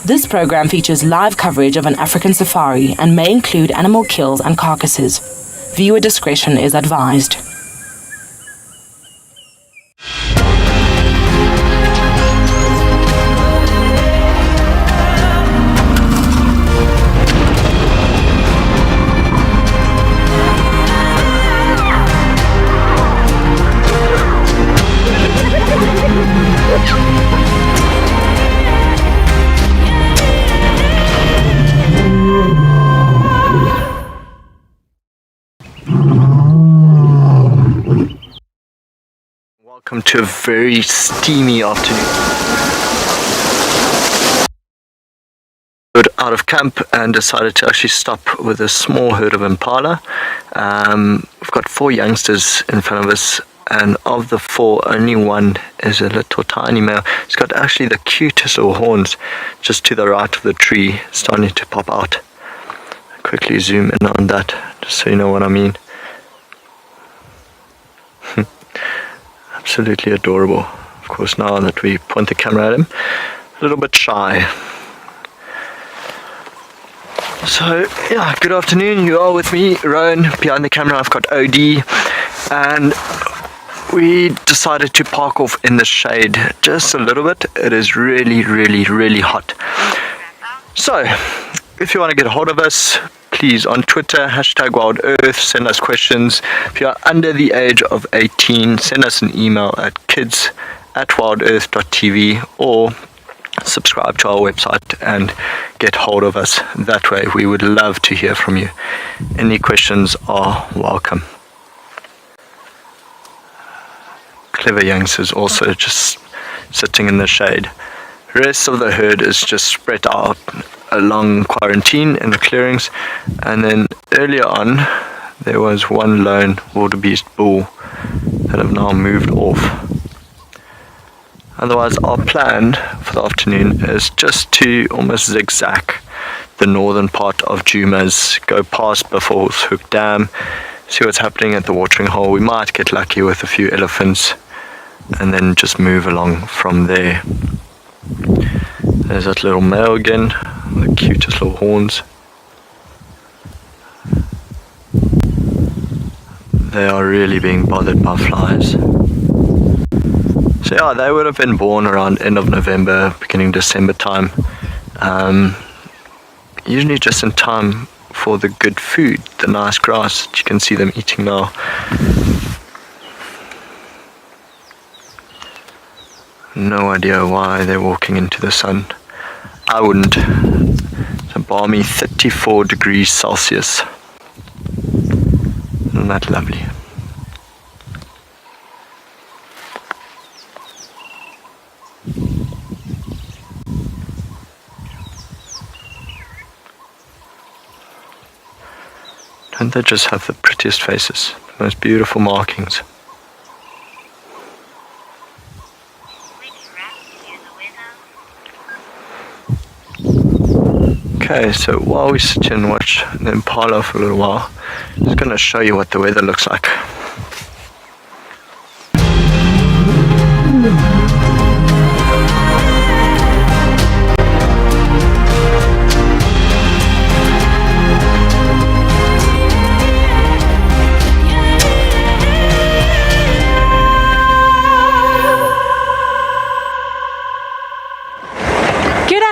This program features live coverage of an African safari and may include animal kills and carcasses. Viewer discretion is advised. Welcome to a very steamy afternoon. Out of camp and decided to actually stop with a small herd of impala. We've got 4 youngsters in front of us, and of the 4, only one is a little tiny male. He's got actually the cutest little horns just to the right of the tree, starting to pop out. I'll quickly zoom in on that, just so you know what I mean. Absolutely adorable. Of course, now that we point the camera at him, a little bit shy. So yeah, good afternoon. You are with me, Rowan. Behind the camera I've got OD, and we decided to park off in the shade just a little bit. It is really hot. So if you want to get a hold of us, please on Twitter, #WildEarth, send us questions. If you are under the age of 18, send us an email at kids@wildearth.tv, or subscribe to our website and get hold of us that way. We would love to hear from you. Any questions are welcome. Clever youngsters also just sitting in the shade. The rest of the herd is just spread out along quarantine in the clearings, and then earlier on there was one lone wildebeest bull that have now moved off. Otherwise, our plan for the afternoon is just to almost zigzag the northern part of Jumas, go past Buffalo's Hook Dam, see what's happening at the watering hole. We might get lucky with a few elephants, and then just move along from there. There's that little male again, the cutest little horns. They are really being bothered by flies. So yeah, they would have been born around end of November, beginning December time. Usually just in time for the good food, the nice grass that you can see them eating now. No idea why they're walking into the sun. I wouldn't. It's a balmy 34 degrees Celsius. Isn't that lovely? Don't they just have the prettiest faces, the most beautiful markings? Okay, so while we sit here and watch the impala for a little while, I'm just going to show you what the weather looks like.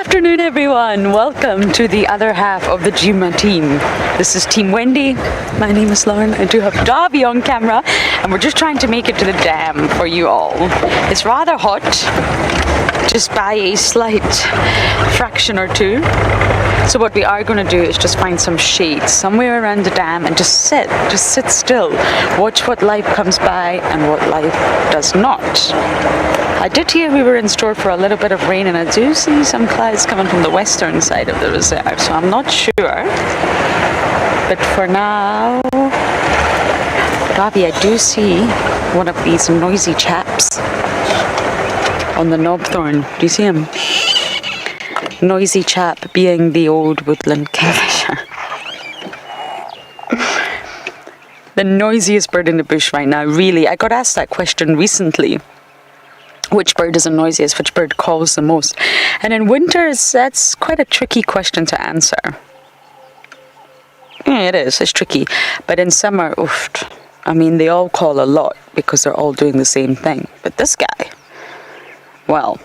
Afternoon everyone, welcome to the other half of the Juma team. This is Team Wendy, my name is Lauren, I do have Darby on camera, and we're just trying to make it to the dam for you all. It's rather hot, just by a slight fraction or two. So what we are going to do is just find some shade somewhere around the dam and just sit still, watch what life comes by and what life does not. I did hear we were in store for a little bit of rain, and I do see some clouds coming from the western side of the reserve, so I'm not sure. But for now, Bobby, I do see one of these noisy chaps on the knobthorn. Do you see him? Noisy chap being the old woodland kingfisher. The noisiest bird in the bush right now, really. I got asked that question recently which bird is the noisiest, which bird calls the most. And in winters, that's quite a tricky question to answer. Yeah, it is. It's tricky. But in summer, oof, I mean, they all call a lot because they're all doing the same thing. But this guy, well,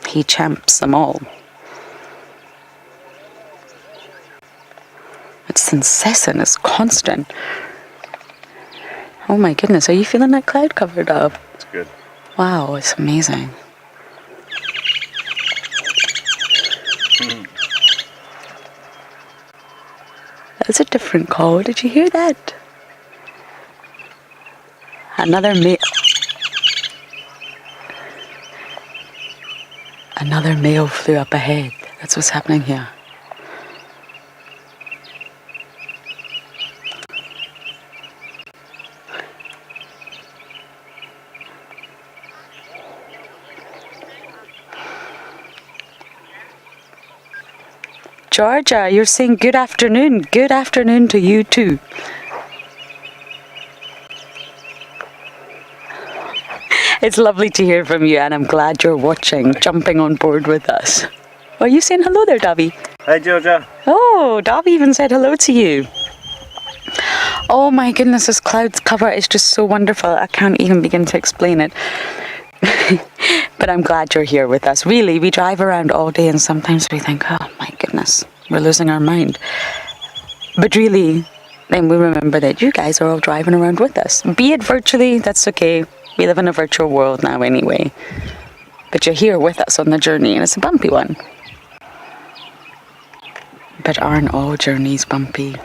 he champs them all. It's incessant. It's constant. Oh my goodness. Are you feeling that cloud covered up? It's good. Wow, it's amazing. That's a different call. Did you hear that? Another male flew up ahead. That's what's happening here. Georgia, you're saying good afternoon. Good afternoon to you too. It's lovely to hear from you, and I'm glad you're watching, jumping on board with us. Are you saying hello there, Davy? Hi, Georgia. Oh, Davy even said hello to you. Oh my goodness, this cloud cover is just so wonderful. I can't even begin to explain it. But I'm glad you're here with us. Really, we drive around all day and sometimes we think, oh my goodness, we're losing our mind. But really, then we remember that you guys are all driving around with us. Be it virtually, that's okay. We live in a virtual world now anyway. But you're here with us on the journey, and it's a bumpy one. But aren't all journeys bumpy?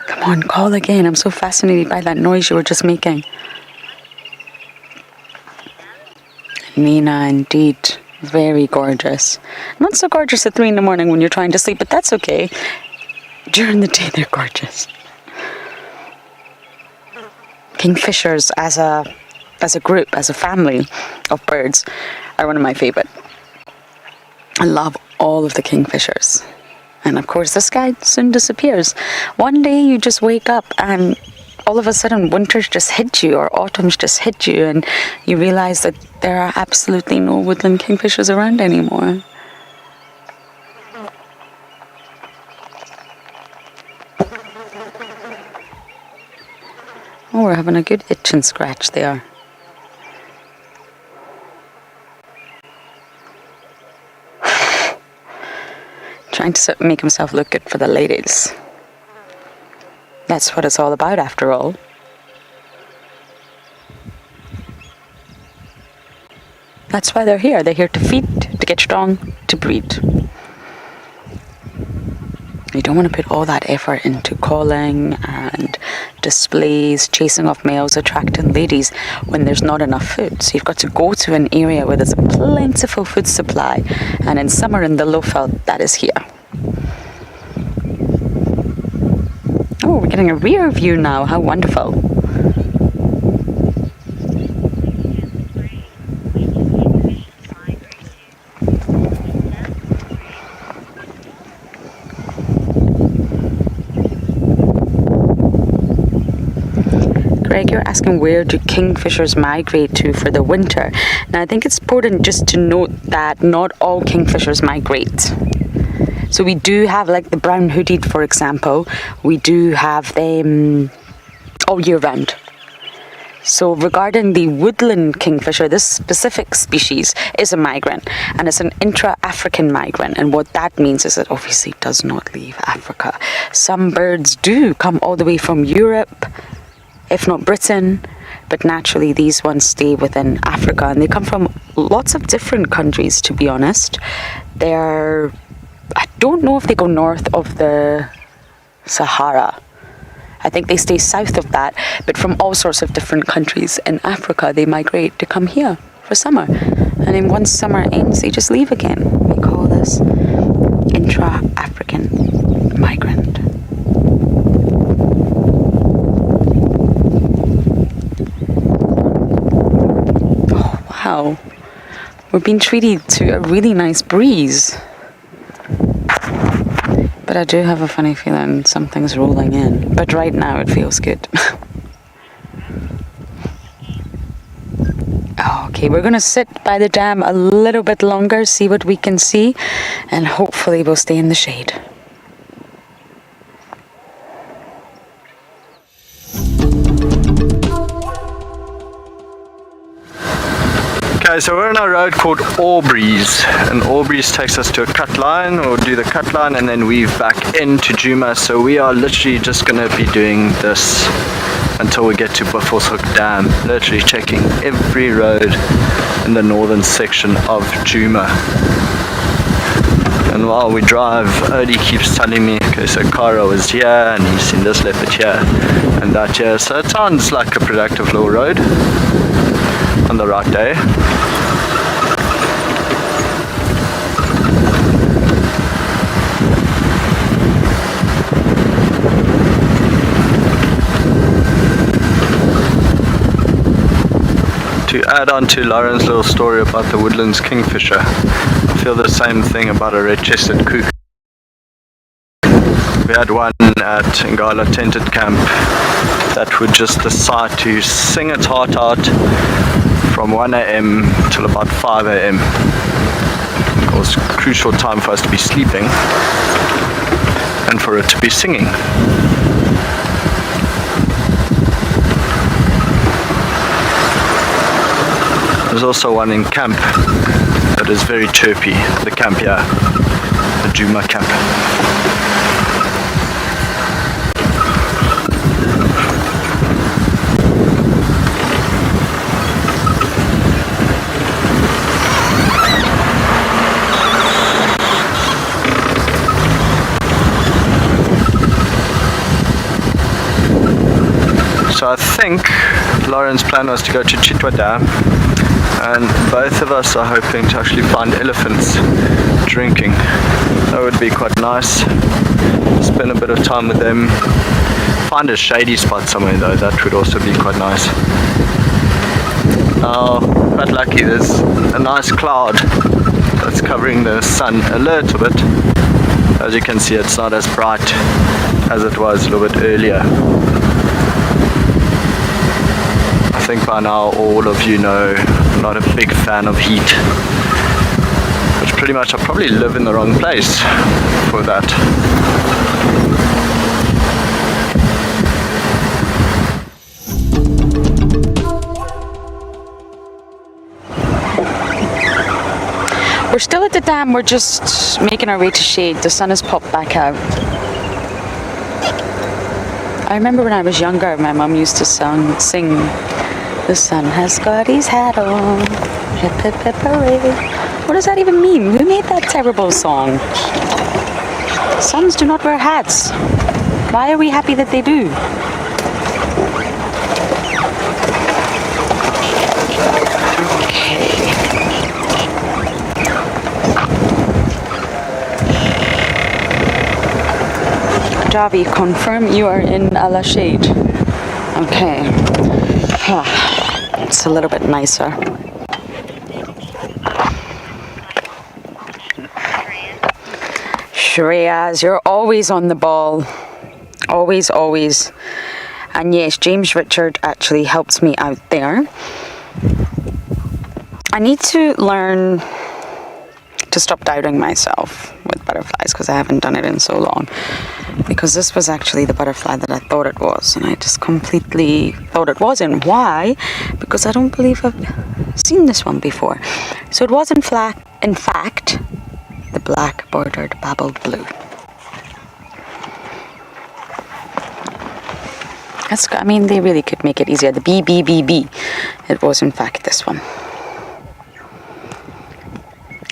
Come on, call again. I'm so fascinated by that noise you were just making. Nina, indeed. Very gorgeous. Not so gorgeous at 3 in the morning when you're trying to sleep, but that's okay. During the day, they're gorgeous. Kingfishers as a group, as a family of birds, are one of my favorite. I love all of the kingfishers. And of course, this guy soon disappears. One day you just wake up and all of a sudden winter's just hit you, or autumn's just hit you, and you realize that there are absolutely no woodland kingfishers around anymore. Oh, we're having a good itch and scratch there. Trying to make himself look good for the ladies. That's what it's all about, after all. That's why they're here. They're here to feed, to get strong, to breed. You don't want to put all that effort into calling and displays, chasing off males, attracting ladies when there's not enough food. So you've got to go to an area where there's a plentiful food supply. And in summer in the Lowveld, that is here. Oh, we're getting a rear view now. How wonderful. Greg, you're asking where do kingfishers migrate to for the winter. Now, I think it's important just to note that not all kingfishers migrate. So we do have, like the brown-hooded, for example, we do have them all year round. So regarding the woodland kingfisher, this specific species is a migrant, and it's an intra-African migrant. And what that means is it obviously does not leave Africa. Some birds do come all the way from Europe, if not Britain, but naturally these ones stay within Africa, and they come from lots of different countries, to be honest. I don't know if they go north of the Sahara. I think they stay south of that, but from all sorts of different countries in Africa, they migrate to come here for summer. And then once summer ends, they just leave again. We call this intra-African migrant. Oh, wow. We're being treated to a really nice breeze. But I do have a funny feeling something's rolling in. But right now it feels good. Okay, we're gonna sit by the dam a little bit longer, see what we can see, and hopefully we'll stay in the shade. Okay, so we're on a road called Aubrey's, and Aubrey's takes us to a cut line. We'll do the cut line and then weave back into Djuma. So we are literally just going to be doing this until we get to Buffelshoek Dam, literally checking every road in the northern section of Djuma. And while we drive, Odie keeps telling me, okay, so Cairo is here and he's seen this leopard here and that here. So it sounds like a productive little road on the right day. To add on to Lauren's little story about the woodlands kingfisher, I feel the same thing about a red-chested cuckoo. We had one at Ngala Tented Camp that would just decide to sing its heart out from 1 a.m. till about 5 a.m. It was a crucial time for us to be sleeping and for it to be singing. There's also one in camp that is very chirpy, the camp here, the Djuma camp. So I think Lauren's plan was to go to Chitwa Dam, and both of us are hoping to actually find elephants drinking. That would be quite nice. Spend a bit of time with them. Find a shady spot somewhere though, that would also be quite nice. Now, quite lucky, there's a nice cloud that's covering the sun a little bit. As you can see, it's not as bright as it was a little bit earlier. I think by now all of you know I'm not a big fan of heat, which pretty much I probably live in the wrong place for that. We're still at the dam, we're just making our way to shade. The sun has popped back out. I remember when I was younger, my mum used to sing, "The sun has got his hat on, hip hip hip hooray." What does that even mean? Who made that terrible song? Suns do not wear hats. Why are we happy that they do? Javi, confirm you are in a la shade. Okay. It's a little bit nicer. Shreyas, you're always on the ball. Always, always. And yes, James Richard actually helps me out there. I need to learn to stop doubting myself with butterflies because I haven't done it in so long. Because this was actually the butterfly that I thought it was, and I just completely thought it wasn't. Why? Because I don't believe I've seen this one before. So it was in fact the black bordered babbled blue. I mean, they really could make it easier. The BBBB. It was in fact this one.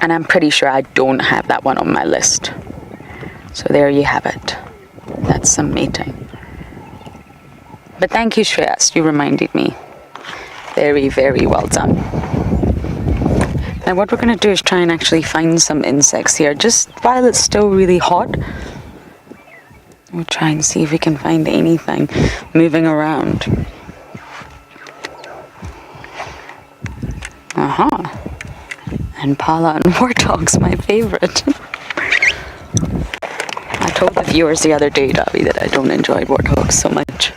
And I'm pretty sure I don't have that one on my list. So there you have it. That's some mating. But thank you, Shreyas. You reminded me. Very, very well done. Now what we're going to do is try and actually find some insects here. Just while it's still really hot. We'll try and see if we can find anything moving around. Aha. Impala and warthog's my favorite. I told the viewers the other day, Davi, that I don't enjoy warthogs so much.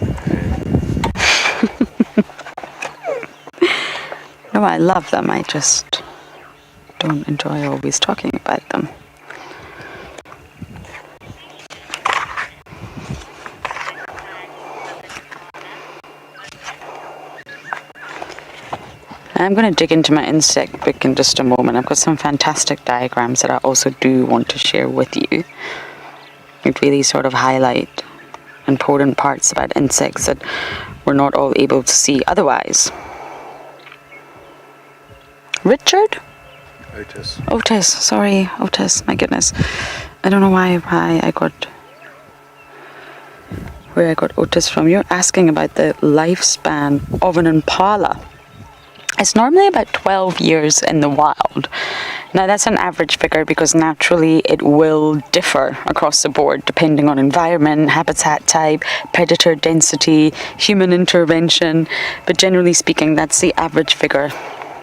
No, I love them. I just don't enjoy always talking about them. I'm going to dig into my insect book in just a moment. I've got some fantastic diagrams that I also do want to share with you. It really sort of highlight important parts about insects that we're not all able to see otherwise. Richard? Otis, sorry, Otis, my goodness. I don't know why I got where I got Otis from. You're asking about the lifespan of an impala. It's normally about 12 years in the wild. Now that's an average figure because naturally it will differ across the board depending on environment, habitat type, predator density, human intervention. But generally speaking, that's the average figure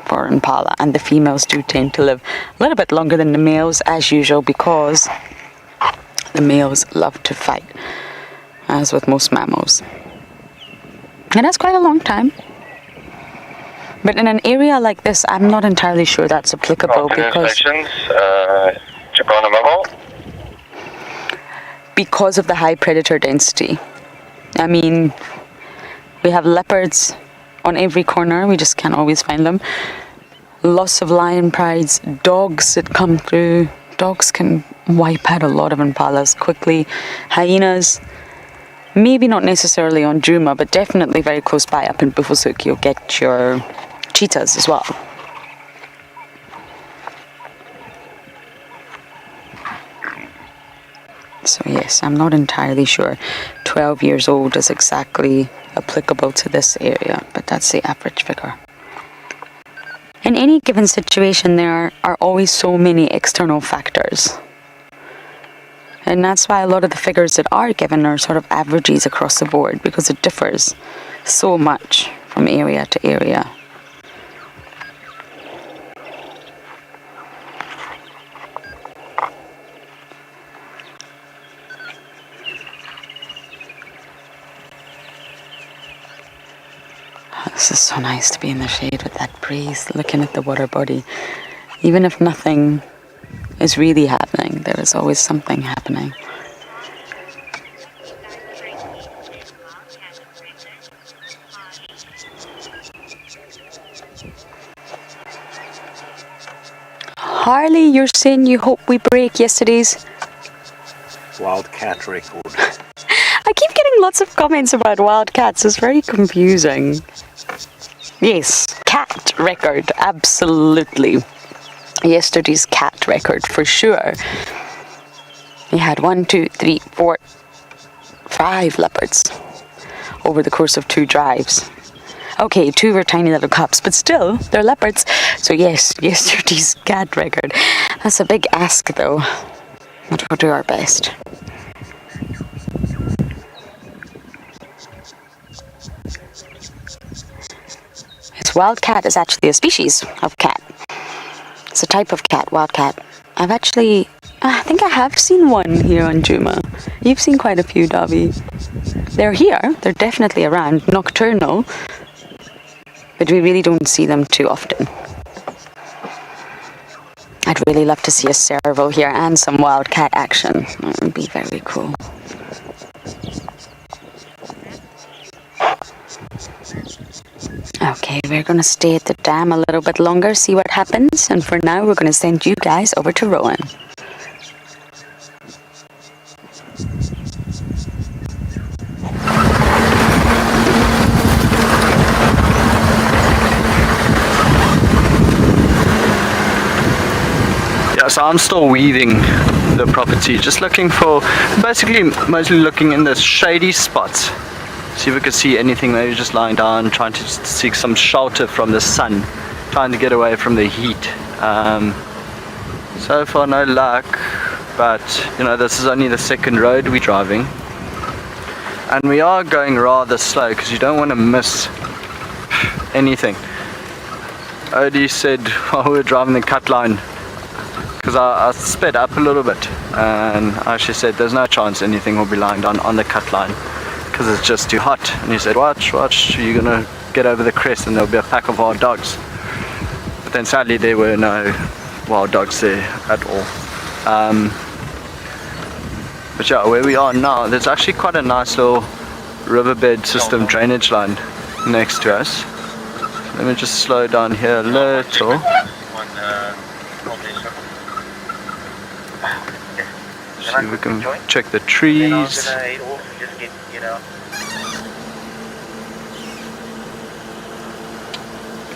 for impala, and the females do tend to live a little bit longer than the males as usual because the males love to fight, as with most mammals. And that's quite a long time. But in an area like this, I'm not entirely sure that's applicable because of the high predator density. I mean, we have leopards on every corner, we just can't always find them. Lots of lion prides, dogs that come through. Dogs can wipe out a lot of impalas quickly. Hyenas, maybe not necessarily on Djuma, but definitely very close by up in Buffelshoek, you'll get your cheetahs as well. So yes, I'm not entirely sure 12 years old is exactly applicable to this area, but that's the average figure. In any given situation, there are always so many external factors. And that's why a lot of the figures that are given are sort of averages across the board, because it differs so much from area to area. This is so nice to be in the shade with that breeze, looking at the water body. Even if nothing is really happening, there is always something happening. Harley, you're saying you hope we break yesterday's wildcat record. I keep getting lots of comments about wildcats. It's very confusing. Yes, cat record, absolutely. Yesterday's cat record for sure. We had 1, 2, 3, 4, 5 leopards over the course of 2 drives. Okay, 2 were tiny little cubs, but still, they're leopards. So yes, yesterday's cat record. That's a big ask though, but we'll do our best. Wildcat is actually a species of cat. It's a type of cat, wildcat. I think I have seen one here on Djuma. You've seen quite a few, Davi. They're here, they're definitely around, nocturnal, but we really don't see them too often. I'd really love to see a serval here and some wildcat action. That would be very cool. Okay, we're going to stay at the dam a little bit longer, see what happens, and for now we're going to send you guys over to Rowan. Yeah, so I'm still weeding the property, just looking for, basically mostly looking in the shady spots. See if we could see anything, maybe just lying down, trying to seek some shelter from the sun, trying to get away from the heat. So far no luck, but you know, this is only the second road we're driving. And we are going rather slow because you don't want to miss anything. Odie said while we were driving the cut line, because I sped up a little bit, and I actually said there's no chance anything will be lying down on the cut line because it's just too hot. And he said, watch, you're gonna get over the crest and there'll be a pack of wild dogs. But then sadly there were no wild dogs there at all. But yeah, where we are now, there's actually quite a nice little riverbed system drainage line next to us. Let me just slow down here a little. See if we can check the trees.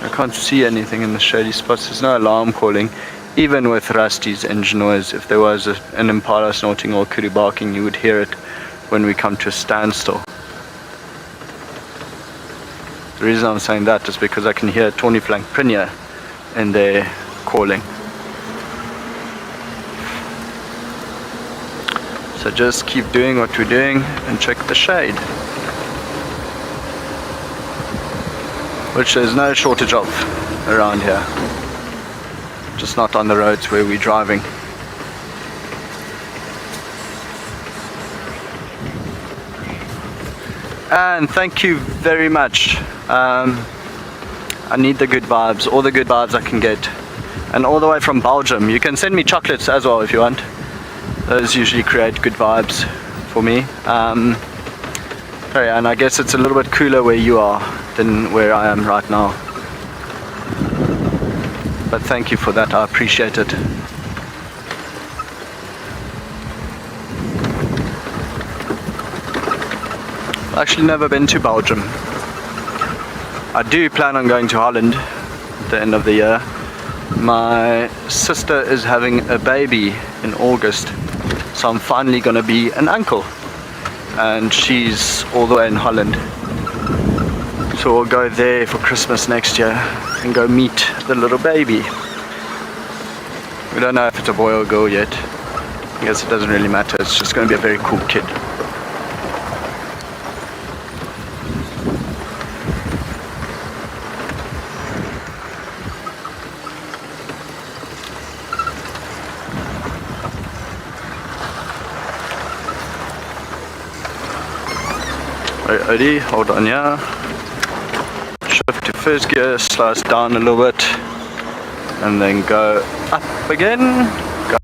I can't see anything in the shady spots. There's no alarm calling. Even with Rusty's engine noise, if there was an impala snorting or kudu barking, you would hear it when we come to a standstill. The reason I'm saying that is because I can hear Tawny Flank Prinia in there calling. So just keep doing what we're doing and check the shade, which there's no shortage of around here. Just not on the roads where we're driving. And thank you very much. I need the good vibes, all the good vibes I can get. And all the way from Belgium. You can send me chocolates as well if you want. Those usually create good vibes for me. And I guess it's a little bit cooler where you are than where I am right now. But thank you for that, I appreciate it. I've actually never been to Belgium. I do plan on going to Holland at the end of the year. My sister is having a baby in August, so I'm finally going to be an uncle. And she's all the way in Holland. So we'll go there for Christmas next year and go meet the little baby. We don't know if it's a boy or girl yet. I guess it doesn't really matter, it's just going to be a very cool kid. Ready, hold on, yeah. Shift to first gear, slow us down a little bit, and then go up again, go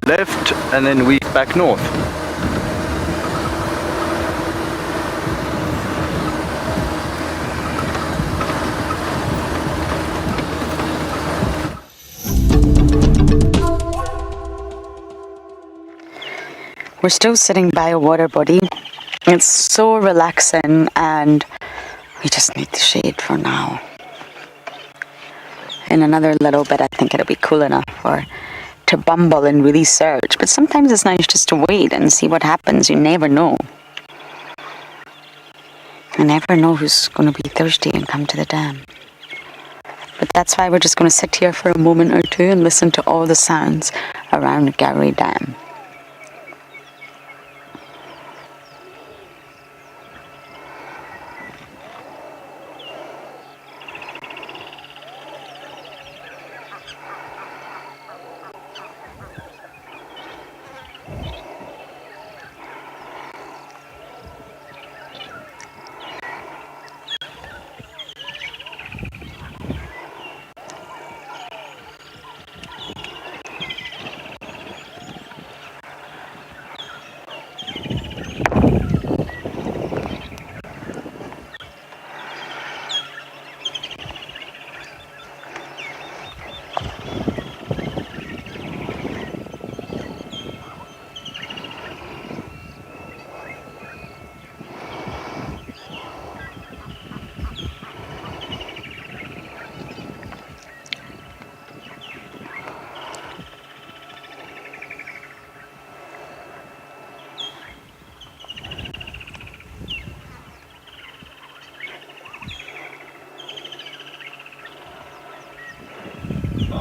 left, and then weave back north. We're still sitting by a water body. It's so relaxing and we just need the shade for now. In another little bit I think it'll be cool enough to bumble and really search. But sometimes it's nice just to wait and see what happens. You never know. You never know who's going to be thirsty and come to the dam. But that's why we're just going to sit here for a moment or two and listen to all the sounds around Gowrie Dam.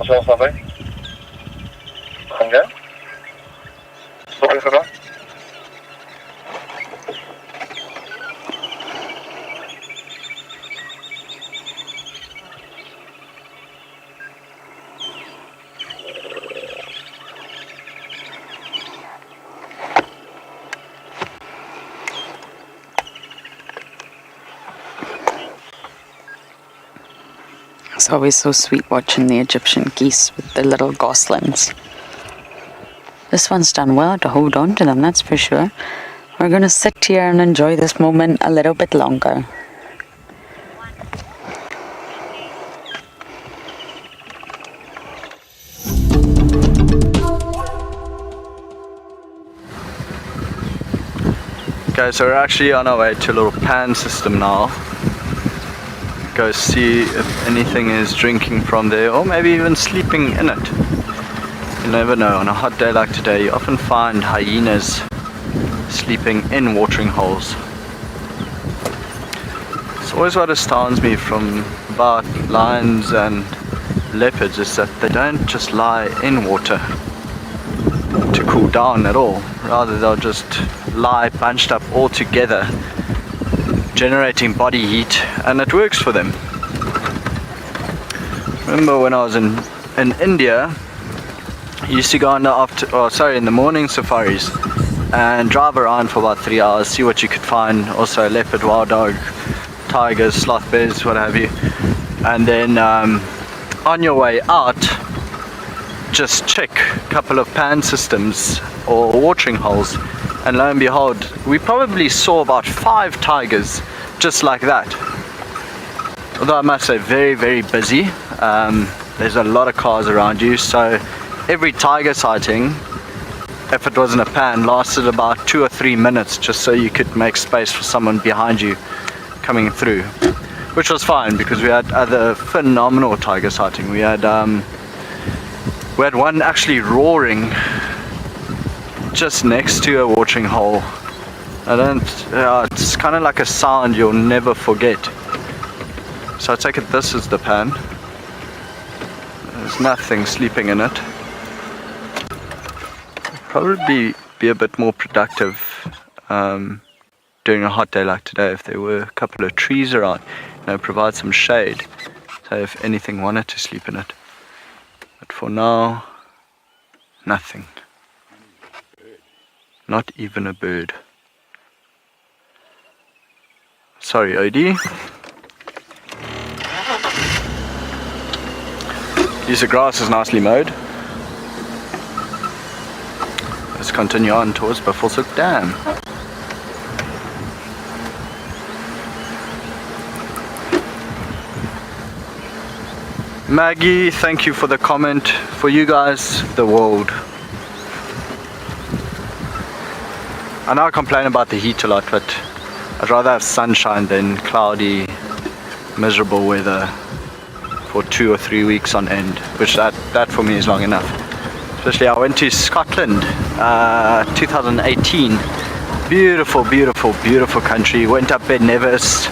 François Favre. Combien? Sorry for that. It's always so sweet watching the Egyptian geese with their little goslings. This one's done well to hold on to them, that's for sure. We're going to sit here and enjoy this moment a little bit longer. Okay, so we're actually on our way to a little pan system now. Go see if anything is drinking from there, or maybe even sleeping in it. You never know, on a hot day like today you often find hyenas sleeping in watering holes. It's always what astounds me about lions and leopards is that they don't just lie in water to cool down at all. Rather they'll just lie bunched up all together, generating body heat, and it works for them. Remember when I was in India, I used to go on in the morning safaris and drive around for about 3 hours, see what you could find, also leopard, wild dog, tigers, sloth bears, what have you, and then on your way out just check a couple of pan systems or watering holes, and lo and behold, we probably saw about 5 tigers just like that. Although I must say, very, very busy. There's a lot of cars around you, so every tiger sighting, if it wasn't a pan, lasted about 2 or 3 minutes just so you could make space for someone behind you coming through, which was fine because we had other phenomenal tiger sighting. We had one actually roaring just next to a watering hole. It's kind of like a sound you'll never forget. So I take it this is the pan. There's nothing sleeping in it. Probably be a bit more productive during a hot day like today if there were a couple of trees around, provide some shade, so if anything wanted to sleep in it. But for now, nothing. Not even a bird. Sorry, OD. The grass is nicely mowed. Let's continue on towards Buffelshoek Dam. Maggie, thank you for the comment. For you guys, the world. I know I complain about the heat a lot, but I'd rather have sunshine than cloudy, miserable weather for 2 or 3 weeks on end, which that for me is long enough. Especially I went to Scotland 2018. Beautiful, beautiful, beautiful country. Went up Ben Nevis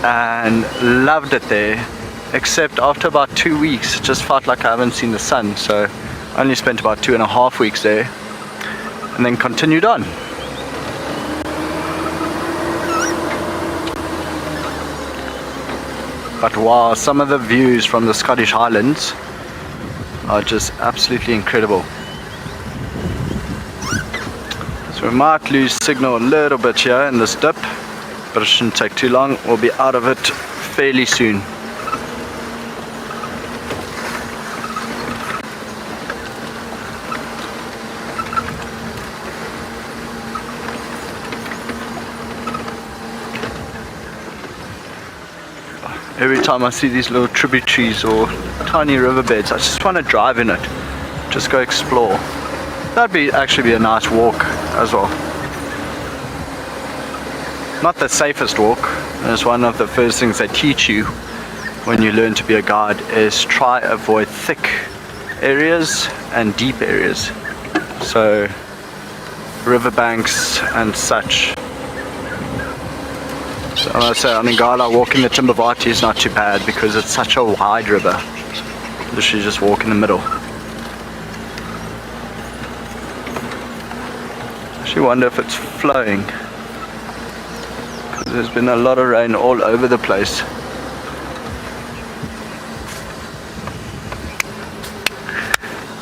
and loved it there, except after about 2 weeks it just felt like I haven't seen the sun, so I only spent about 2.5 weeks there and then continued on. But wow, some of the views from the Scottish Highlands are just absolutely incredible. So we might lose signal a little bit here in this dip, but it shouldn't take too long. We'll be out of it fairly soon. Every time I see these little tributaries or tiny riverbeds, I just want to drive in it, just go explore. That'd actually be a nice walk as well. Not the safest walk. It's one of the first things they teach you when you learn to be a guide is try avoid thick areas and deep areas. So riverbanks and such. So I must say, on Ngala, walking the Timbavati is not too bad because it's such a wide river. Literally just walk in the middle. I actually wonder if it's flowing, because there's been a lot of rain all over the place.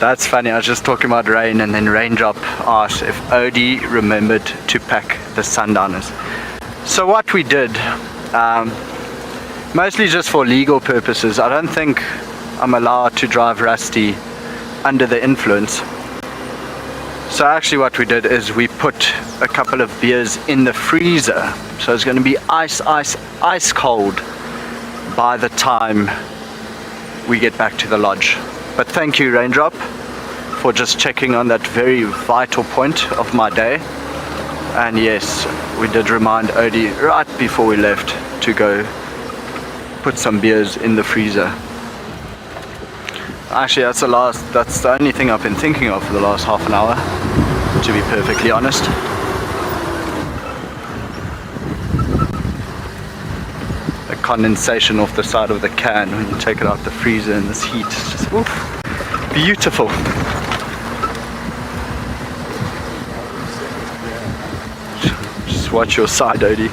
That's funny, I was just talking about rain and then Raindrop asked if Odie remembered to pack the sundowners. So what we did, Mostly just for legal purposes. I don't think I'm allowed to drive Rusty under the influence. So actually what we did is we put a couple of beers in the freezer. So it's going to be ice cold by the time we get back to the lodge. But thank you, Raindrop, for just checking on that very vital point of my day. And yes, we did remind Odie right before we left to go put some beers in the freezer. Actually, that's the only thing I've been thinking of for the last half an hour, to be perfectly honest. The condensation off the side of the can when you take it out the freezer in this heat, it's just oof, beautiful. Just watch your side, Odie.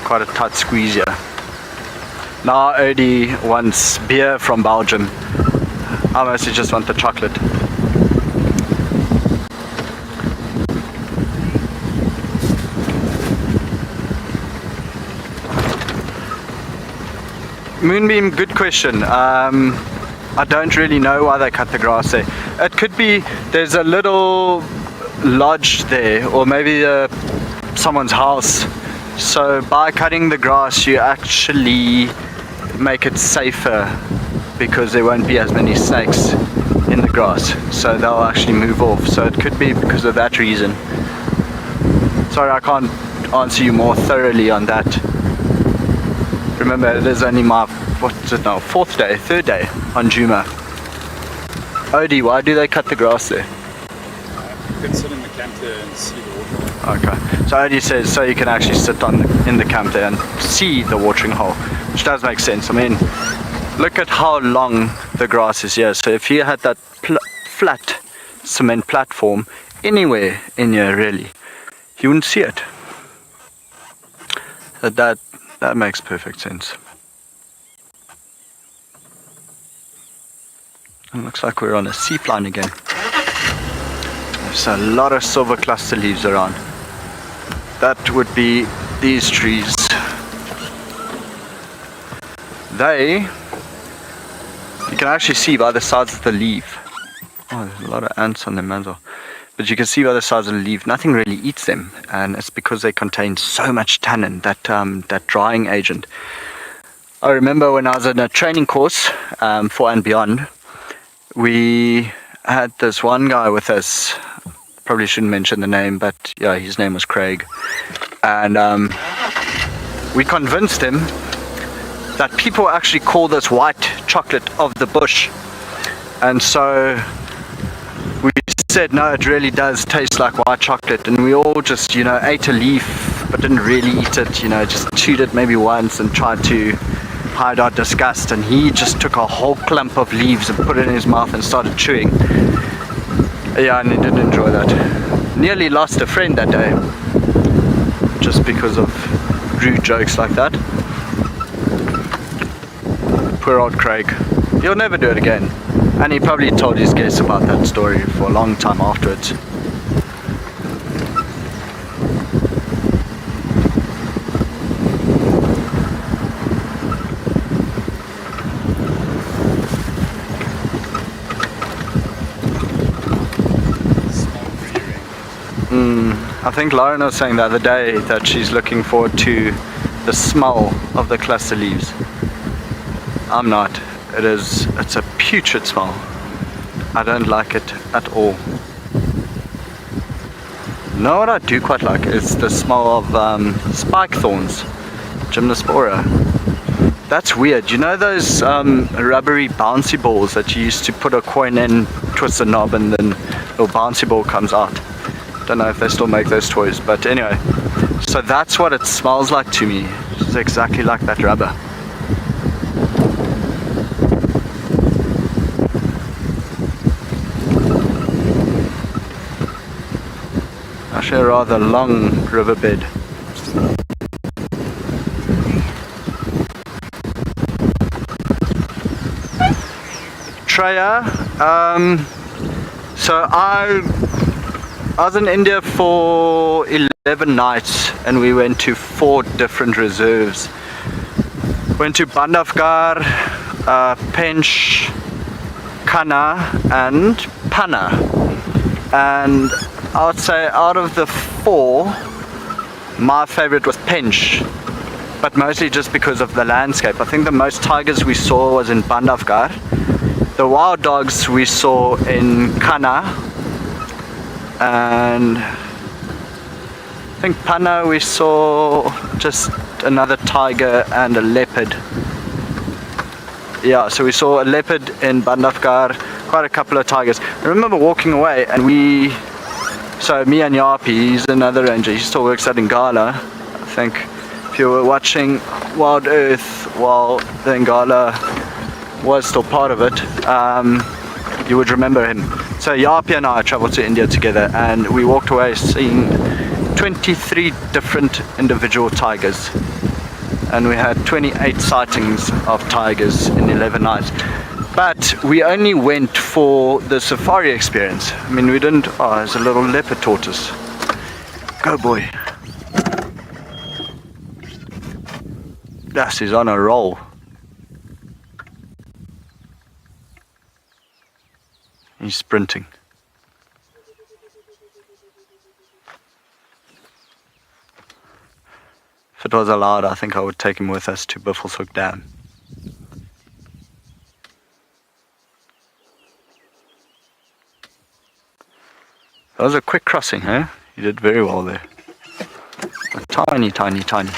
Quite a tight squeeze here. Now Odie wants beer from Belgium. I mostly just want the chocolate. Moonbeam, good question. I don't really know why they cut the grass there. It could be there's a little lodge there, or maybe someone's house. So by cutting the grass you actually make it safer, because there won't be as many snakes in the grass, so they'll actually move off. So it could be because of that reason. Sorry, I can't answer you more thoroughly on that. Remember, it is only my, what's it now, third day on Juma. Odie, why do they cut the grass there? You can sit in the camp there and see the water. Okay, so Odie says so you can actually sit in the camp there and see the watering hole, which does make sense. I mean, look at how long the grass is here. So if you had that flat cement platform anywhere in here, really, you wouldn't see it. That makes perfect sense. It looks like we're on a seafline again. There's a lot of silver cluster leaves around. That would be these trees. You can actually see by the sides of the leaf. Oh, there's a lot of ants on them as well. But you can see by the size of the leaf, nothing really eats them, and it's because they contain so much tannin, that drying agent. I remember when I was in a training course for and beyond, we had this one guy with us. Probably shouldn't mention the name, but yeah, his name was Craig, and we convinced him that people actually call this white chocolate of the bush, and so we said no, it really does taste like white chocolate, and we all just ate a leaf but didn't really eat it, just chewed it maybe once and tried to hide our disgust, and he just took a whole clump of leaves and put it in his mouth and started chewing. Yeah, and he didn't enjoy that. Nearly lost a friend that day just because of rude jokes like that. Poor old Craig. He'll never do it again. And he probably told his guests about that story for a long time afterwards. I think Lauren was saying the other day that she's looking forward to the smell of the cluster leaves. I'm not. It's a putrid smell. I don't like it at all. You know what I do quite like is the smell of spike thorns, Gymnospora. That's weird. You know those rubbery bouncy balls that you used to put a coin in, twist a knob, and then a little bouncy ball comes out? Don't know if they still make those toys, but anyway, so that's what it smells like to me. It's exactly like that rubber. Actually a rather long riverbed. Treya, so I was in India for 11 nights and we went to 4 different reserves. Went to Bandhavgarh, Pench, Kanha and Panna. And I would say out of the 4, my favorite was Pench, but mostly just because of the landscape. I think the most tigers we saw was in Bandhavgarh. The wild dogs we saw in Kanha, and I think Panna we saw just another tiger and a leopard. Yeah, so we saw a leopard in Bandhavgarh, quite a couple of tigers. I remember walking away and so me and Yapi, he's another ranger, he still works at Ngala. I think if you were watching WildEarth while the Ngala was still part of it, you would remember him. So Yapi and I traveled to India together and we walked away seeing 23 different individual tigers. And we had 28 sightings of tigers in 11 nights. But we only went for the safari experience. I mean, we didn't... Oh, there's a little leopard tortoise. Go boy. Yes, he's on a roll. He's sprinting. If it was allowed, I think I would take him with us to Buffelshoek Dam. That was a quick crossing, huh? You did very well there. Tiny, tiny, tiny.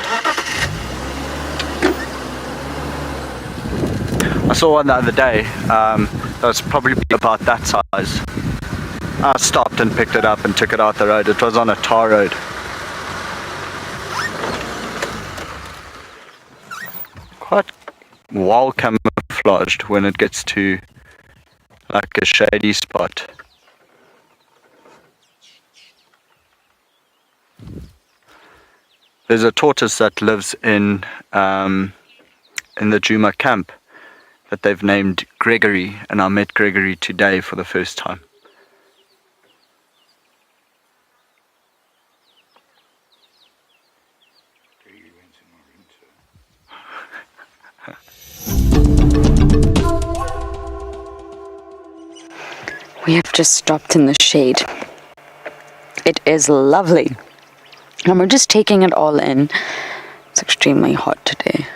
I saw one the other day that was probably about that size. I stopped and picked it up and took it out the road. It was on a tar road. Quite well camouflaged when it gets to like a shady spot. There's a tortoise that lives in the Juma camp that they've named Gregory, and I met Gregory today for the first time. We have just stopped in the shade. It is lovely. And we're just taking it all in. It's extremely hot today.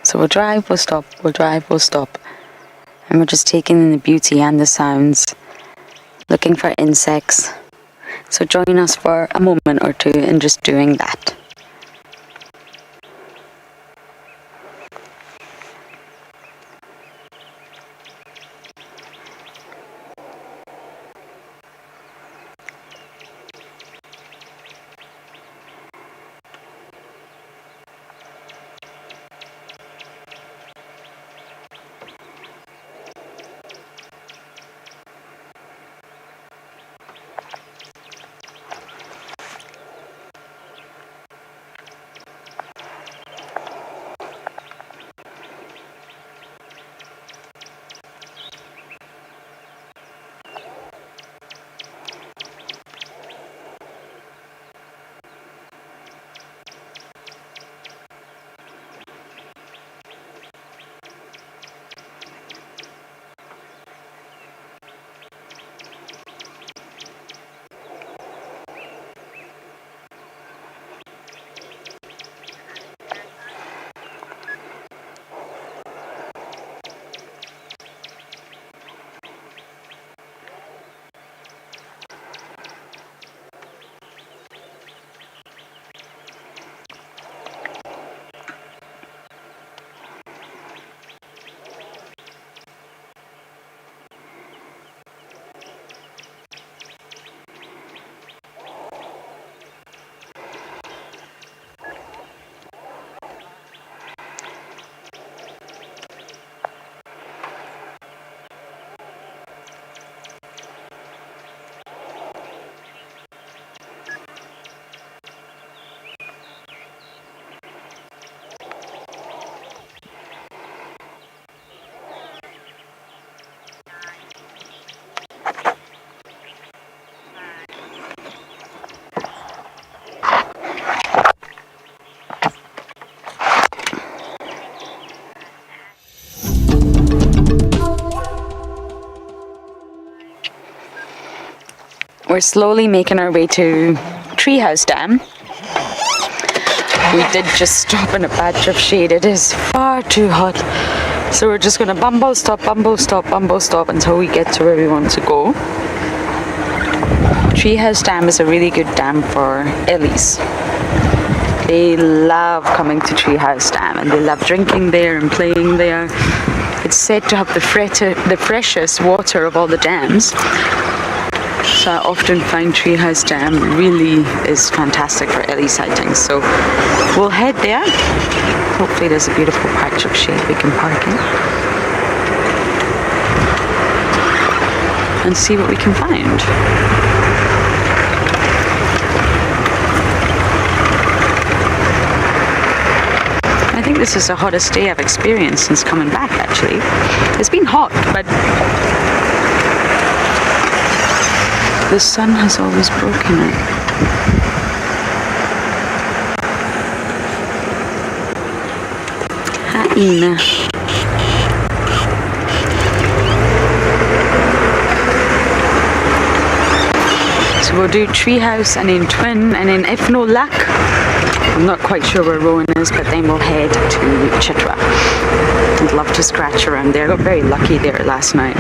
So we'll drive, we'll stop, we'll drive, we'll stop. And we're just taking in the beauty and the sounds. Looking for insects. So join us for a moment or two in just doing that. We're slowly making our way to Treehouse Dam. We did just stop in a patch of shade. It is far too hot. So we're just going to bumble stop until we get to where we want to go. Treehouse Dam is a really good dam for Ellies. They love coming to Treehouse Dam and they love drinking there and playing there. It's said to have the freshest water of all the dams. So I often find Treehouse Dam really is fantastic for Ellie sightings. So we'll head there. Hopefully there's a beautiful patch of shade we can park in. And see what we can find. I think this is the hottest day I've experienced since coming back, actually. It's been hot, but the sun has always broken it. Hyena. So we'll do Treehouse and then Twin, and then if no luck, I'm not quite sure where Rowan is, but then we'll head to Chitwa. I'd love to scratch around there. I got very lucky there last night.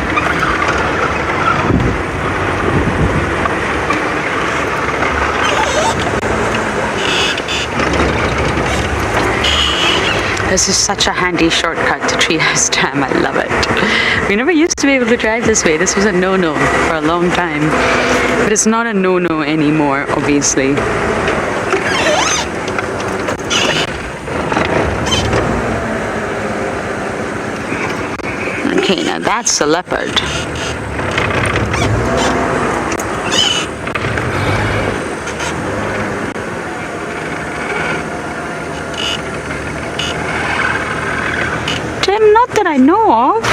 This is such a handy shortcut to Treehouse Dam. I love it. We never used to be able to drive this way. This was a no-no for a long time. But it's not a no-no anymore, obviously. Okay, now that's the leopard. Not that I know of.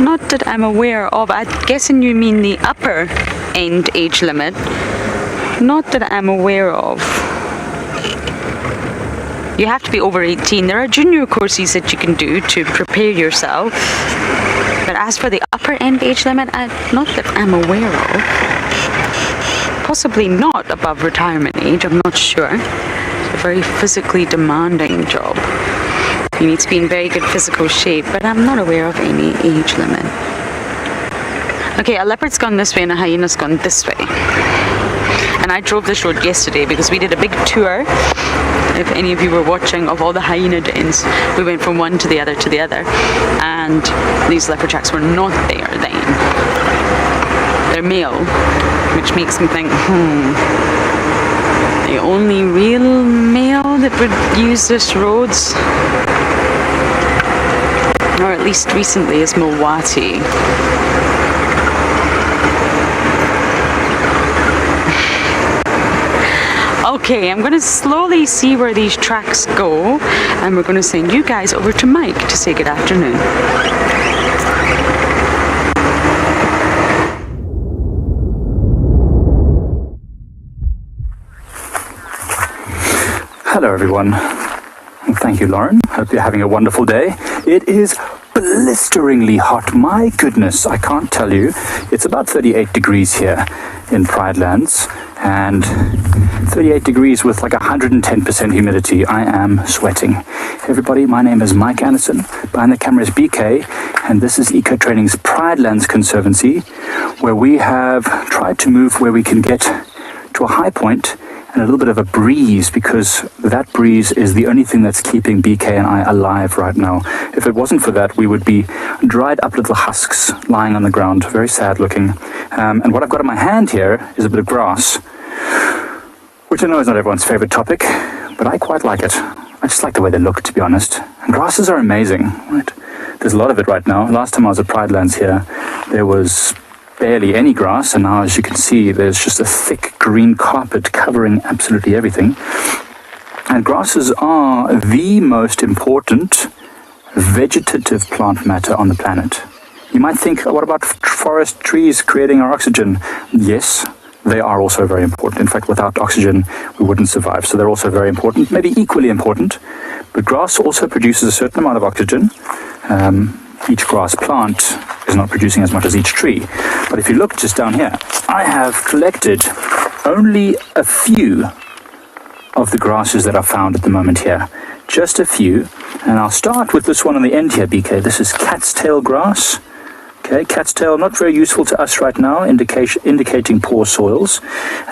Not that I'm aware of. I'm guessing you mean the upper end age limit. Not that I'm aware of. You have to be over 18. There are junior courses that you can do to prepare yourself. But as for the upper end age limit, not that I'm aware of. Possibly not above retirement age, I'm not sure. It's a very physically demanding job. You need to be in very good physical shape, but I'm not aware of any age limit. Okay, a leopard's gone this way and a hyena's gone this way. And I drove this road yesterday because we did a big tour, if any of you were watching, of all the hyena dens. We went from one to the other, and these leopard tracks were not there then. They're male, which makes me think, the only real male that would use this roads, or at least recently, is Milwaukee. Okay, I'm going to slowly see where these tracks go, and we're going to send you guys over to Mike to say good afternoon. Hello everyone. Thank you, Lauren. Hope you're having a wonderful day. It is blisteringly hot. My goodness, I can't tell you. It's about 38 degrees here in Pride Lands, and 38 degrees with like 110% humidity. I am sweating. Everybody, my name is Mike Anderson. Behind the camera is BK, and this is Eco Training's Pride Lands Conservancy, where we have tried to move where we can get to a high point and a little bit of a breeze, because that breeze is the only thing that's keeping BK and I alive right now. If it wasn't for that, we would be dried up little husks lying on the ground, very sad looking. And what I've got in my hand here is a bit of grass, which I know is not everyone's favorite topic, but I quite like it. I just like the way they look, to be honest. And grasses are amazing, right? There's a lot of it right now. Last time I was at Pride Lands here, there was barely any grass, and now, as you can see, there's just a thick green carpet covering absolutely everything. And grasses are the most important vegetative plant matter on the planet. You might think, what about forest trees creating our oxygen? Yes, they are also very important. In fact, without oxygen, we wouldn't survive. So they're also very important, maybe equally important. But grass also produces a certain amount of oxygen. Each grass plant is not producing as much as each tree. But if you look just down here, I have collected only a few of the grasses that are found at the moment here. Just a few. And I'll start with this one on the end here, BK. This is cat's tail grass. Okay, cat's tail, not very useful to us right now, indicating poor soils.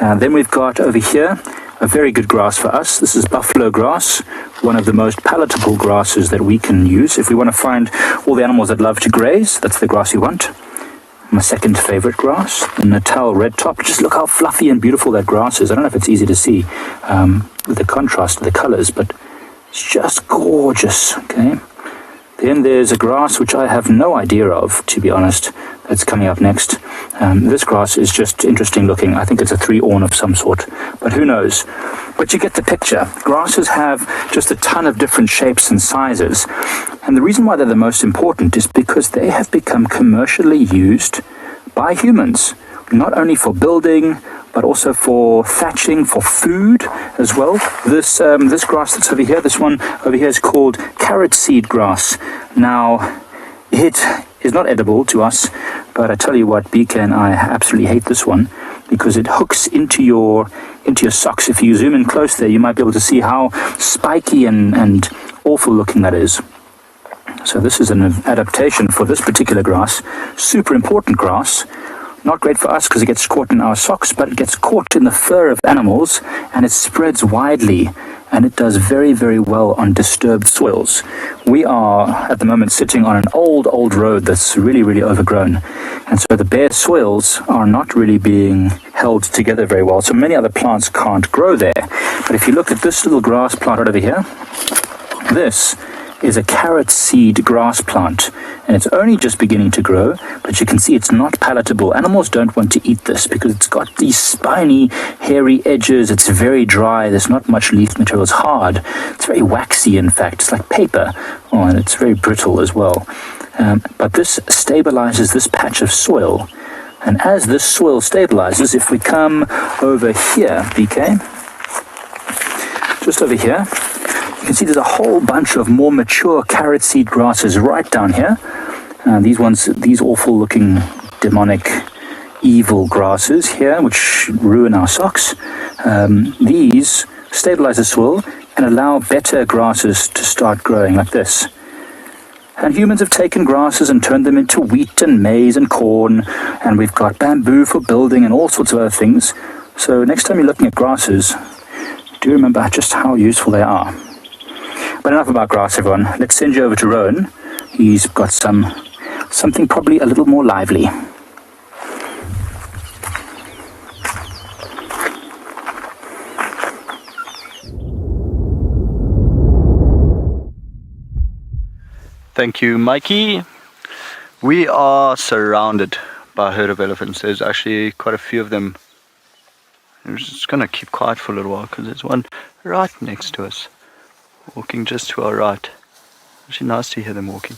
Then we've got over here a very good grass for us. This is buffalo grass, one of the most palatable grasses that we can use. If we want to find all the animals that love to graze, that's the grass you want. My second favorite grass, the Natal red top. Just look how fluffy and beautiful that grass is. I don't know if it's easy to see with the contrast of the colors, but it's just gorgeous, okay? Then there's a grass which I have no idea of, to be honest, that's coming up next. This grass is just interesting looking. I think it's a 3-awn of some sort, but who knows? But you get the picture. Grasses have just a ton of different shapes and sizes. And the reason why they're the most important is because they have become commercially used by humans, not only for building, but also for thatching, for food as well. This grass that's over here, this one over here is called carrot seed grass. Now, it is not edible to us, but I tell you what, BK and I absolutely hate this one because it hooks into your socks. If you zoom in close there, you might be able to see how spiky and awful looking that is. So this is an adaptation for this particular grass. Super important grass. Not great for us because it gets caught in our socks, but it gets caught in the fur of animals and it spreads widely, and it does very, very well on disturbed soils. We are at the moment sitting on an old road that's really, really overgrown, and so the bare soils are not really being held together very well, so many other plants can't grow there. But if you look at this little grass plant right over here, this is a carrot seed grass plant, and it's only just beginning to grow, but you can see it's not palatable. Animals don't want to eat this because it's got these spiny, hairy edges. It's very dry. There's not much leaf material. It's hard. It's very waxy, in fact. It's like paper. Oh, and it's very brittle as well. But this stabilizes this patch of soil. And as this soil stabilizes, if we come over here, BK, just over here, you can see there's a whole bunch of more mature carrot seed grasses right down here. These awful looking demonic evil grasses here, which ruin our socks. These stabilize the soil and allow better grasses to start growing like this. And humans have taken grasses and turned them into wheat and maize and corn, and we've got bamboo for building and all sorts of other things. So next time you're looking at grasses, do remember just how useful they are. But enough about grass, everyone. Let's send you over to Rowan. He's got something probably a little more lively. Thank you, Mikey. We are surrounded by a herd of elephants. There's actually quite a few of them. I'm just going to keep quiet for a little while because there's one right next to us, walking just to our right. Actually nice to hear them walking.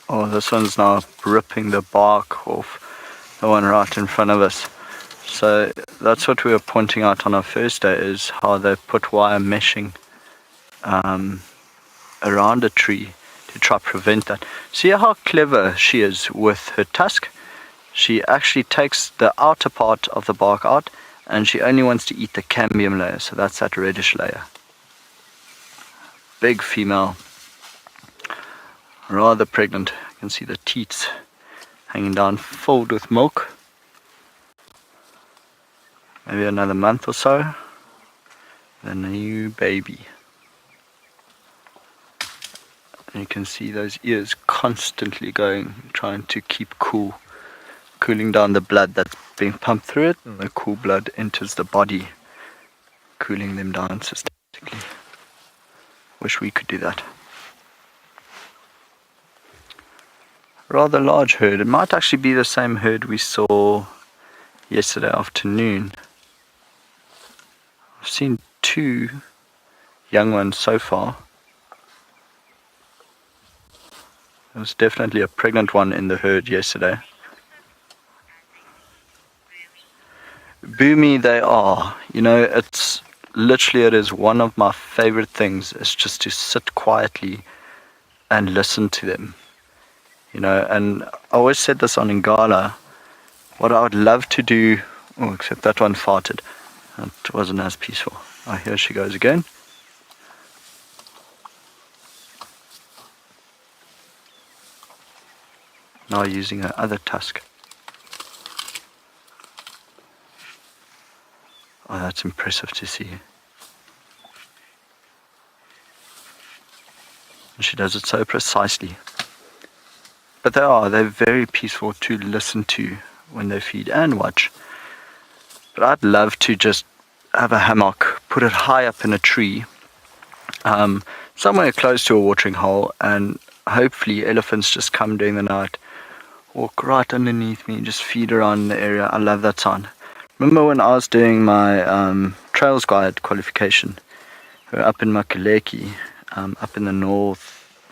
Oh, this one's now ripping the bark off the one right in front of us. So that's what we were pointing out on our first day, is how they put wire meshing around a tree to try to prevent that. See how clever she is with her tusk? She actually takes the outer part of the bark out, and she only wants to eat the cambium layer, so that's that reddish layer. Big female. Rather pregnant. You can see the teats hanging down, filled with milk. Maybe another month or so, then a new baby. And you can see those ears constantly going, trying to keep cool, cooling down the blood that's being pumped through it, and the cool blood enters the body, cooling them down systematically. Wish we could do that. rather large herd. It might actually be the same herd we saw yesterday afternoon. I've seen 2 young ones so far. There was definitely a pregnant one in the herd yesterday. Boomy they are. You know, it's literally, it is one of my favorite things, is just to sit quietly and listen to them. You know, and I always said this on Ngala, what I would love to do, oh, except that one farted. It wasn't as peaceful. Oh, here she goes again. Now using her other tusk. Oh, that's impressive to see. And she does it so precisely. But they're very peaceful to listen to when they feed and watch. But I'd love to just have a hammock, put it high up in a tree, somewhere close to a watering hole, and hopefully elephants just come during the night, walk right underneath me, just feed around the area. I love that sound. Remember when I was doing my Trails Guide qualification, we were up in Makaleki, up in the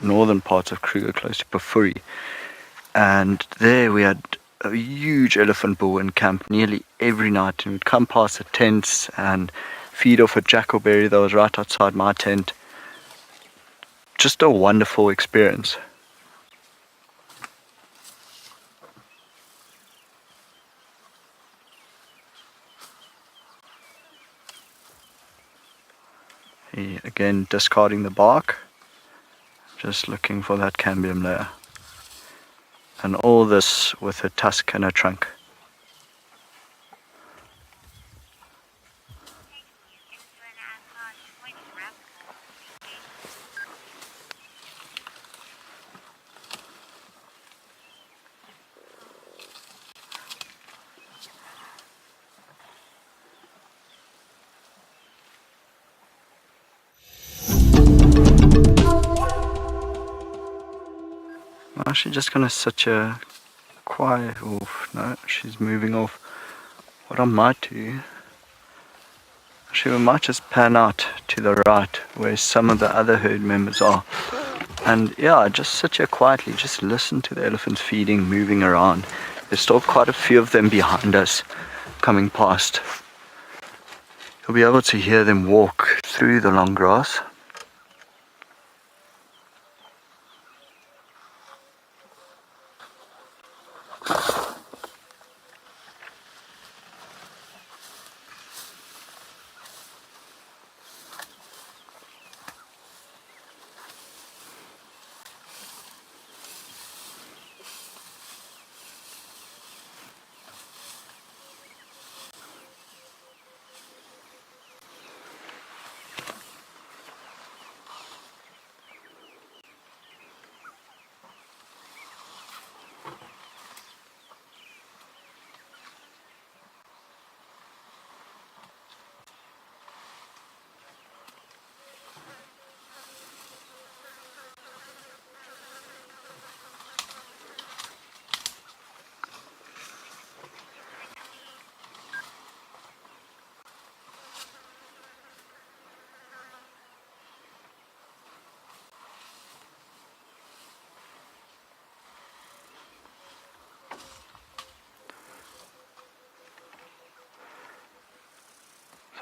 northern parts of Kruger, close to Pafuri, and there we had a huge elephant bull in camp nearly every night, and we'd come past the tents and feed off a jackalberry that was right outside my tent. Just a wonderful experience. Again, discarding the bark, just looking for that cambium layer. And all this with her tusk and her trunk. Now she's just gonna sit here quiet. Oof, no, she's moving off. What I might do, we might just pan out to the right where some of the other herd members are. And yeah, just sit here quietly, just listen to the elephants feeding, moving around. There's still quite a few of them behind us coming past. You'll be able to hear them walk through the long grass.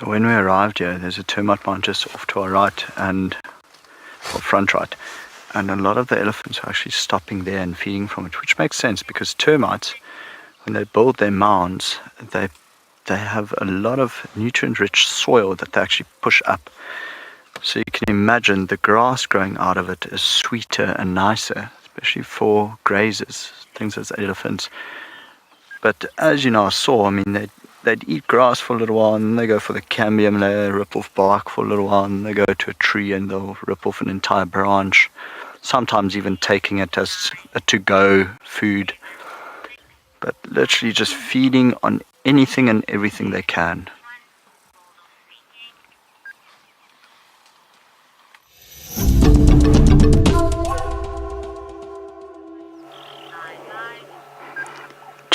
So when we arrived here, there's a termite mound just off to our right and front right, and a lot of the elephants are actually stopping there and feeding from it, which makes sense because termites, when they build their mounds, they have a lot of nutrient-rich soil that they actually push up. So you can imagine the grass growing out of it is sweeter and nicer, especially for grazers, things as elephants. But as you know, I saw, I mean, they'd eat grass for a little while, and then they go for the cambium layer, rip off bark for a little while, and they go to a tree and they'll rip off an entire branch, sometimes even taking it as a to-go food. But literally just feeding on anything and everything they can.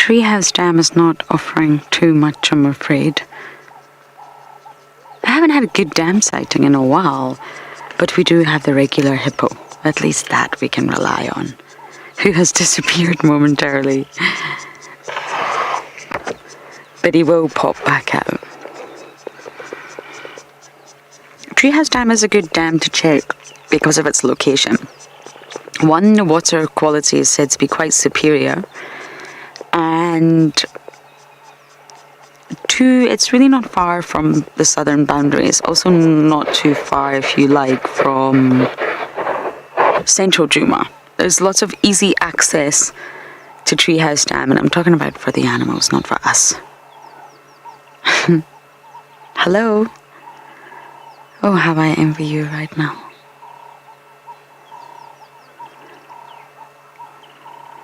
Treehouse Dam is not offering too much, I'm afraid. I haven't had a good dam sighting in a while, but we do have the regular hippo. At least that we can rely on, who has disappeared momentarily. But he will pop back out. Treehouse Dam is a good dam to check because of its location. One, the water quality is said to be quite superior. And two, it's really not far from the southern boundaries. Also not too far, if you like, from central Juma. There's lots of easy access to Treehouse Dam, and I'm talking about for the animals, not for us. Hello? Oh, how I envy you right now.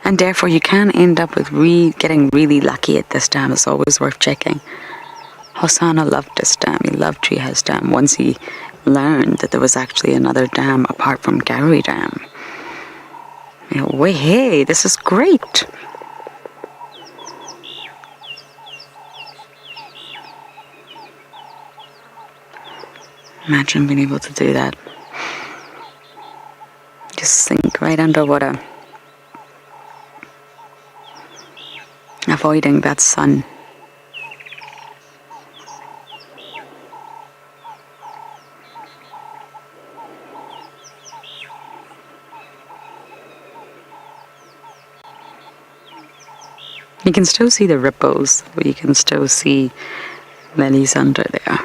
And therefore you can end up with getting really lucky at this dam. It's always worth checking. Hosanna loved this dam. He loved Treehouse Dam once he learned that there was actually another dam apart from Gowrie Dam. You know, wait, hey, this is great. Imagine being able to do that. Just sink right underwater. Avoiding that sun. You can still see the ripples, but you can still see lilies under there.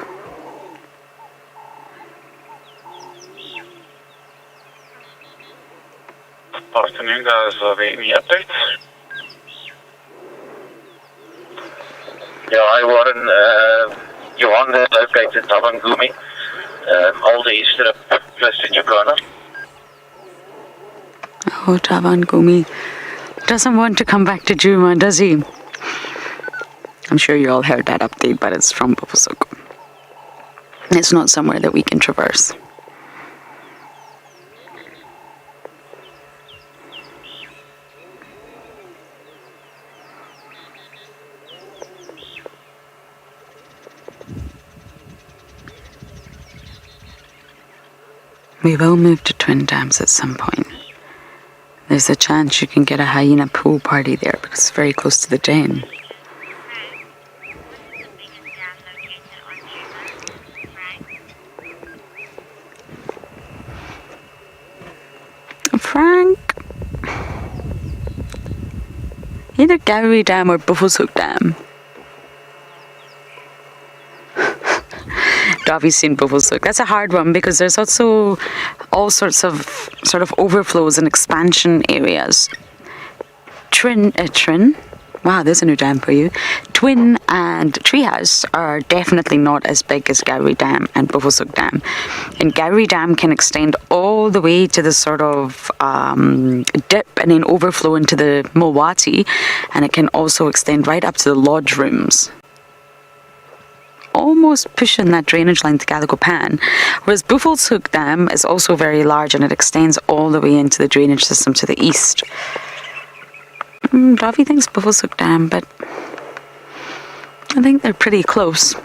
Afternoon, guys. Any updates? Yeah, hi Warren. Johan has located Tavangumi, all the eastern close to Jacana. Oh, Tavangumi doesn't want to come back to Juma, does he? I'm sure you all heard that update, but it's from Bufusuk. It's not somewhere that we can traverse. We will move to Twin Dams at some point. There's a chance you can get a hyena pool party there because it's very close to the den. Frank! Either Gowrie Dam or Bufusuk Dam. Davi's seen Bufusuk. That's a hard one because there's also all sorts of sort of overflows and expansion areas. Trin? Wow, there's a new dam for you. Twin and Treehouse are definitely not as big as Gowrie Dam and Bufusuk Dam. And Gowrie Dam can extend all the way to the sort of dip and then overflow into the Mulwati, and it can also extend right up to the lodge rooms, almost pushing that drainage line to Gallagher Pan. Whereas Bufusuk Dam is also very large and it extends all the way into the drainage system to the east. Davi thinks Bufusuk Dam, but I think they're pretty close.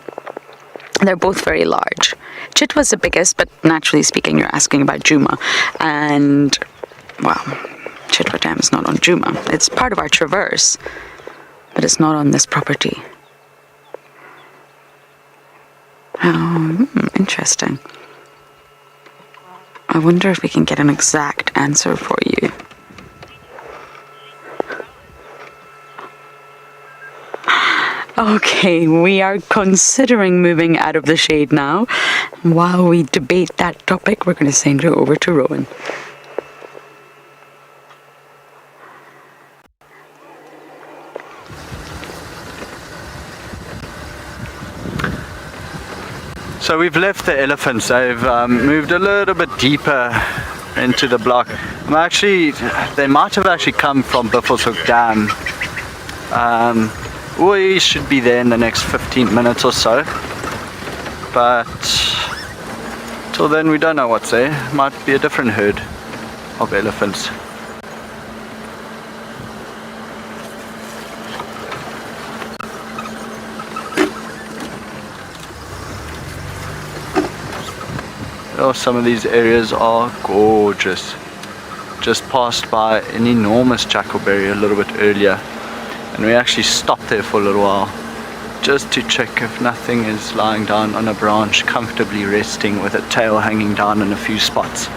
They're both very large. Chitwa's the biggest, but naturally speaking, you're asking about Juma. And, well, Chitwa Dam is not on Juma. It's part of our traverse, but it's not on this property. Oh, interesting. I wonder if we can get an exact answer for you. Okay, we are considering moving out of the shade now. While we debate that topic, we're going to send you over to Rowan. So we've left the elephants. They've moved a little bit deeper into the block. They might have actually come from Bufusuk Dam. We should be there in the next 15 minutes or so. But till then we don't know what's there. Might be a different herd of elephants. Oh, some of these areas are gorgeous. Just passed by an enormous jackalberry a little bit earlier, and we actually stopped there for a little while just to check if nothing is lying down on a branch comfortably resting with a tail hanging down in a few spots.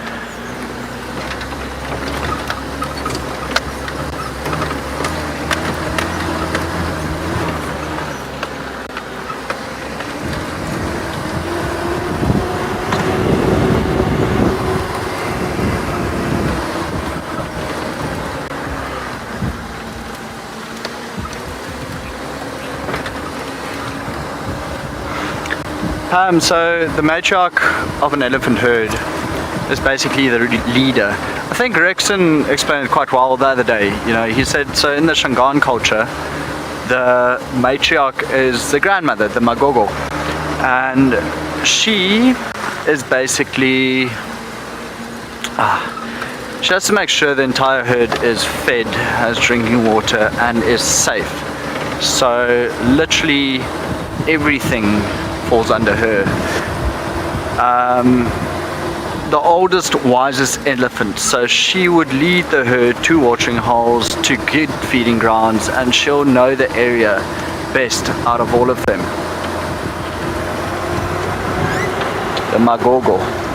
So the matriarch of an elephant herd is basically the leader. I think Rexon explained it quite well the other day. You know, he said, so in the Shangaan culture, the matriarch is the grandmother, the Magogo, and she is basically she has to make sure the entire herd is fed, has drinking water, and is safe. So literally everything falls under her. The oldest, wisest elephant, so she would lead the herd to watering holes, to good feeding grounds, and she'll know the area best out of all of them. The Magogo.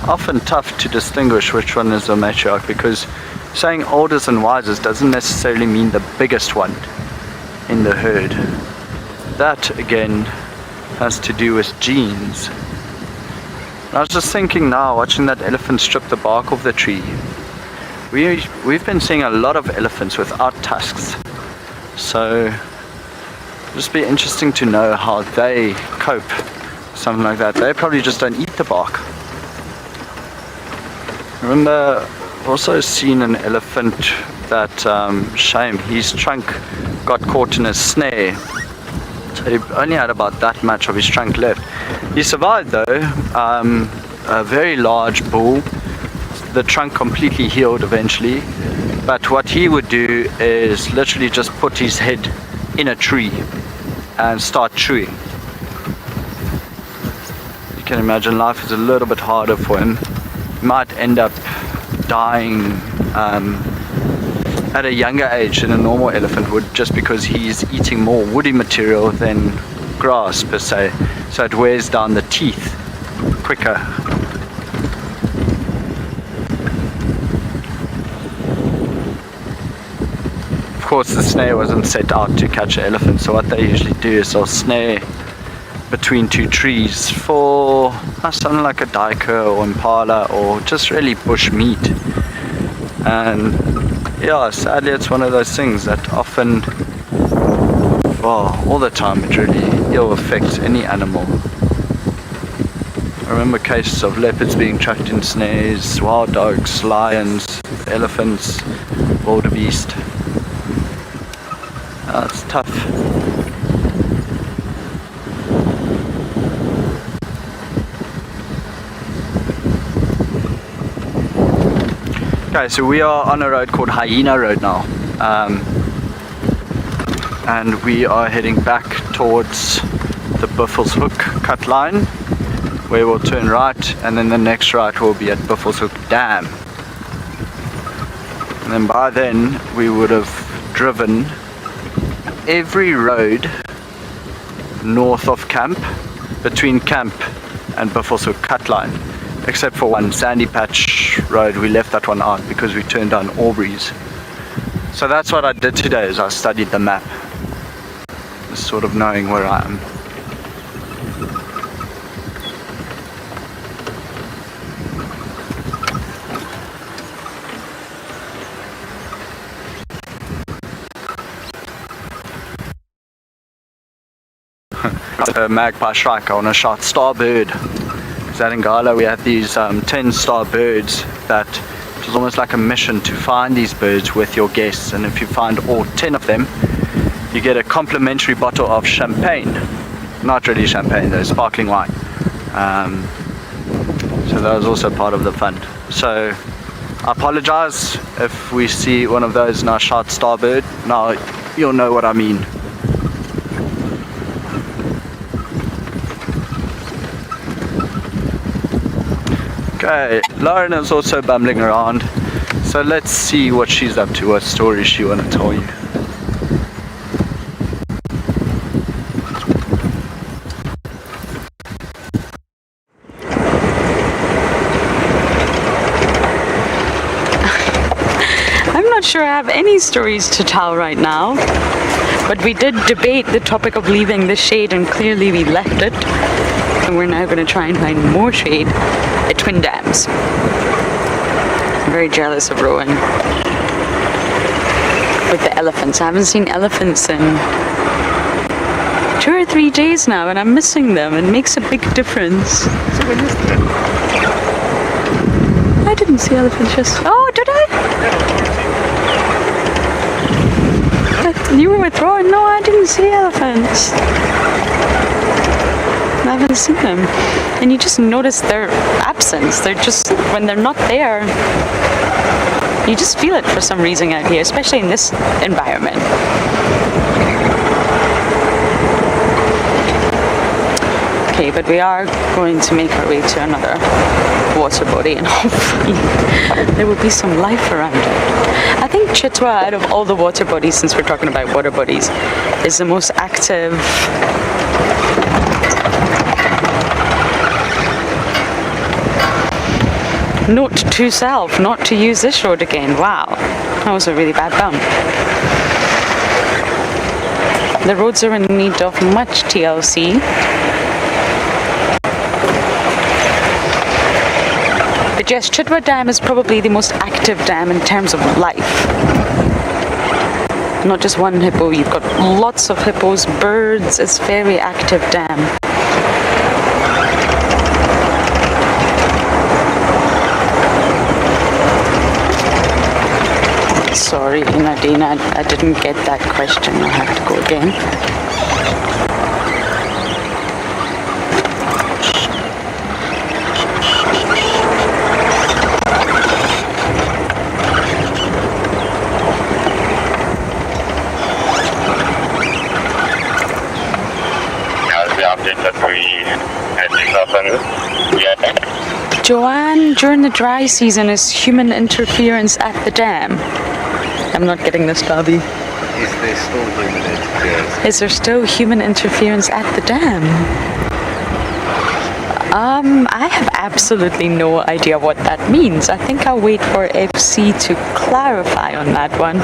Often tough to distinguish which one is the matriarch, because saying oldest and wisest doesn't necessarily mean the biggest one in the herd. That again has to do with genes. And I was just thinking now, watching that elephant strip the bark off the tree, we've been seeing a lot of elephants without tusks, so it'll just be interesting to know how they cope with something like that. They probably just don't eat the bark. I remember also seen an elephant that, shame, his trunk got caught in a snare. So he only had about that much of his trunk left. He survived though, a very large bull. The trunk completely healed eventually. But what he would do is literally just put his head in a tree and start chewing. You can imagine life is a little bit harder for him. Might end up dying at a younger age than a normal elephant would, just because he's eating more woody material than grass per se, so it wears down the teeth quicker. Of course the snare wasn't set out to catch an elephant, so what they usually do is they'll snare between two trees for something like a duiker or impala or just really bush meat. And yeah, sadly it's one of those things that often, well, all the time it really ill affects any animal. I remember cases of leopards being trapped in snares, wild dogs, lions, elephants, wildebeest. It's tough. Okay, so we are on a road called Hyena Road now, and we are heading back towards the Buffels Hook cut line, where we'll turn right, and then the next right will be at Buffels Hook Dam. And then by then we would have driven every road north of camp, between camp and Buffels Hook cut line, except for one, Sandy Patch Road. We left that one out because we turned down Aubrey's. So that's what I did today, is I studied the map, just sort of knowing where I am. A magpie shrike on a shot starbird. At Ngala we had these 10 star birds that it was almost like a mission to find these birds with your guests, and if you find all 10 of them you get a complimentary bottle of champagne. Not really champagne though, sparkling wine. So that was also part of the fun. So I apologize if we see one of those and I shout starboard. Now you'll know what I mean. Okay, Lauren is also bumbling around, so let's see what she's up to, what story she want to tell you. I'm not sure I have any stories to tell right now, but we did debate the topic of leaving the shade and clearly we left it. And we're now going to try and find more shade at Twin Dams. I'm very jealous of Rowan with the elephants. I haven't seen elephants in 2 or 3 days now and I'm missing them. It makes a big difference. I didn't see elephants just... Oh, did I? You were with Rowan? No, I didn't see elephants. I haven't seen them. And you just notice their absence. They're just, when they're not there, you just feel it for some reason out here, especially in this environment. Okay, but we are going to make our way to another water body and hopefully there will be some life around it. I think Chitwa, out of all the water bodies, since we're talking about water bodies, is the most active. Note to self, not to use this road again. Wow, that was a really bad bump. The roads are in need of much TLC. But yes, Chitwa Dam is probably the most active dam in terms of life. Not just one hippo, you've got lots of hippos, birds. It's a very active dam. Sorry, Nadine, I didn't get that question. I'll have to go again. How's the update that we had this up? Joanne, during the dry season, is human interference at the dam? I'm not getting this, Bobby. Is there still human interference? Is there still human interference at the dam? I have absolutely no idea what that means. I think I'll wait for FC to clarify on that one.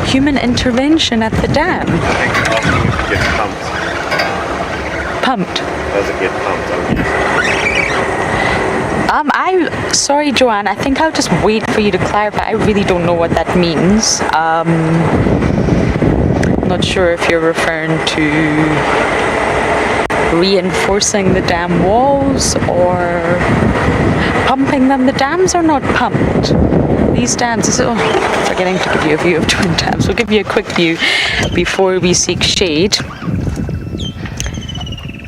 Human intervention at the dam. I think after it gets pumped. Pumped. Does it get pumped? Sorry, Joanne, I think I'll just wait for you to clarify. I really don't know what that means. Not sure if you're referring to reinforcing the dam walls or pumping them. The dams are not pumped. These dams, forgetting to give you a view of Twin Dams. We'll give you a quick view before we seek shade.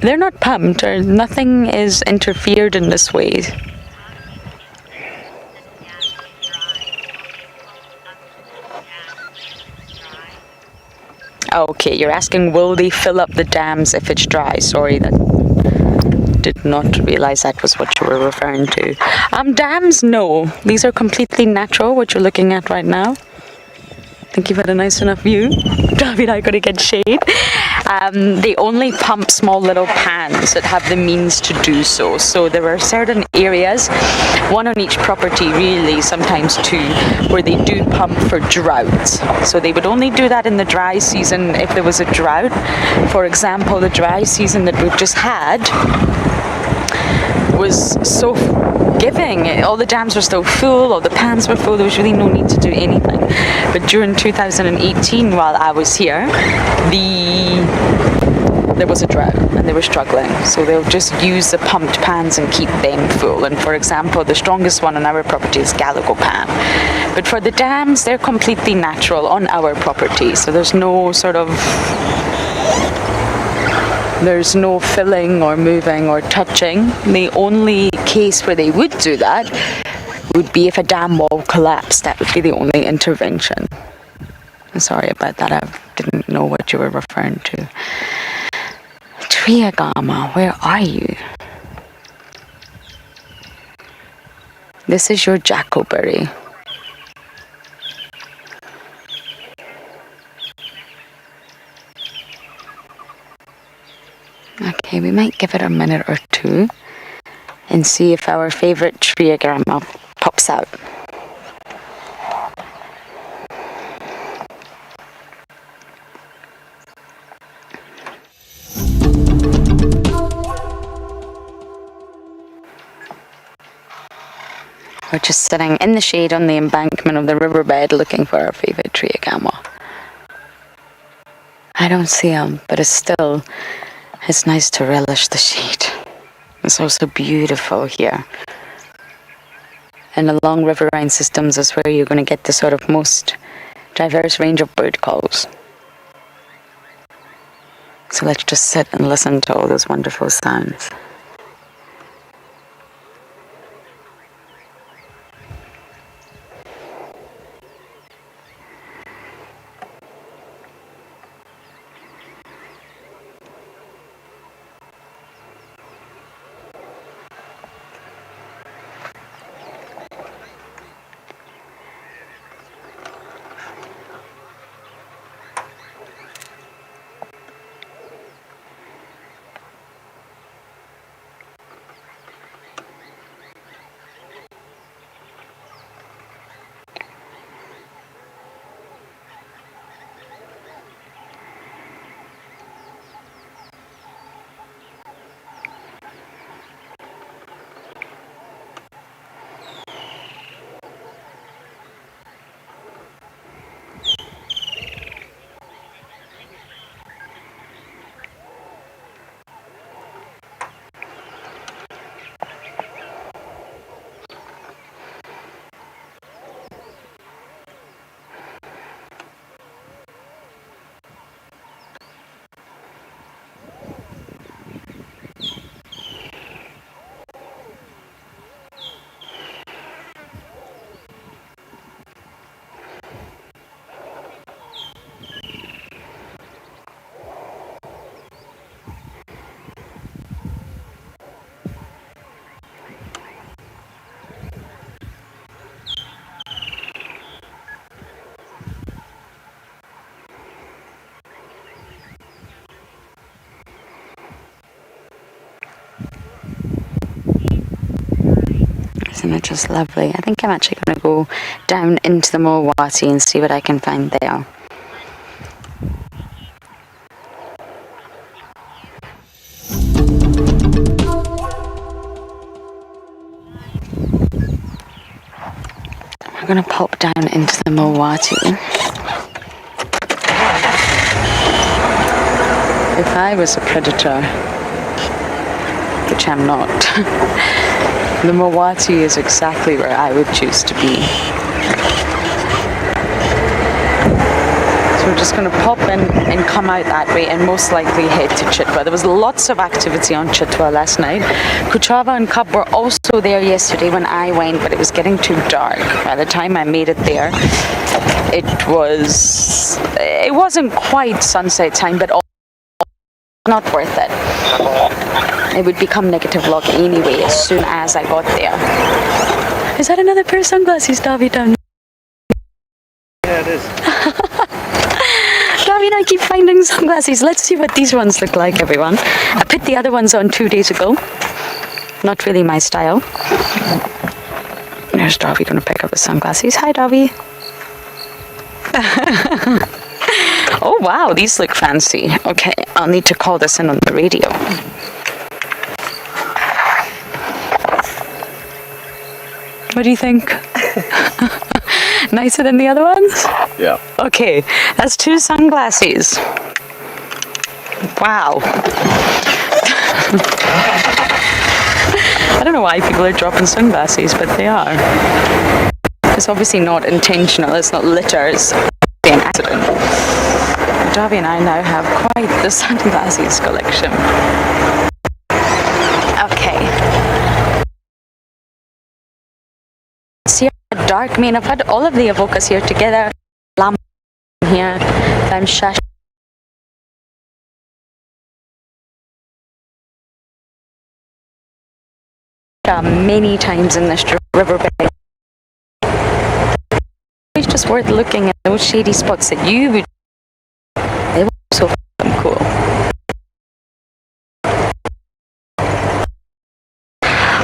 They're not pumped, or nothing is interfered in this way. Okay, you're asking, will they fill up the dams if it's dry? Sorry, that did not realize that was what you were referring to. Dams, no. These are completely natural, what you're looking at right now. I think you've had a nice enough view. David, I gotta get shade. They only pump small little pans that have the means to do so. So there are certain areas, one on each property really, sometimes two, where they do pump for droughts. So they would only do that in the dry season if there was a drought. For example, the dry season that we've just had was so giving. All the dams were still full, all the pans were full, there was really no need to do anything. But during 2018, while I was here, there was a drought and they were struggling. So they'll just use the pumped pans and keep them full. And for example, the strongest one on our property is Gallagher pan. But for the dams, they're completely natural on our property. So there's no sort of There's no filling or moving or touching. The only case where they would do that would be if a dam wall collapsed. That would be the only intervention. I'm sorry about that. I didn't know what you were referring to. Triagama, where are you? This is your jackoberry. Okay, we might give it a minute or two and see if our favorite triagama pops out. We're just sitting in the shade on the embankment of the riverbed looking for our favorite triagama. I don't see him, but it's nice to relish the shade. It's also beautiful here. And along riverine systems is where you're going to get the sort of most diverse range of bird calls. So let's just sit and listen to all those wonderful sounds. Isn't it just lovely? I think I'm actually going to go down into the Mowati and see what I can find there. We're going to pop down into the Mowati. If I was a predator, which I'm not, the Mowati is exactly where I would choose to be. So we're just going to pop in and come out that way and most likely head to Chitwa. There was lots of activity on Chitwa last night. Kuchava and Cub were also there yesterday when I went, but it was getting too dark. By the time I made it there, it wasn't quite sunset time, but not worth it. It would become negative log anyway as soon as I got there. Is that another pair of sunglasses, Davy, down? Yeah, it is. Davy and I keep finding sunglasses. Let's see what these ones look like, everyone. I put the other ones on 2 days ago. Not really my style. There's Davy going to pick up his sunglasses. Hi, Davy. Oh, wow, these look fancy. Okay, I'll need to call this in on the radio. What do you think? Nicer than the other ones? Yeah. Okay, that's 2 sunglasses. Wow. I don't know why people are dropping sunglasses, but they are. It's obviously not intentional, it's not litter, it's an accident. Darby and I now have quite the sunglasses collection. Okay. See how dark. I mean, I've had all of the avokas here together. Lamb here. I'm shash. Many times in this riverbed. It's just worth looking at those shady spots that you would. They were so cool.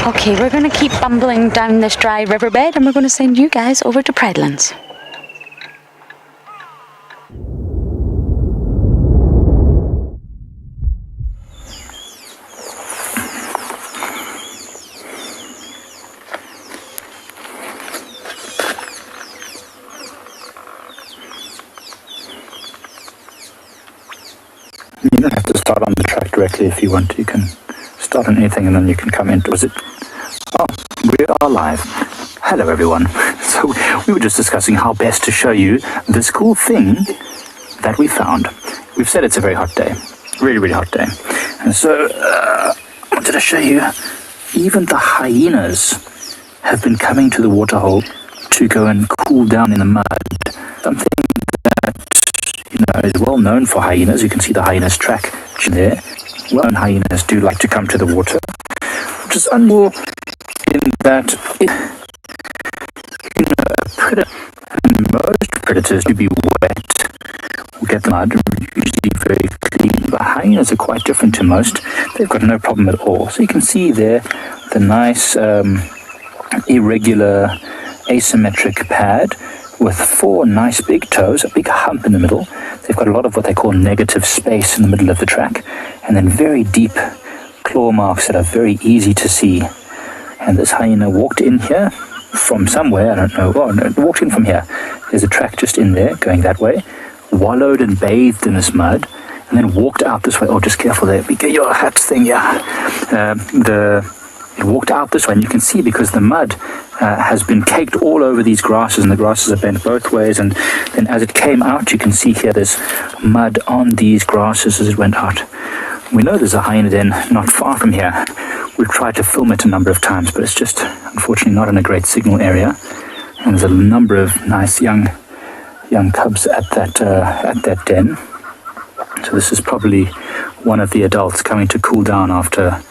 Okay, we're going to keep bumbling down this dry riverbed and we're going to send you guys over to Pridelands. You don't have to start on the track directly if you want to. You can start on anything and then you can come in. Was it? Oh, we are live. Hello, everyone. So we were just discussing how best to show you this cool thing that we found. We've said it's a very hot day. Really, really hot day. And so I wanted to show you even the hyenas have been coming to the waterhole to go and cool down in the mud. Something is well known for hyenas. You can see the hyenas track there. Well-known hyenas do like to come to the water, which is unusual in that a predator, and most predators do be wet or get the mud usually very clean, but hyenas are quite different to most. They've got no problem at all. So you can see there the nice irregular asymmetric pad with 4 nice big toes, a big hump in the middle. They've got a lot of what they call negative space in the middle of the track, and then very deep claw marks that are very easy to see. And this hyena walked in here from somewhere, I don't know, oh no, walked in from here. There's a track just in there, going that way, wallowed and bathed in this mud, and then walked out this way. Oh, just careful there, get your hat thing, yeah. It walked out this way, and you can see because the mud has been caked all over these grasses, and the grasses are bent both ways, and then as it came out, you can see here there's mud on these grasses as it went out. We know there's a hyena den not far from here. We've tried to film it a number of times, but it's just unfortunately not in a great signal area, and there's a number of nice young cubs at that den. So this is probably one of the adults coming to cool down after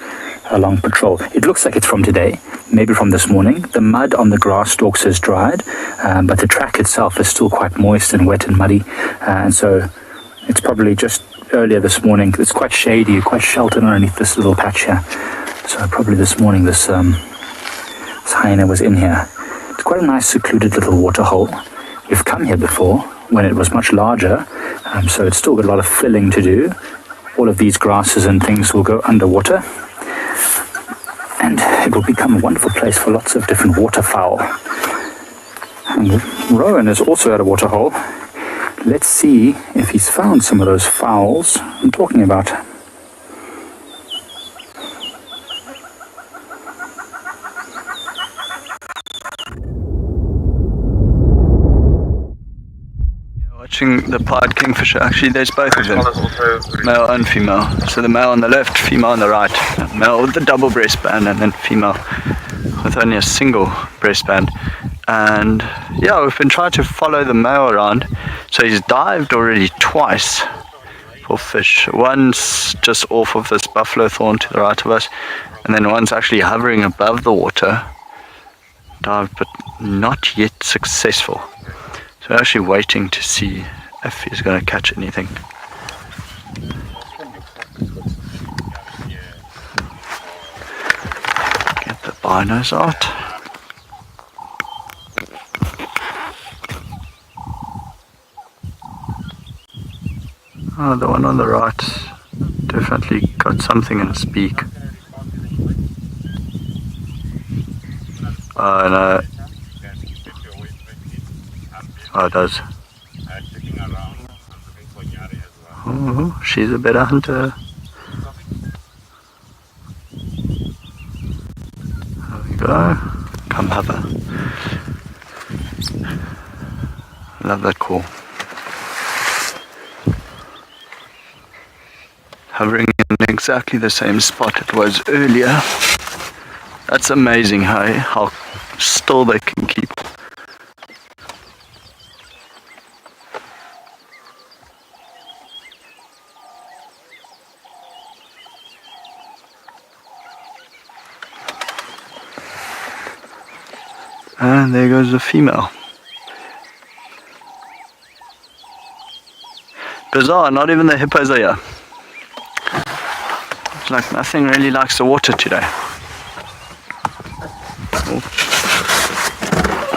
a long patrol. It looks like it's from today, maybe from this morning. The mud on the grass stalks has dried, but the track itself is still quite moist and wet and muddy, and so it's probably just earlier this morning. It's quite shady, quite sheltered underneath this little patch here. So probably this morning this hyena was in here. It's quite a nice secluded little water hole. We've come here before when it was much larger, so it's still got a lot of filling to do. All of these grasses and things will go underwater, and it will become a wonderful place for lots of different waterfowl. And Rowan is also at a waterhole. Let's see if he's found some of those fowls I'm talking about. Watching the pied kingfisher, actually there's both of them, male and female. So the male on the left, female on the right. Male with the double breastband, and then female with only a single breastband. And yeah, we've been trying to follow the male around. So he's dived already twice for fish. Once just off of this buffalo thorn to the right of us, and then one's actually hovering above the water. Dived, but not yet successful. So we're actually waiting to see if he's going to catch anything. Get the binos out. Oh, the one on the right definitely got something in its beak. Oh no. Oh, it does. Oh, she's a better hunter. There we go. Come have her. Love that call. hovering in exactly the same spot it was earlier. That's amazing how still they can keep. And there goes the female. Bizarre, not even the hippos are here. It's like nothing really likes the water today. Oh.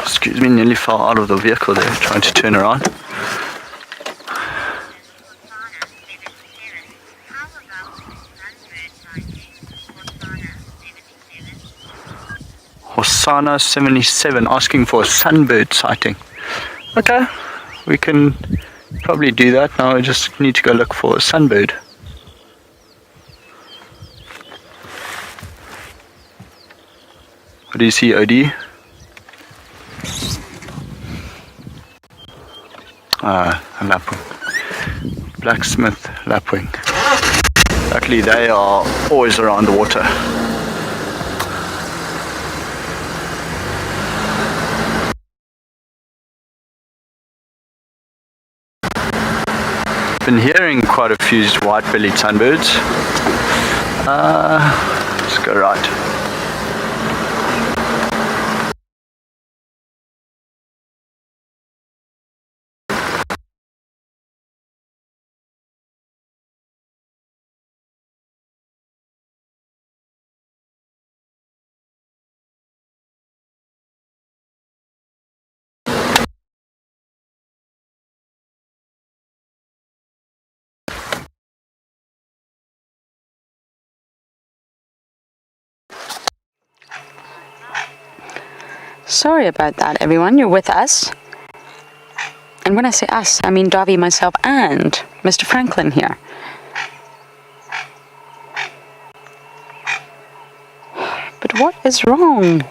Excuse me, nearly fell out of the vehicle there, trying to turn around. Hosanna 77 asking for a sunbird sighting. Okay, we can probably do that. Now I just need to go look for a sunbird. What do you see, OD? A lapwing. Blacksmith lapwing. Luckily they are always around the water. Been hearing quite a few white-bellied sunbirds. Let's go right. Sorry about that, everyone. You're with us. And when I say us, I mean Davi, myself, and Mr. Franklin here. But what is wrong?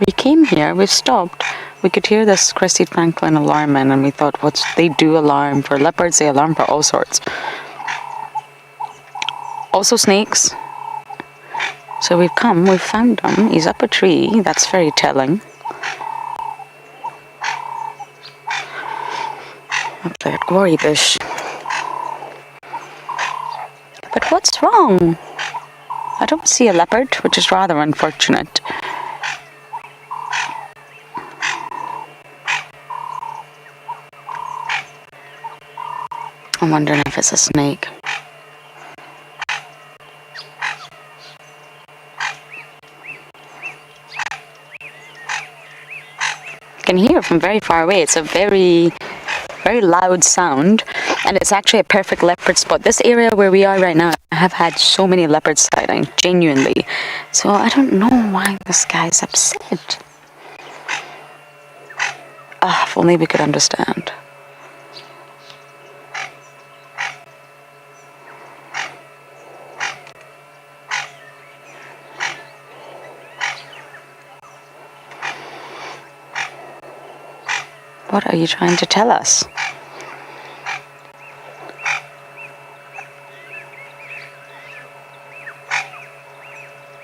We came here, we stopped. We could hear this crested Franklin alarming, and we thought, what's they do alarm for leopards, they alarm for all sorts. Also snakes. So we've come, we've found him. He's up a tree, that's very telling. Up there, glory bush. But what's wrong? I don't see a leopard, which is rather unfortunate. I'm wondering if it's a snake. You can hear it from very far away. It's a very, very loud sound, and it's actually a perfect leopard spot. This area where we are right now, I have had so many leopard sightings, genuinely. So I don't know why this guy's upset. If only we could understand. What are you trying to tell us?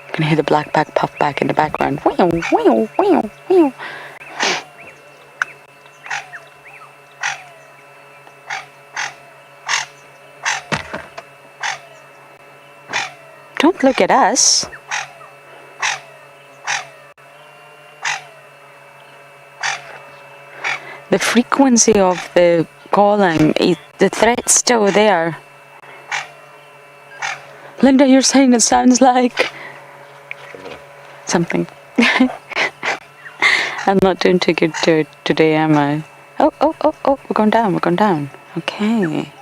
You can hear the black back puff back in the background. Whew, whew, whew, whew. Don't look at us. The frequency of the calling, the threat's still there. Linda, you're saying it sounds like something. I'm not doing too good today, am I? Oh, we're going down. Okay.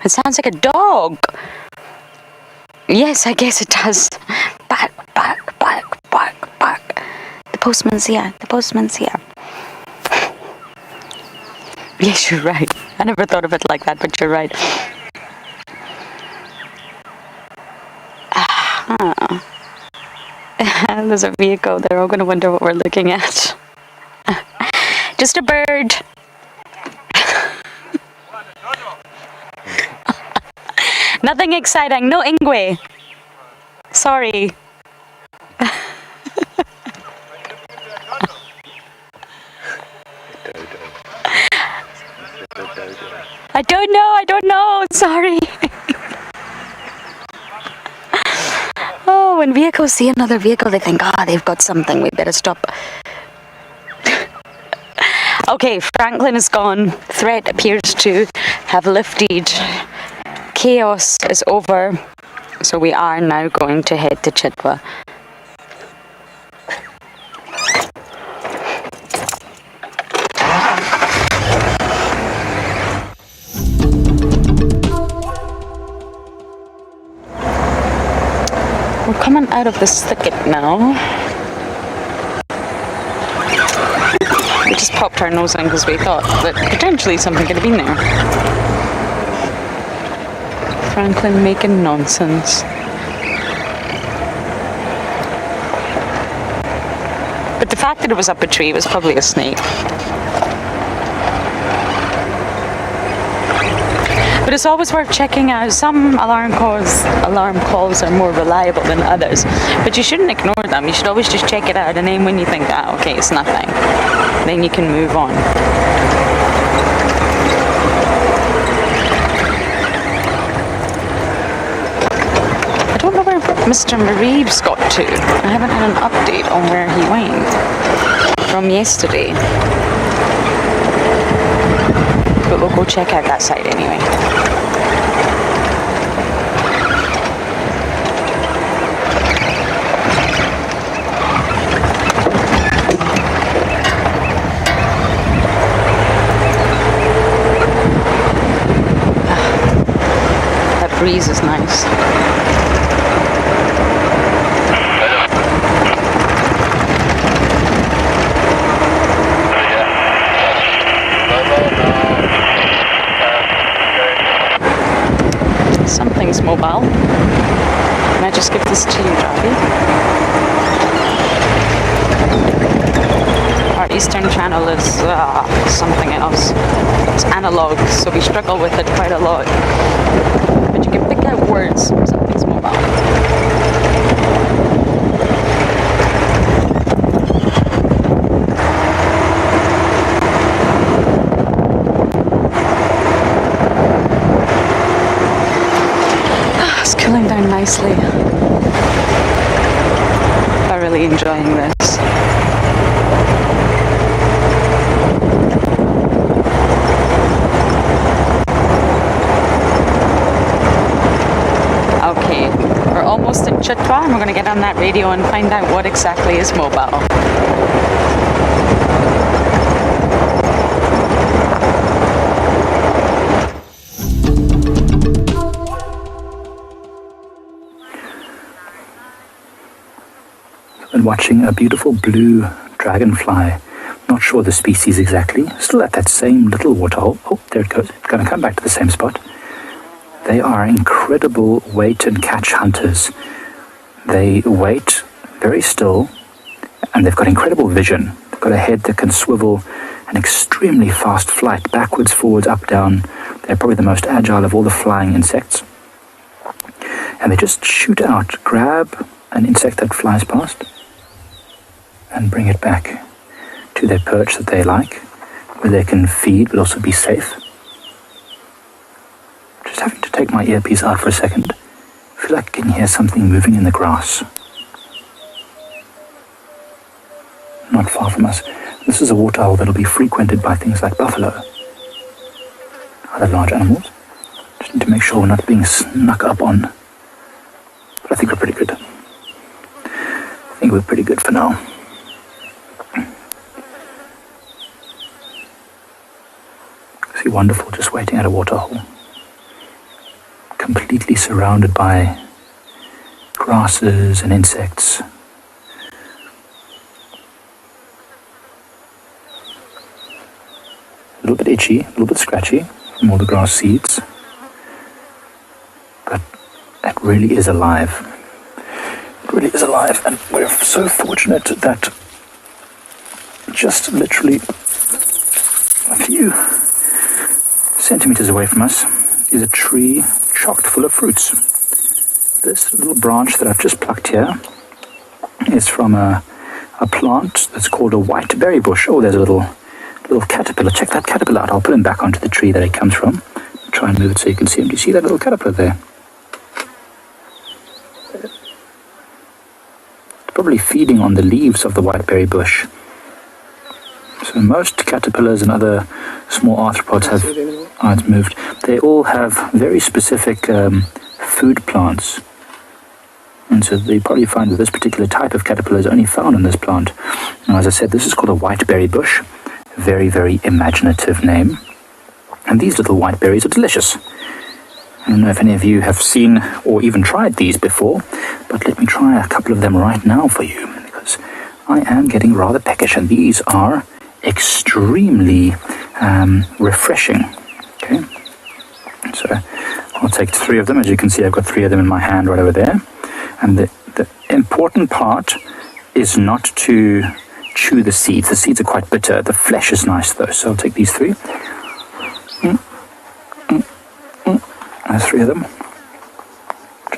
It sounds like a dog. Yes, I guess it does. Bark. The postman's here. Yes, you're right. I never thought of it like that, but you're right. There's a vehicle. They're all going to wonder what we're looking at. Just a bird. Nothing exciting. No ingwe. Sorry. I don't know. Sorry. Oh, when vehicles see another vehicle, they think, they've got something. We better stop. Okay, Franklin is gone. Threat appears to have lifted. Chaos is over. So we are now going to head to Chitwa. We're coming out of this thicket now. We just popped our nose in because we thought that potentially something could have been there. Franklin making nonsense. But the fact that it was up a tree was probably a snake. But it's always worth checking out. Some alarm calls are more reliable than others. But you shouldn't ignore them. You should always just check it out. And then when you think, okay, it's nothing, then you can move on. I don't know where Mr. Mareeves got to. I haven't had an update on where he went from yesterday. But we'll go check out that site anyway. That breeze is nice. Something's mobile. Can I just give this to you, Darby? Our Eastern Channel is something else. It's analog, so we struggle with it quite a lot. But you can pick out words. Something's mobile. Cooling down nicely. Thoroughly enjoying this. Okay, we're almost in Chitwa and we're going to get on that radio and find out what exactly is mobile. And watching a beautiful blue dragonfly. Not sure the species exactly. Still at that same little waterhole. Oh, there it goes. It's going to come back to the same spot. They are incredible wait and catch hunters. They wait very still, and they've got incredible vision. They've got a head that can swivel, an extremely fast flight, backwards, forwards, up, down. They're probably the most agile of all the flying insects. And they just shoot out, grab an insect that flies past, and bring it back to their perch that they like, where they can feed but also be safe. Just having to take my earpiece out for a second. I feel like I can hear something moving in the grass. Not far from us. This is a waterhole that'll be frequented by things like buffalo. Other large animals. Just need to make sure we're not being snuck up on. But I think we're pretty good. I think we're pretty good for now. See, wonderful, just waiting at a waterhole. Completely surrounded by grasses and insects. A little bit itchy, a little bit scratchy from all the grass seeds. But it really is alive. It really is alive, and we're so fortunate that just literally a few centimeters away from us is a tree chocked full of fruits. This little branch that I've just plucked here is from a plant that's called a white berry bush. Oh, there's a little caterpillar. Check that caterpillar out. I'll put him back onto the tree that it comes from. Try and move it so you can see him. Do you see that little caterpillar there? It's probably feeding on the leaves of the white berry bush. So most caterpillars and other small arthropods have... Oh, it's moved. They all have very specific food plants. And so they probably find that this particular type of caterpillar is only found on this plant. Now, as I said, this is called a white berry bush. Very, very imaginative name. And these little white berries are delicious. I don't know if any of you have seen or even tried these before, but let me try a couple of them right now for you, because I am getting rather peckish, and these are extremely refreshing. Okay, so I'll take 3 of them. As you can see, I've got 3 of them in my hand right over there. And the important part is not to chew the seeds. The seeds are quite bitter. The flesh is nice though, so I'll take these 3. There's 3 of them.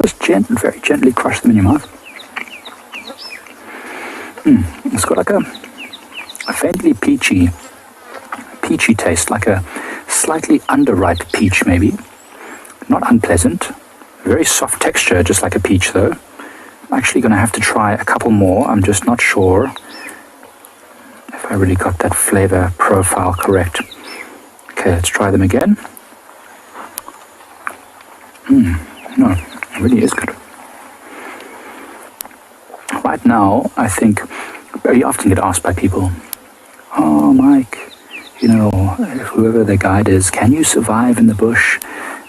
Just very gently crush them in your mouth. It's got like a faintly peachy taste, like a slightly underripe peach maybe. Not unpleasant. Very soft texture, just like a peach though. I'm actually going to have to try a couple more. I'm just not sure if I really got that flavor profile correct. Okay, let's try them again. No, it really is good. Right now, I think very often get asked by people, "Oh, Mike, whoever the guide is, can you survive in the bush?"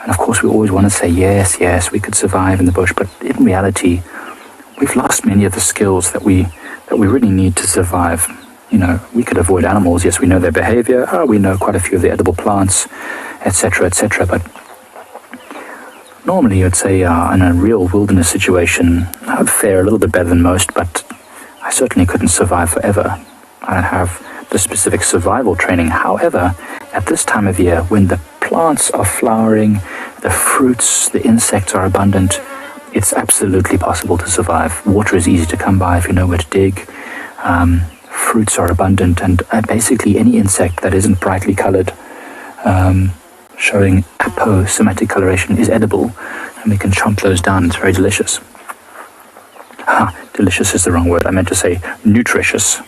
And of course, we always want to say, yes, we could survive in the bush. But in reality, we've lost many of the skills that we really need to survive. We could avoid animals. Yes, we know their behavior. We know quite a few of the edible plants, etc., etc. But normally, I'd say in a real wilderness situation, I would fare a little bit better than most, but I certainly couldn't survive forever. I don't have the specific survival training. However, at this time of year, when the plants are flowering, the fruits, the insects are abundant, it's absolutely possible to survive. Water is easy to come by if you know where to dig. Fruits are abundant, and basically any insect that isn't brightly colored, showing aposematic coloration, is edible, and we can chomp those down. It's very delicious. Delicious is the wrong word. I meant to say nutritious.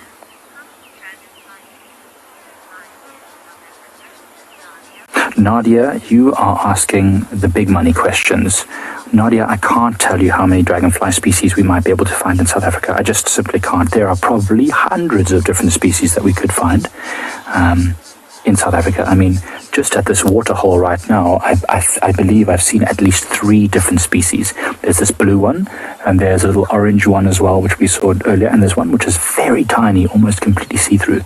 Nadia, you are asking the big money questions. Nadia, I can't tell you how many dragonfly species we might be able to find in South Africa. I just simply can't. There are probably hundreds of different species that we could find in South Africa. I mean, just at this waterhole right now, I believe I've seen at least 3 different species. There's this blue one, and there's a little orange one as well, which we saw earlier, and there's one which is very tiny, almost completely see-through.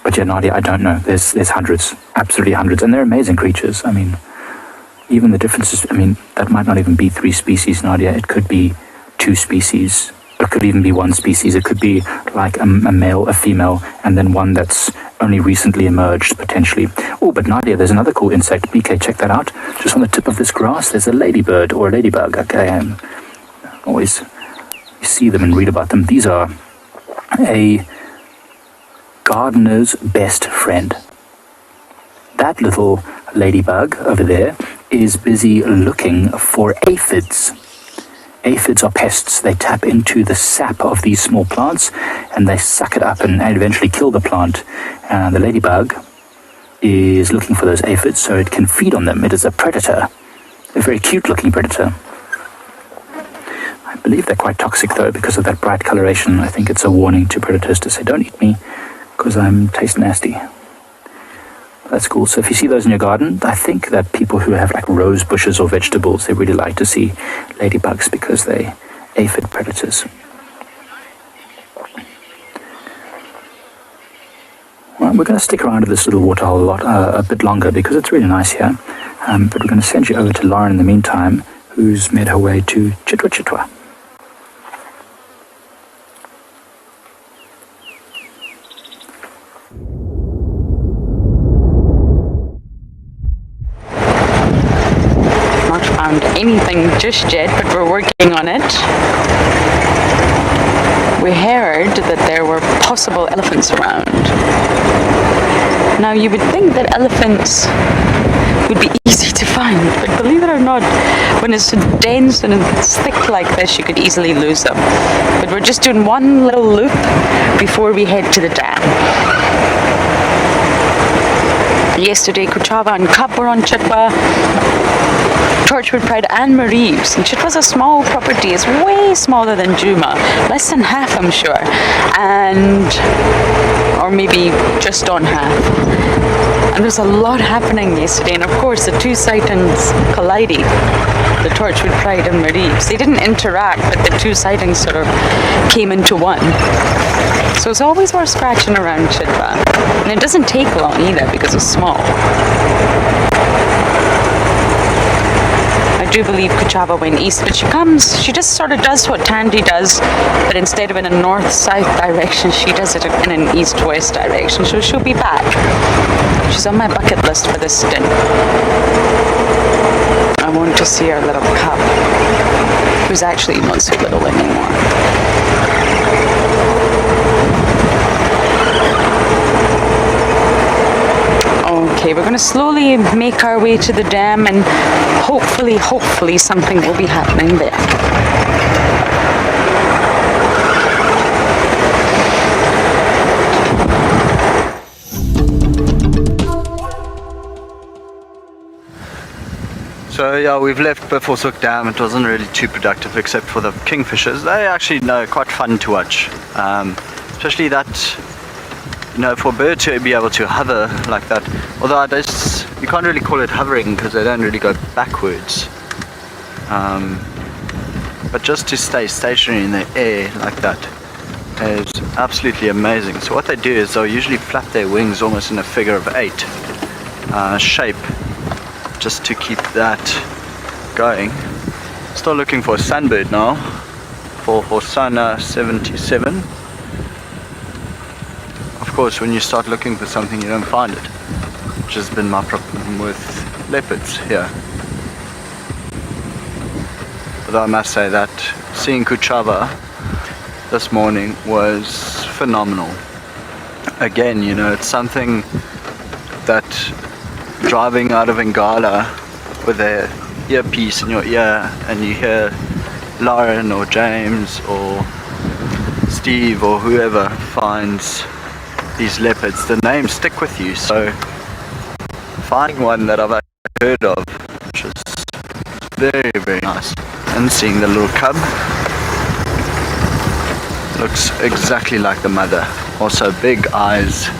But yeah, Nadia, I don't know. There's hundreds, absolutely hundreds, and they're amazing creatures. I mean, even the differences, that might not even be 3 species, Nadia. It could be 2 species. It could even be 1 species. It could be like a male, a female, and then one that's only recently emerged, potentially. Oh, but Nadia, there's another cool insect. BK, check that out. Just on the tip of this grass, there's a ladybird or a ladybug. Okay, always you see them and read about them. These are a gardener's best friend. That little ladybug over there is busy looking for aphids. Aphids are pests. They tap into the sap of these small plants and they suck it up and eventually kill the plant. The ladybug is looking for those aphids so it can feed on them. It is a predator, a very cute looking predator. I believe they're quite toxic though because of that bright coloration. I think it's a warning to predators to say, don't eat me because I'm taste nasty. That's cool. So if you see those in your garden, I think that people who have like rose bushes or vegetables, they really like to see ladybugs because they aphid predators. Well, we're going to stick around at this little waterhole a bit longer because it's really nice here. But we're going to send you over to Lauren in the meantime, who's made her way to Chitwa Chitwa. found anything just yet, but we're working on it. We heard that there were possible elephants around. Now you would think that elephants would be easy to find, but believe it or not, when it's so dense and it's thick like this, you could easily lose them. But we're just doing one little loop before we head to the dam. Yesterday, Kuchava and Cub were on Chitwa, Torchwood Pride and Mareeves. And Chitwa's a small property. It's way smaller than Juma. Less than half, I'm sure. Or maybe just on half. And there's a lot happening yesterday. And of course, the two sightings collided. The Torchwood Pride and Mareeves. They didn't interact, but the two sightings sort of came into one. So it's always worth scratching around Chitwa. And it doesn't take long either because it's small. I do believe Kuchava went east, but she just sort of does what Tandy does, but instead of in a north-south direction, she does it in an east-west direction, so she'll be back. She's on my bucket list for this stint. I want to see our little cub, who's actually not so little anymore. Okay, we're going to slowly make our way to the dam and hopefully something will be happening there. So yeah, we've left Buffelshoek Dam. It wasn't really too productive except for the kingfishers. They actually quite fun to watch, especially that. For a bird to be able to hover like that, although you can't really call it hovering because they don't really go backwards, but just to stay stationary in the air like that is absolutely amazing. So what they do is they'll usually flap their wings almost in a figure of 8 shape, just to keep that going. Still looking for a sunbird now for Hosanna 77. Of course, when you start looking for something, you don't find it, which has been my problem with leopards here. Although I must say that seeing Kuchava this morning was phenomenal. Again, it's something that driving out of Ngala with an earpiece in your ear and you hear Lauren or James or Steve or whoever finds these leopards, the names stick with you. So finding one that I've actually heard of, which is very, very nice. And seeing the little cub, looks exactly like the mother. Also big eyes.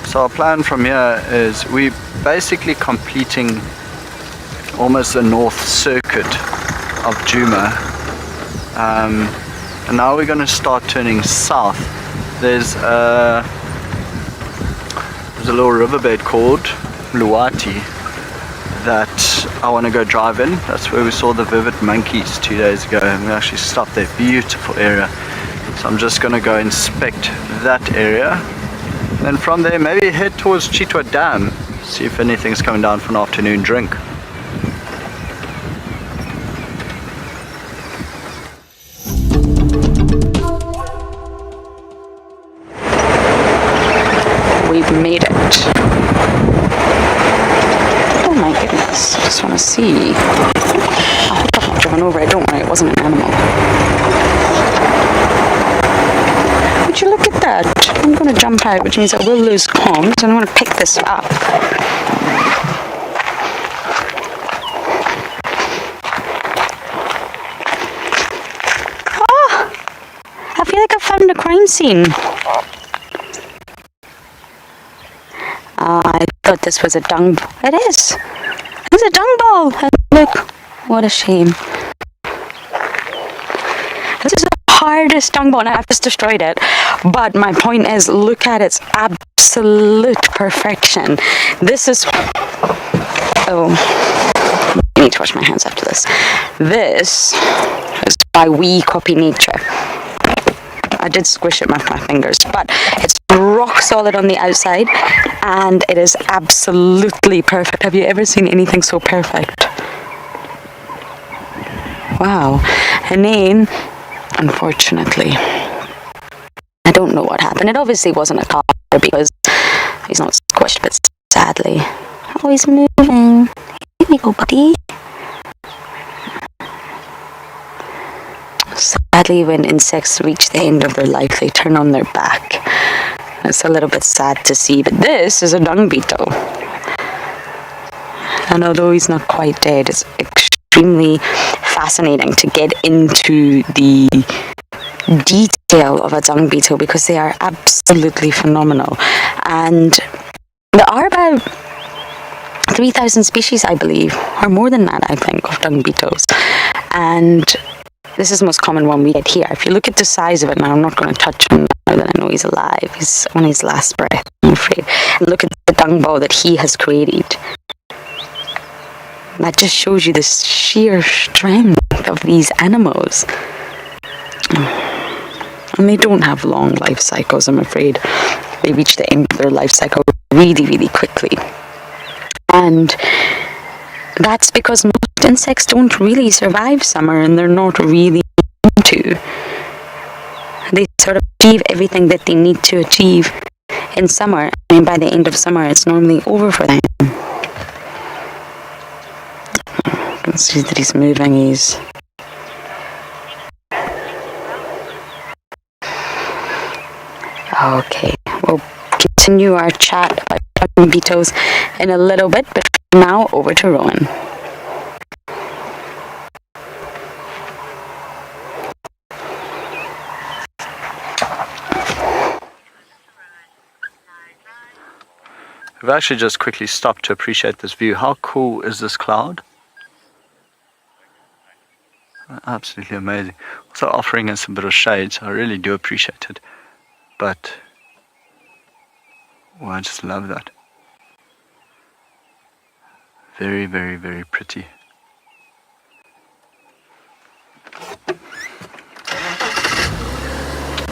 So our plan from here is we're basically completing almost the north circuit of Juma, and now we're going to start turning south. There's a little riverbed called Luati that I want to go drive in. That's where we saw the vivid monkeys 2 days ago, and we actually stopped there. Beautiful area. So I'm just going to go inspect that area. Then from there, maybe head towards Chitwa Dam, see if anything's coming down for an afternoon drink. We've made it. Oh my goodness, I just want to see. I hope I've not driven over it, don't worry, it wasn't an animal. Would you look at that? I'm going to jump out, which means I will lose comms, and I want to pick this up. Oh! I feel like I found a crime scene. I thought this was a dung ball. It is! It's a dung ball! And look, what a shame. This is a hard hardest dung beetle, and I've just destroyed it. But my point is, look at its absolute perfection. This is... Oh, I need to wash my hands after this. This is why we copy nature. I did squish it with my fingers, but it's rock solid on the outside, and it is absolutely perfect. Have you ever seen anything so perfect? Wow. And then, unfortunately, I don't know what happened. It obviously wasn't a car because he's not squished, but sadly. Oh, he's moving. Here we go, buddy. Sadly, when insects reach the end of their life, they turn on their back. It's a little bit sad to see, but this is a dung beetle. And although he's not quite dead, it's extremely fascinating to get into the detail of a dung beetle because they are absolutely phenomenal. And there are about 3,000 species, I believe, or more than that, I think, of dung beetles. And this is the most common one we get here. If you look at the size of it, now I'm not going to touch him now that I know he's alive. He's on his last breath, I'm afraid. And look at the dung ball that he has created. That just shows you the sheer strength of these animals. And they don't have long life cycles, I'm afraid. They reach the end of their life cycle really, really quickly. And that's because most insects don't really survive summer, and they're not really to. They sort of achieve everything that they need to achieve in summer, and by the end of summer it's normally over for them. You can see that he's moving. He's okay. We'll continue our chat about dung beetles in a little bit, but now over to Rowan. We've actually just quickly stopped to appreciate this view. How cool is this cloud? Absolutely amazing. Also offering us a bit of shade, so I really do appreciate it. But, oh, I just love that. Very, very, very pretty.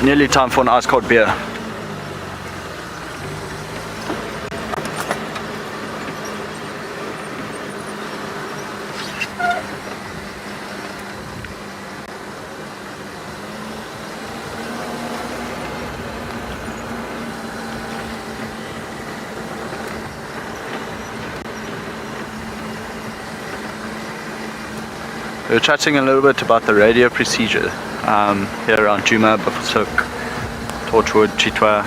Nearly time for an ice cold beer. We were chatting a little bit about the radio procedure here around Djuma, Buffelshoek, Torchwood, Chitwa,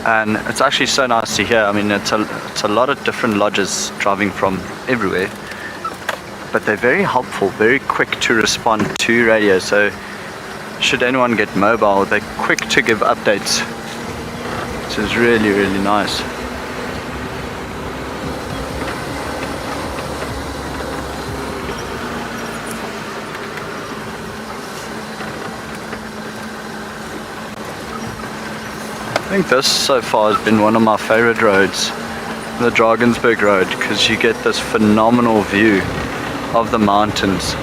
and it's actually so nice to hear. I mean, it's a lot of different lodges driving from everywhere, but they're very helpful, very quick to respond to radio. So should anyone get mobile, they're quick to give updates, which is really, really nice. I think this so far has been one of my favorite roads, the Drakensberg Road, because you get this phenomenal view of the mountains.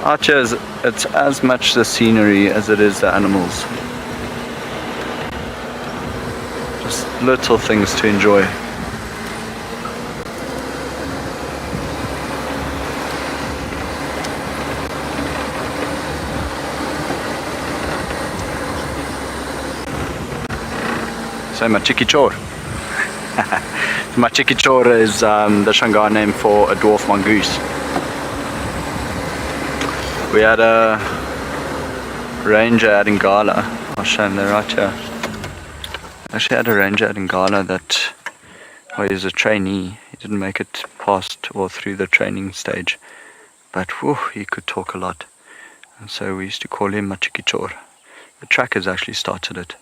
Out here, it's as much the scenery as it is the animals. Just little things to enjoy. So Machikichor. Machikichor is the Shanghai name for a dwarf mongoose. We had a ranger at Ngala. I'll show him there right here. Actually had a ranger at Ngala that, well, he was a trainee. He didn't make it past or through the training stage, but whew, he could talk a lot. And so we used to call him Machikichor. The trackers actually started it.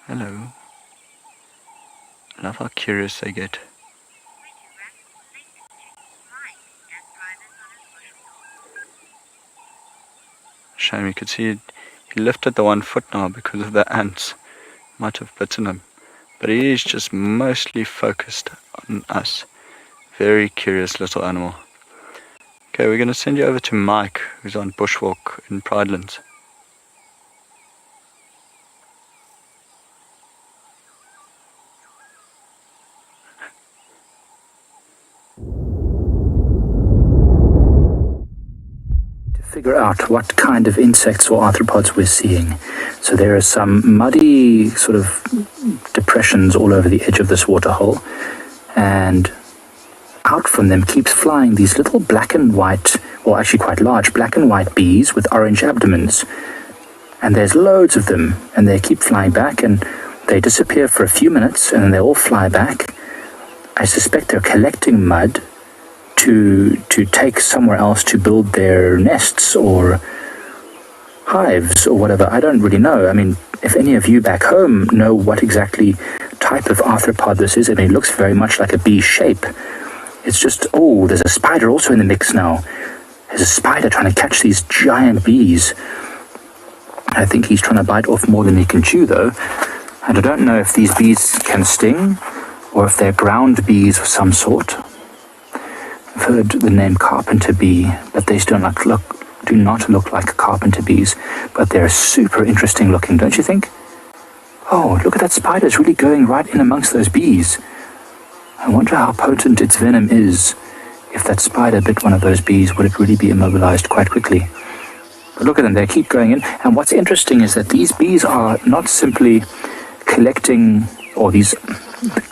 Hello. I love how curious they get. Shame, you could see he lifted the one foot now because of the ants. Might have bitten him. But he is just mostly focused on us. Very curious little animal. Okay, we're going to send you over to Mike, who's on bushwalk in Pridelands. Figure out what kind of insects or arthropods we're seeing. So there are some muddy sort of depressions all over the edge of this waterhole, and out from them keeps flying these little black and white, or actually quite large black and white bees with orange abdomens. And there's loads of them, and they keep flying back, and they disappear for a few minutes, and then they all fly back. I suspect they're collecting mud to take somewhere else to build their nests or hives or whatever. I don't really know. I mean, if any of you back home know what exactly type of arthropod this is, I mean, it looks very much like a bee shape. It's just, oh, there's a spider also in the mix now. There's a spider trying to catch these giant bees. I think he's trying to bite off more than he can chew, though. And I don't know if these bees can sting or if they're ground bees of some sort. I've heard the name carpenter bee, but they do not look like carpenter bees, but they're super interesting looking, don't you think? Oh, look at that spider, it's really going right in amongst those bees. I wonder how potent its venom is. If that spider bit one of those bees, would it really be immobilized quite quickly? But look at them, they keep going in, and what's interesting is that these bees are not simply collecting, or these,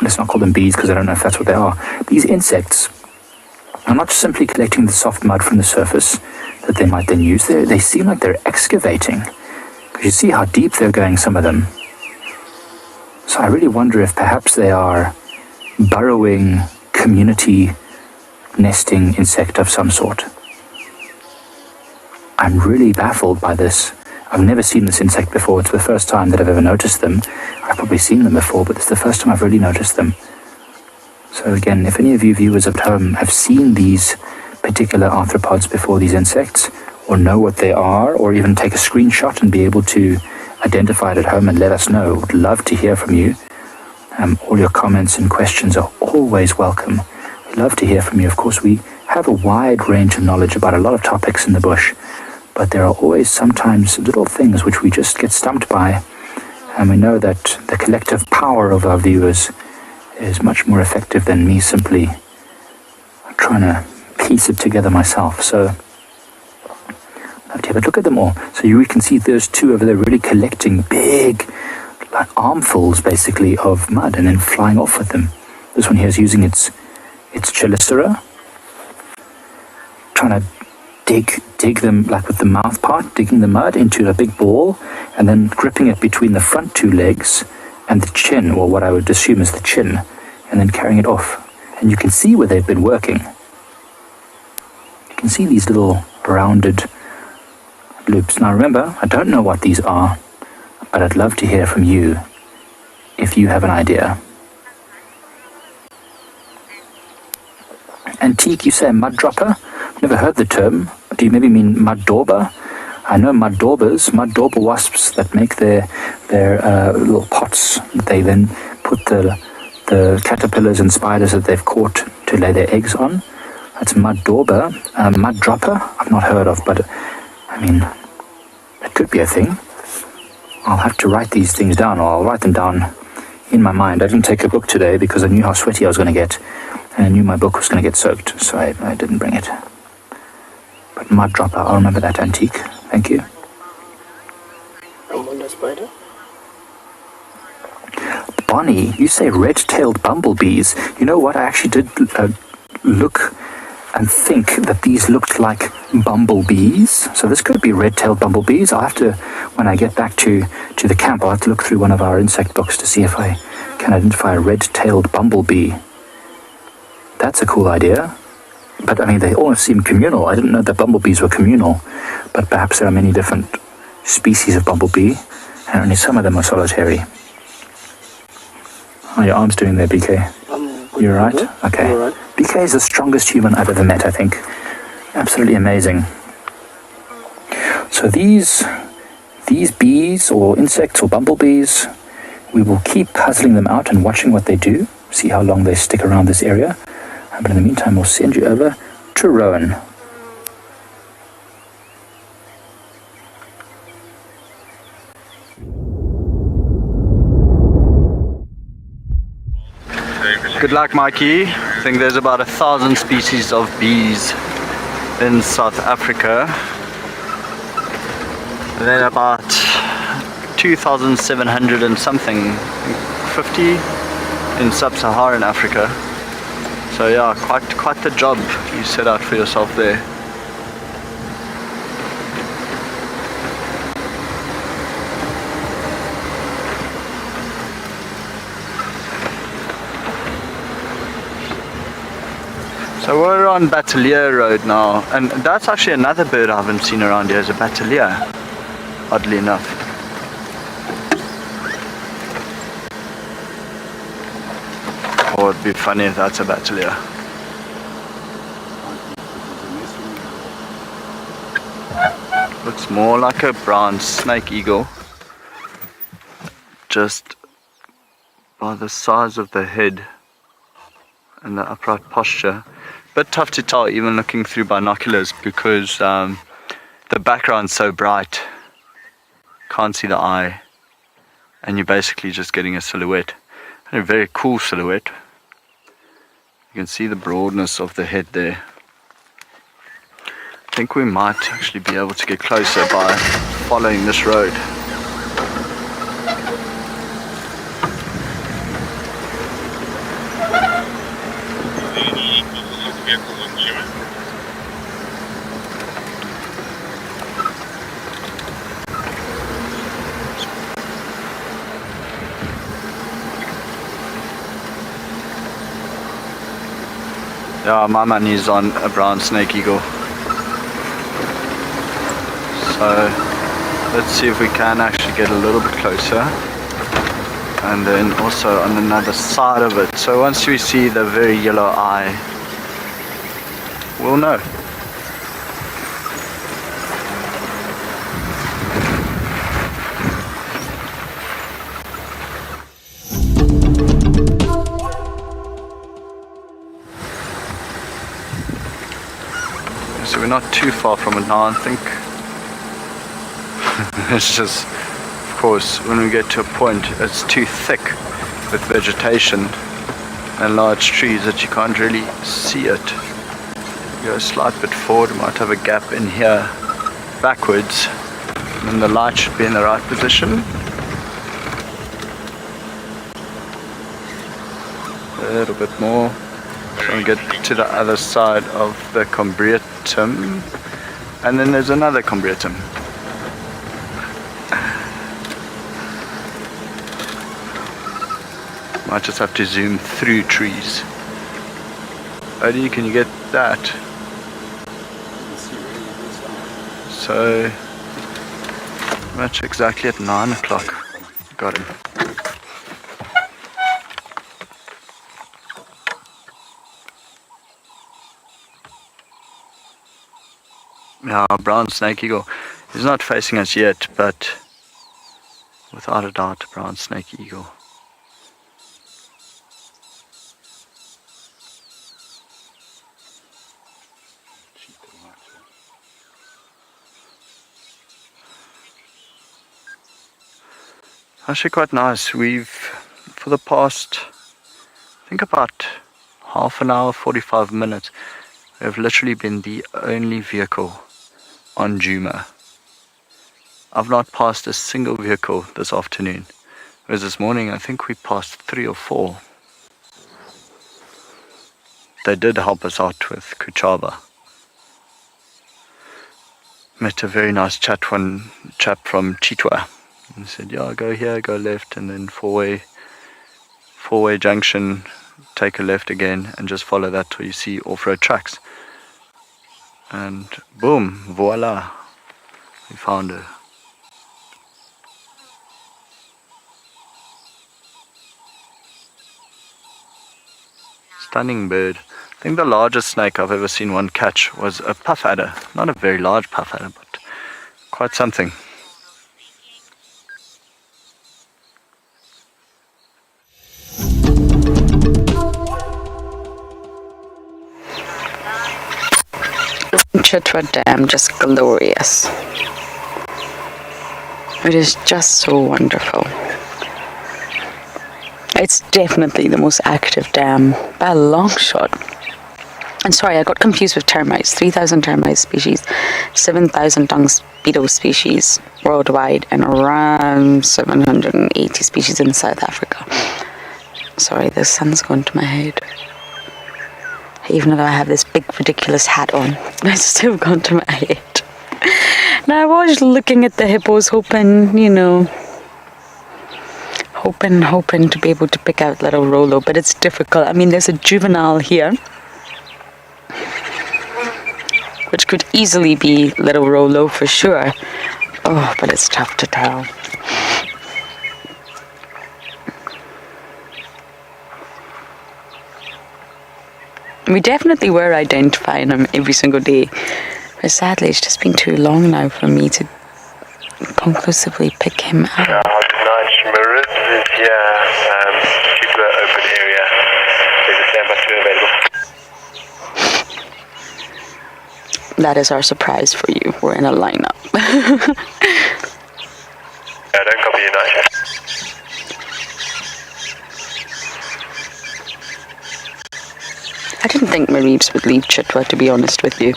let's not call them bees because I don't know if that's what they are, these insects are not simply collecting the soft mud from the surface that they might then use. They seem like they're excavating. Because you see how deep they're going, some of them. So I really wonder if perhaps they are burrowing, community nesting insect of some sort. I'm really baffled by this. I've never seen this insect before. It's the first time that I've ever noticed them. I've probably seen them before, but it's the first time I've really noticed them. So again, if any of you viewers at home have seen these particular arthropods before, these insects, or know what they are, or even take a screenshot and be able to identify it at home and let us know, would love to hear from you. All your comments and questions are always welcome. We'd love to hear from you. Of course, we have a wide range of knowledge about a lot of topics in the bush, but there are always sometimes little things which we just get stumped by, and we know that the collective power of our viewers is much more effective than me simply trying to piece it together myself. So, but look at them all. So you can see those two over there really collecting big, like armfuls basically of mud and then flying off with them. This one here is using its chelicera, trying to dig them, like with the mouth part, digging the mud into a big ball and then gripping it between the front two legs and the chin, or what I would assume is the chin, and then carrying it off. And you can see where they've been working. You can see these little rounded loops. Now remember, I don't know what these are, but I'd love to hear from you if you have an idea. Antique, you say a mud dropper? Never heard the term. Do you maybe mean mud dauber? I know mud dauber wasps that make their little pots. They then put the caterpillars and spiders that they've caught to lay their eggs on. That's mud dauber. Mud dropper, I've not heard of, but I mean, it could be a thing. I'll have to write these things down, or I'll write them down in my mind. I didn't take a book today because I knew how sweaty I was going to get, and I knew my book was going to get soaked, so I didn't bring it. But mud dropper, I'll remember that, Antique. Thank you. Spider? Bonnie, you say red-tailed bumblebees. You know what? I actually did look and think that these looked like bumblebees. So this could be red-tailed bumblebees. I'll have to, when I get back to the camp, I'll have to look through one of our insect books to see if I can identify a red-tailed bumblebee. That's a cool idea. But I mean, they all seem communal. I didn't know that bumblebees were communal, but perhaps there are many different species of bumblebee, and only some of them are solitary. How are your arms doing there, BK? You're right? Okay. BK is the strongest human I've ever met, I think. Absolutely amazing. So these bees or insects or bumblebees, we will keep puzzling them out and watching what they do, see how long they stick around this area. But in the meantime, we'll send you over to Rowan. Good luck, Mikey. I think there's about 1,000 species of bees in South Africa. And then about 2,700 and something, 50 in sub-Saharan Africa. So yeah, quite the job you set out for yourself there. So we're on Battalier Road now, and that's actually another bird I haven't seen around here, is a Battalier, oddly enough. Or it'd be funny if that's a Battalier. Looks more like a brown snake eagle, just by the size of the head and the upright posture. Bit tough to tell even looking through binoculars because the background's so bright, can't see the eye, and you're basically just getting a silhouette, and a very cool silhouette. You can see the broadness of the head there. I think we might actually be able to get closer by following this road. Yeah, my money's on a brown snake eagle. So let's see if we can actually get a little bit closer. And then also on another side of it. So once we see the very yellow eye, we'll know. So we're not too far from it now, I think. It's just, of course, when we get to a point, it's too thick with vegetation and large trees that you can't really see it. Go a slight bit forward, we might have a gap in here backwards, and then the light should be in the right position. A little bit more. So we get to the other side of the combretum, and then there's another combretum. Might just have to zoom through trees. Odie, can you get that? So, much exactly at 9 o'clock. Got him. Yeah, brown snake eagle. He's not facing us yet, but without a doubt, brown snake eagle. Actually quite nice. For the past, I think about half an hour, 45 minutes, we've literally been the only vehicle on Djuma. I've not passed a single vehicle this afternoon. Whereas this morning, I think we passed 3 or 4. They did help us out with Kuchaba. Met a very nice chap from Chitwa. He said, yeah, go here, go left, and then four-way junction, take a left again, and just follow that till you see off-road tracks. And boom, voila, we found her. Stunning bird. I think the largest snake I've ever seen one catch was a puff adder. Not a very large puff adder, but quite something. Chitwa Dam, just glorious. It is just so wonderful. It's definitely the most active dam by a long shot. And sorry, I got confused with termites. 3,000 termite species, 7,000 dung-beetle species worldwide, and around 780 species in South Africa. Sorry, the sun's gone to my head. Even though I have this big ridiculous hat on, it's still gone to my head. Now I was looking at the hippos, hoping, you know, hoping to be able to pick out little Rolo, but it's difficult. I mean, there's a juvenile here, which could easily be little Rolo for sure. Oh, but it's tough to tell. We definitely were identifying him every single day, but sadly it's just been too long now for me to conclusively pick him out. Maribs is here, Jupiter open area. There's a standby 2 available. That is our surprise for you. We're in a lineup. Don't copy you, night. I didn't think Maribs would leave Chitwa, to be honest with you.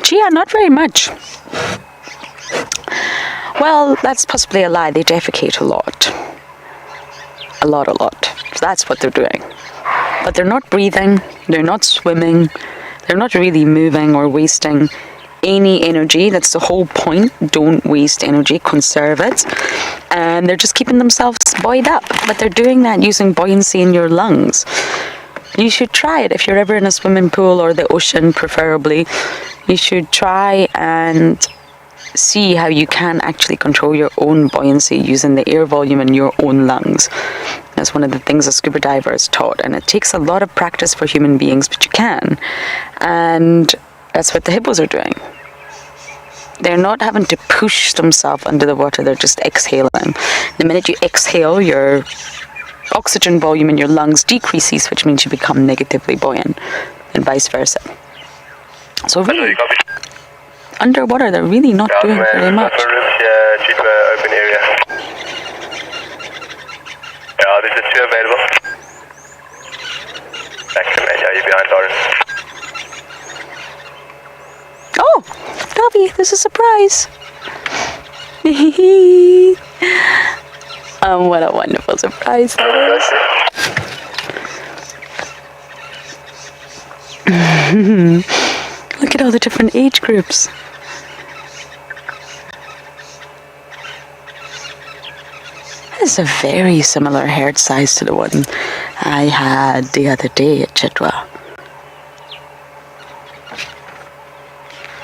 Gee, not very much. Well, that's possibly a lie. They defecate a lot. A lot. So that's what they're doing. But they're not breathing, they're not swimming, they're not really moving or wasting any energy. That's the whole point. Don't waste energy, conserve it. And they're just keeping themselves buoyed up. But they're doing that using buoyancy in your lungs. You should try it if you're ever in a swimming pool or the ocean, preferably. You should try and see how you can actually control your own buoyancy using the air volume in your own lungs. That's one of the things a scuba diver is taught, and it takes a lot of practice for human beings, but you can. And that's what the hippos are doing. They're not having to push themselves under the water, they're just exhaling. The minute you exhale, your oxygen volume in your lungs decreases, which means you become negatively buoyant, and vice versa. So really, underwater, they're really not doing very much. Jupiter open area. Yeah, there's a 2 available. Excellent, yeah, you're behind Lauren. Oh, Dobby, there's a surprise. What a wonderful surprise that is. Look at all the different age groups. It's a very similar herd size to the one I had the other day at Chitwa.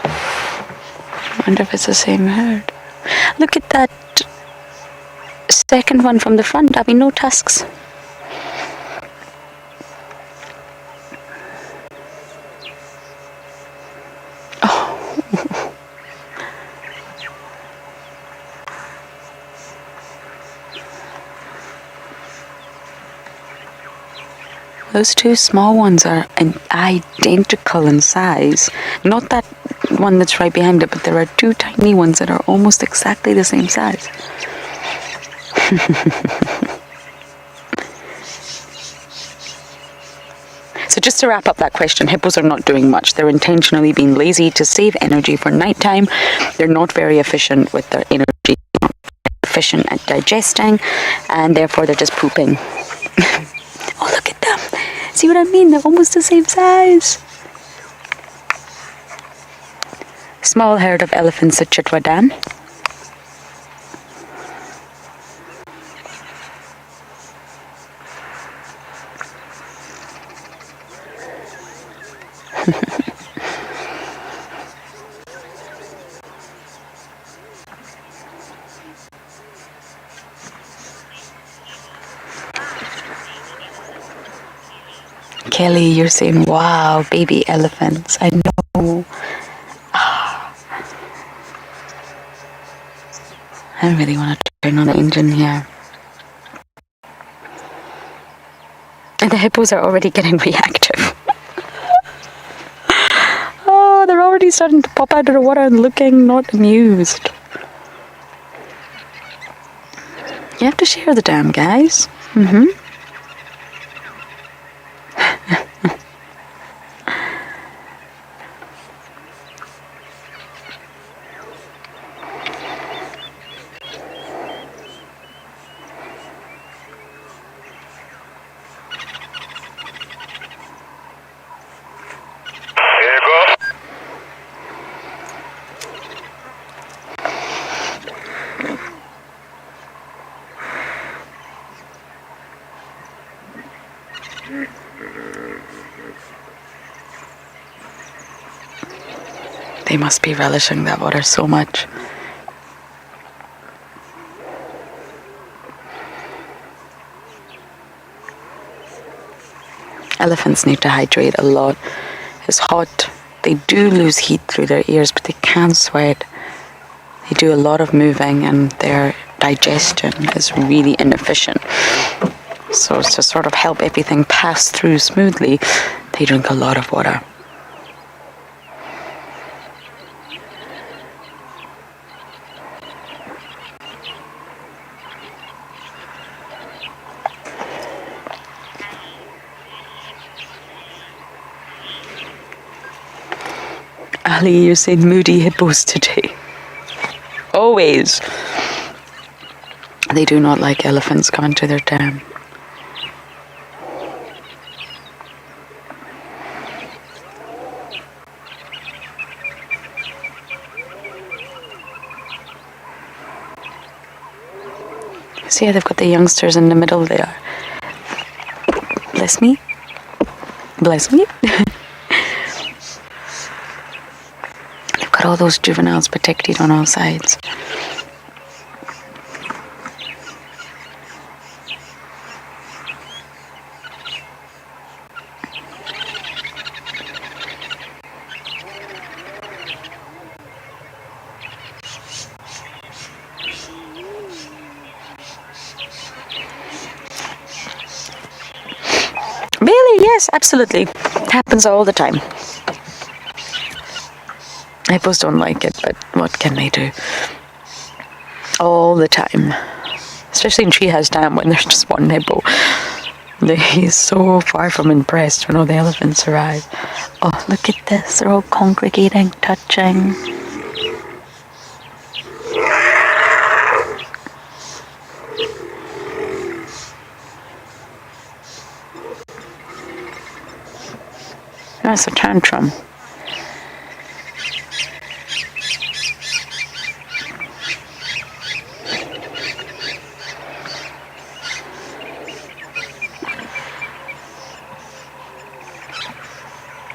I wonder if it's the same herd. Look at that second one from the front. I mean, no tusks. Those 2 small ones are identical in size. Not that one that's right behind it, but there are 2 tiny ones that are almost exactly the same size. So just to wrap up that question, hippos are not doing much. They're intentionally being lazy to save energy for nighttime. They're not very efficient with their energy, not efficient at digesting, and therefore they're just pooping. Oh, look at them. See what I mean? They're almost the same size. Small herd of elephants at Chitwa Dam. Kelly, you're saying, wow, baby elephants. I know. I really want to turn on the engine here. And the hippos are already getting reactive. Oh, they're already starting to pop out of the water and looking not amused. You have to share the dam, guys. Here you go. They must be relishing that water so much. Elephants need to hydrate a lot. It's hot. They do lose heat through their ears, but they can sweat. They do a lot of moving and their digestion is really inefficient. So to sort of help everything pass through smoothly, they drink a lot of water. Ali, you said moody hippos today. Always. They do not like elephants coming to their dam. See how they've got the youngsters in the middle there. Bless me. Bless me. They've got all those juveniles protected on all sides. Really? Yes, absolutely. It happens all the time. Hippos don't like it, but what can they do? All the time. Especially in Treehouse Dam when there's just one hippo. He's so far from impressed when all the elephants arrive. Oh, look at this. They're all congregating, touching. That's a tantrum.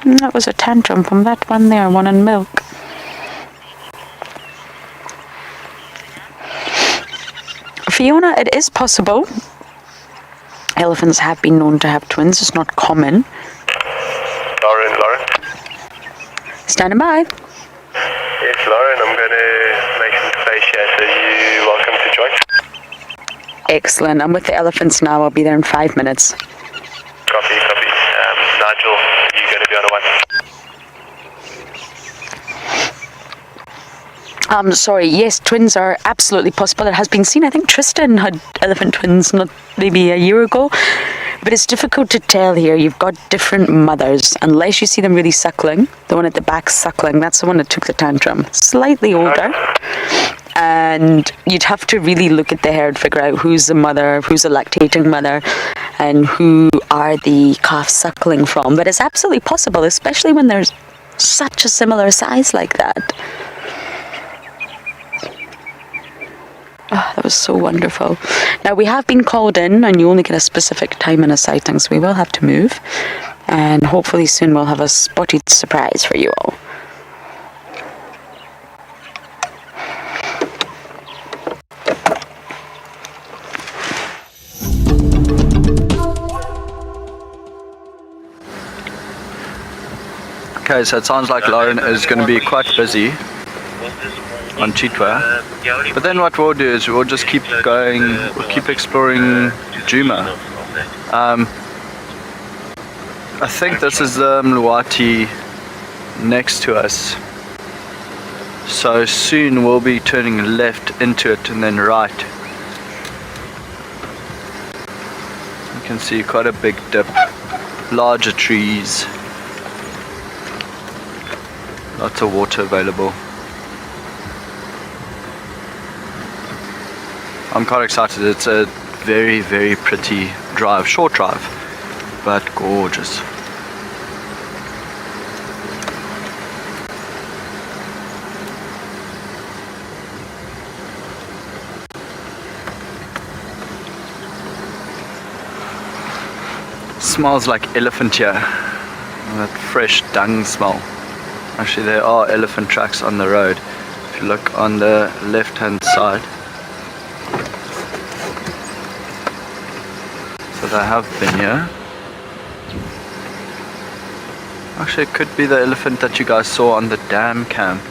That was a tantrum from that one there, one in milk. Fiona, it is possible. Elephants have been known to have twins. It's not common. Lauren. Standing by. Yes, Lauren, I'm going to make some space here, so you're welcome to join. Excellent. I'm with the elephants now. I'll be there in 5 minutes. Copy. Nigel, you're going to be on a one. Sorry, yes, twins are absolutely possible. It has been seen. I think Tristan had elephant twins not maybe a year ago. But it's difficult to tell here. You've got different mothers. Unless you see them really suckling. The one at the back suckling, that's the one that took the tantrum. Slightly older. And you'd have to really look at the herd, figure out who's the mother, who's the lactating mother, and who are the calves suckling from. But it's absolutely possible, especially when there's such a similar size like that. Oh, that was so wonderful. Now, we have been called in, and you only get a specific time and a sighting, so we will have to move. And hopefully soon we'll have a spotted surprise for you all. Okay, so it sounds like Lauren is going to be quite busy on Chitwa. But then what we'll do is we'll just keep going, we'll keep exploring Djuma. I think this is the Mluwati next to us. So soon we'll be turning left into it and then right. You can see quite a big dip, larger trees, lots of water available. I'm quite excited. It's a very, very pretty drive, short drive, but gorgeous. Smells like elephant here, that fresh dung smell. Actually, there are elephant tracks on the road. If you look on the left hand side, so they have been here. Actually, it could be the elephant that you guys saw on the dam camp.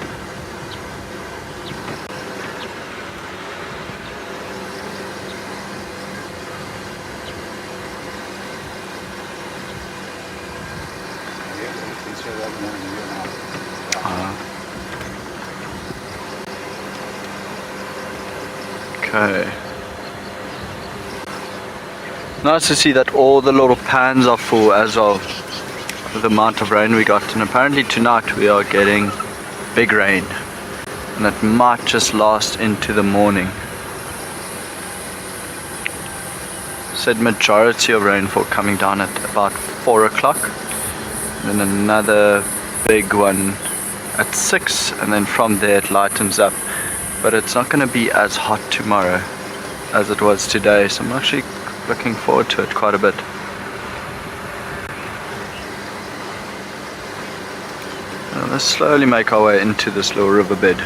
Okay. Nice to see that all the little pans are full as well with the amount of rain we got, and apparently tonight we are getting big rain and it might just last into the morning. Said majority of rainfall coming down at about 4 o'clock, then another big one at 6, and then from there it lightens up. But it's not going to be as hot tomorrow as it was today, so I'm actually looking forward to it quite a bit. Now let's slowly make our way into this little riverbed.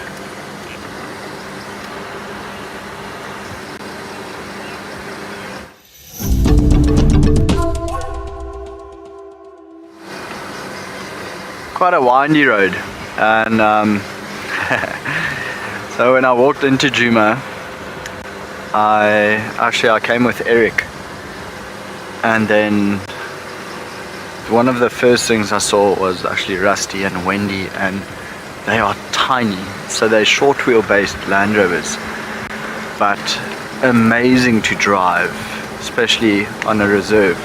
Quite a windy road, and so when I walked into Djuma, I came with Eric, and then one of the first things I saw was actually Rusty and Wendy, and they are tiny, so they're short wheelbase Land Rovers, but amazing to drive, especially on a reserve.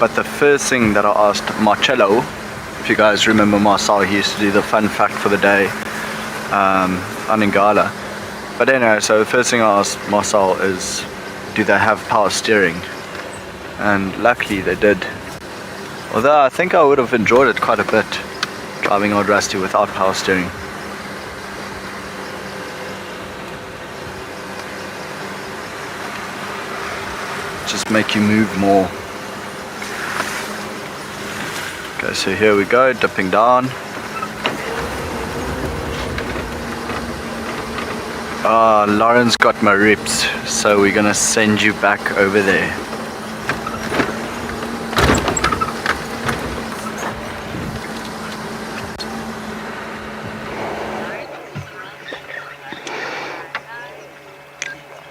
But the first thing that I asked Marcello, if you guys remember Marcel, he used to do the fun fact for the day on Ingala. But anyway, so the first thing I asked Marcel is, do they have power steering? And luckily they did. Although I think I would have enjoyed it quite a bit, driving old Rusty without power steering. Just make you move more. Okay, so here we go, dipping down. Lauren's got my ribs, so we're gonna send you back over there.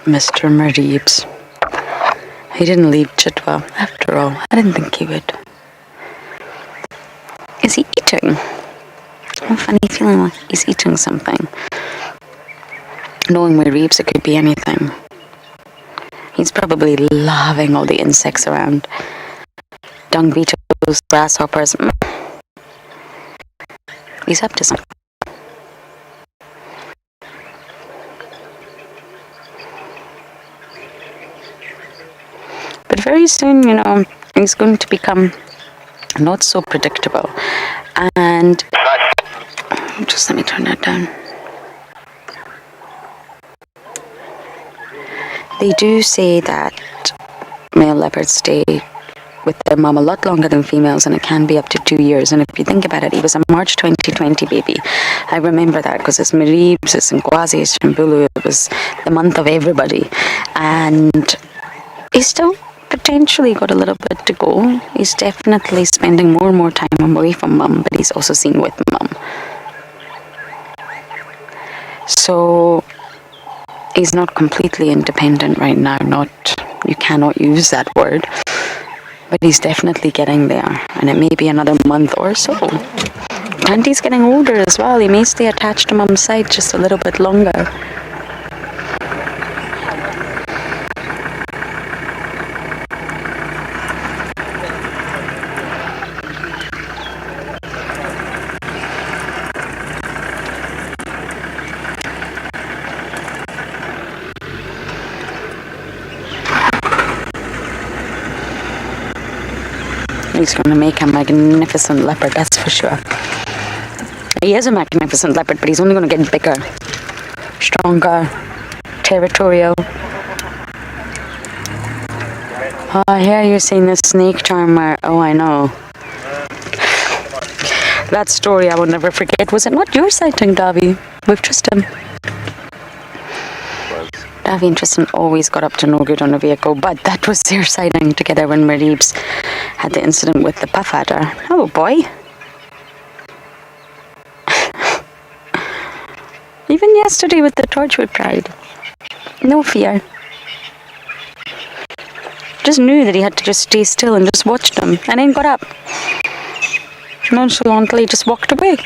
Mr. Maribs. He didn't leave Chitwa after all. I didn't think he would. Is he eating? I have a funny feeling like he's eating something. Knowing Maribs, it could be anything. He's probably loving all the insects around. Dung beetles, grasshoppers. He's up to something. But very soon, he's going to become not so predictable. And just let me turn that down. They do say that male leopards stay with their mom a lot longer than females, and it can be up to 2 years. And if you think about it, he was a March 2020 baby. I remember that because it's Maribs, it's Nkwazi, it's Shambulu. It was the month of everybody. And he's still potentially got a little bit to go. He's definitely spending more and more time away from mum, but he's also seen with mum. So he's not completely independent right now. You cannot use that word, but he's definitely getting there, and it may be another month or so. And he's getting older as well. He may stay attached to mum's side just a little bit longer. He's going to make a magnificent leopard, that's for sure. He is a magnificent leopard, but he's only going to get bigger, stronger, territorial. Oh, I hear you're saying the snake charmer. Oh, I know. That story I will never forget. Was it not your sighting, Davy, with Tristan? Davy and Tristan always got up to no good on a vehicle, but that was their sighting together when Reeves had the incident with the puff adder. Hello, boy. Even yesterday with the Torchwood Pride. No fear. Just knew that he had to just stay still and just watch them, and then got up. Nonchalantly just walked away.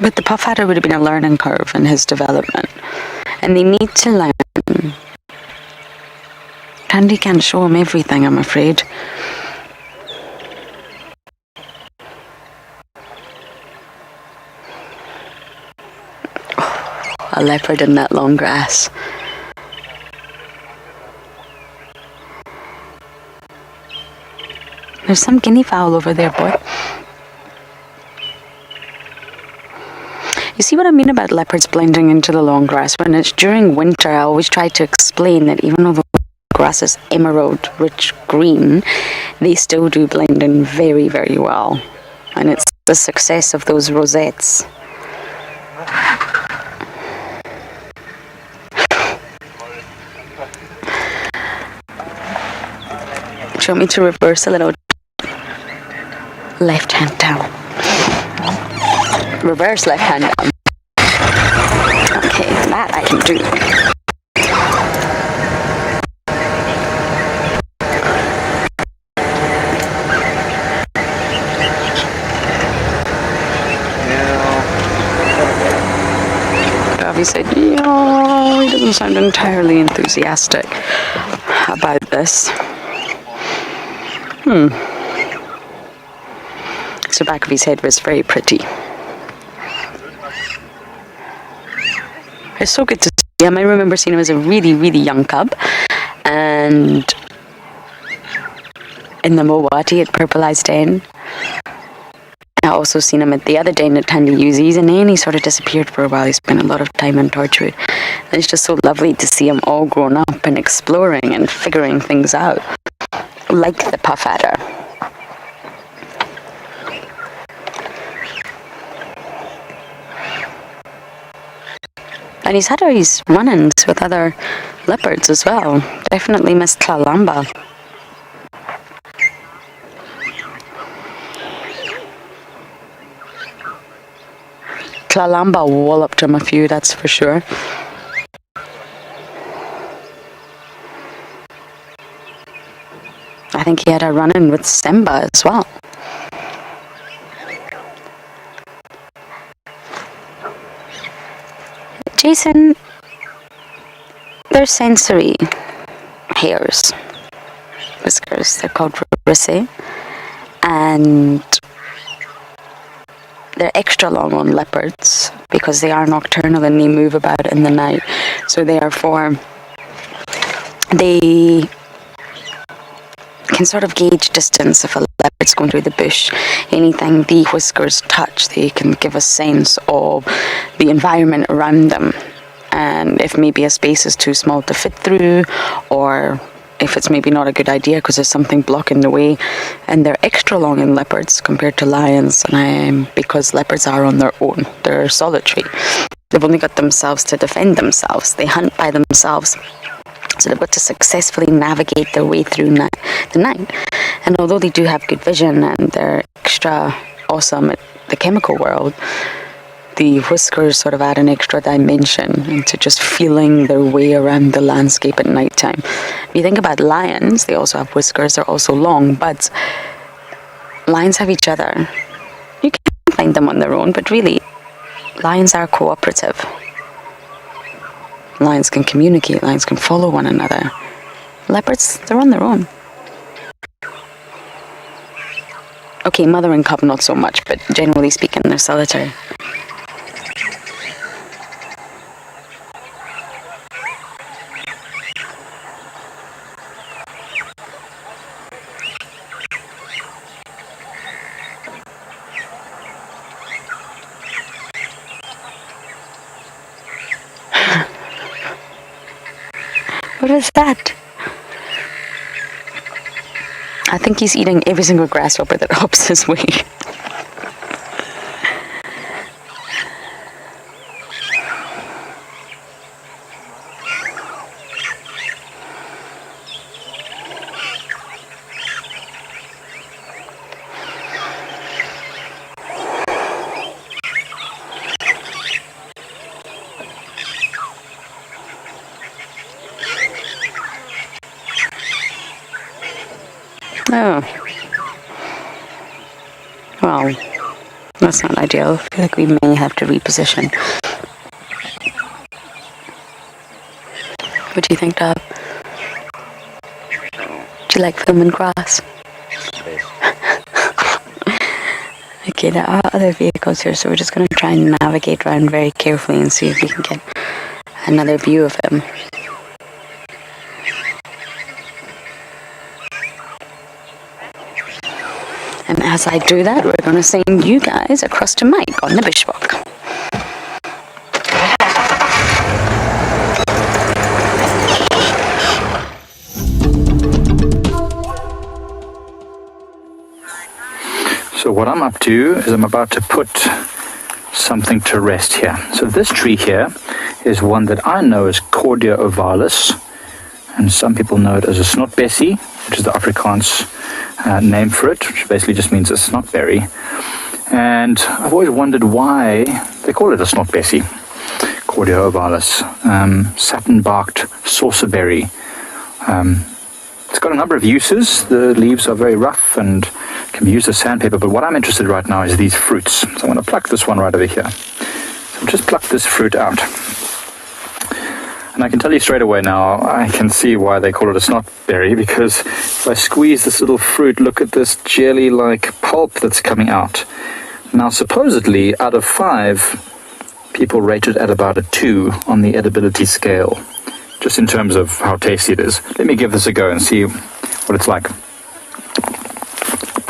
But the puff adder would have been a learning curve in his development. And they need to learn. Candy can't show him everything, I'm afraid. A leopard in that long grass. There's some guinea fowl over there, boy. You see what I mean about leopards blending into the long grass? When it's during winter, I always try to explain that even though the grass is emerald, rich green, they still do blend in very, very well. And it's the success of those rosettes. Do you want me to reverse a little? Left hand down. Reverse left hand down. Okay, that I can do. Davy said, yeah, he doesn't sound entirely enthusiastic about this. The back of his head was very pretty. It's so good to see him. I remember seeing him as a really, really young cub, and in the Mowati at Purple Eyes Den. I also seen him at the other den at Tandy Uzi's, and then he sort of disappeared for a while. He spent a lot of time in Torchwood. And it's just so lovely to see him all grown up and exploring and figuring things out, like the puff adder. And he's had his run-ins with other leopards as well. Definitely Miss Tlalamba. Tlalamba walloped him a few, that's for sure. I think he had a run-in with Simba as well. Jason, they're sensory hairs, whiskers, they're called ricci, and they're extra long on leopards because they are nocturnal and they move about in the night. So therefore, they can sort of gauge distance if a leopard's going through the bush. Anything the whiskers touch, they can give a sense of the environment around them, and if maybe a space is too small to fit through, or if it's maybe not a good idea because there's something blocking the way. And they're extra long in leopards compared to lions, and because leopards are on their own, they're solitary. They've only got themselves to defend themselves. They hunt by themselves. So they've got to successfully navigate their way through the night. And although they do have good vision and they're extra awesome at the chemical world, the whiskers sort of add an extra dimension into just feeling their way around the landscape at nighttime. If you think about lions, they also have whiskers, they're also long, but lions have each other. You can find them on their own, but really, lions are cooperative. Lions can communicate, lions can follow one another. Leopards, they're on their own. Okay, mother and cub not so much, but generally speaking, they're solitary. What is that? I think he's eating every single grasshopper that hops his way. Oh. Well, that's not ideal. I feel like we may have to reposition. What do you think, Dab? Do you like filming grass? Okay, there are other vehicles here, so we're just going to try and navigate around very carefully and see if we can get another view of him. And as I do that, we're going to send you guys across to Mike on the bushwalk. So what I'm up to is I'm about to put something to rest here. So this tree here is one that I know as Cordia ovalis, and some people know it as a snotbessie, which is the Afrikaans name for it, which basically just means a snotberry. And I've always wondered why they call it a snotbessie, Cordia ovalis, satin-barked saucerberry. It's got a number of uses. The leaves are very rough and can be used as sandpaper, but what I'm interested in right now is these fruits. So I'm going to pluck this one right over here. So I'll just pluck this fruit out. And I can tell you straight away now, I can see why they call it a snotberry, because if I squeeze this little fruit, look at this jelly-like pulp that's coming out. Now, supposedly, out of 5, people rate it at about a 2 on the edibility scale, just in terms of how tasty it is. Let me give this a go and see what it's like.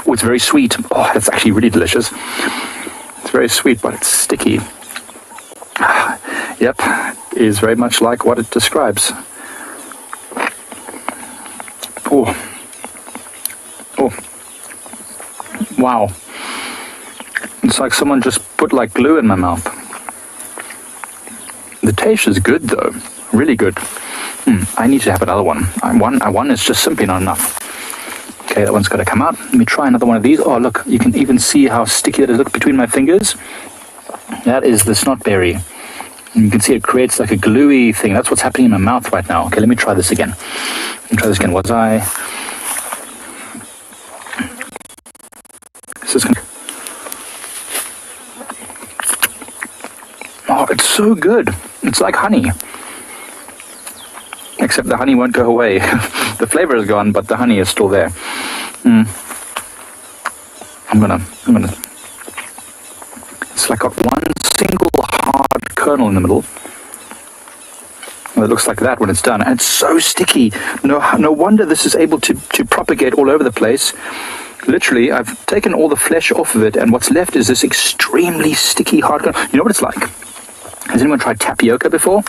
Oh, it's very sweet. Oh, that's actually really delicious. It's very sweet, but it's sticky. Yep, is very much like what it describes. Oh. Oh. Wow. It's like someone just put like glue in my mouth. The taste is good though. Really good. I need to have another one. One is just simply not enough. Okay, that one's got to come out. Let me try another one of these. Oh, look, you can even see how sticky it is. Look between my fingers. That is the snotberry. And you can see it creates like a gluey thing. That's what's happening in my mouth right now. Okay, let me try this again. Was I... This is gonna... Oh, it's so good. It's like honey. Except the honey won't go away. The flavor is gone, but the honey is still there. I'm gonna... It's like got one single hard kernel in the middle. Well, it looks like that when it's done. And it's so sticky. No wonder this is able to propagate all over the place. Literally, I've taken all the flesh off of it, and what's left is this extremely sticky hard kernel. You know what it's like? Has anyone tried tapioca before?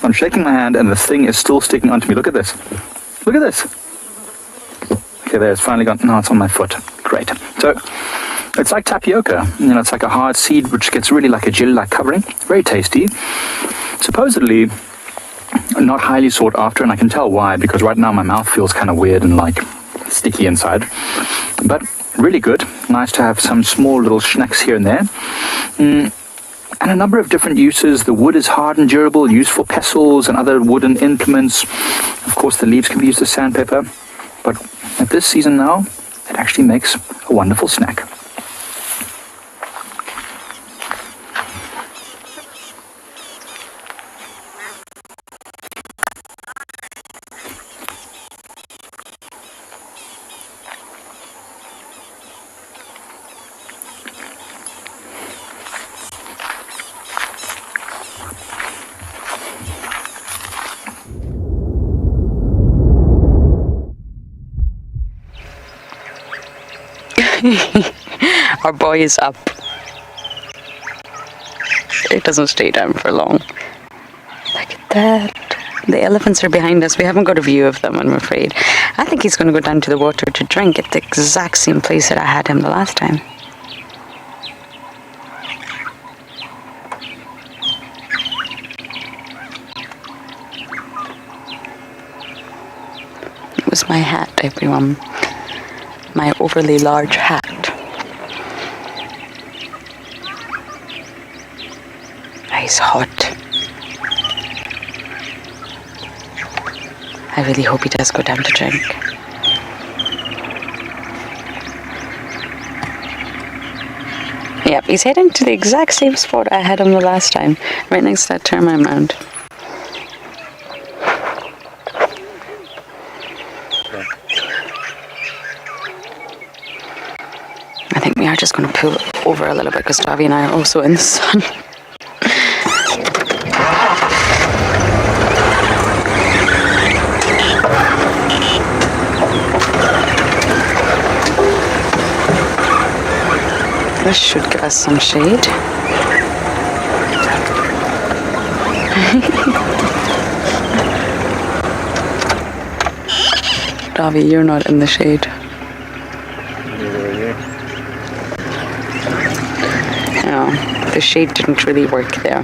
I'm shaking my hand, and the thing is still sticking onto me. Look at this. Look at this. Okay, there, it's finally gone. No, it's on my foot. Great. So, It's like tapioca. It's like a hard seed which gets really like a jelly-like covering. Very tasty. Supposedly not highly sought after, and I can tell why, because right now my mouth feels kind of weird and like sticky inside. But really good. Nice to have some small little snacks here and there. And a number of different uses. The wood is hard and durable, used for pestles and other wooden implements. Of course, the leaves can be used as sandpaper. But at this season now, it actually makes a wonderful snack. Our boy is up. It doesn't stay down for long. Look at that. The elephants are behind us. We haven't got a view of them, I'm afraid. I think he's going to go down to the water to drink at the exact same place that I had him the last time. It was my hat, everyone. My overly large hat. It's hot. I really hope he does go down to drink. Yep, he's heading to the exact same spot I had him the last time, right next to that termite mound. I think we are just going to pull over a little bit because Davi and I are also in the sun. This should give us some shade. Davi, you're not in the shade. Neither are you. No, the shade didn't really work there.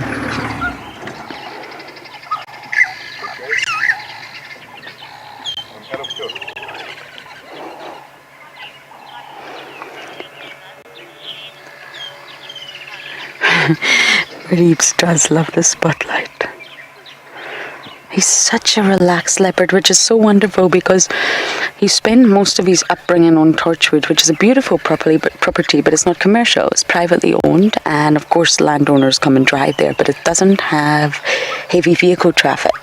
Reeves does love the spotlight. He's such a relaxed leopard, which is so wonderful because he spent most of his upbringing on Torchwood, which is a beautiful property, but it's not commercial. It's privately owned, and of course landowners come and drive there, but it doesn't have heavy vehicle traffic.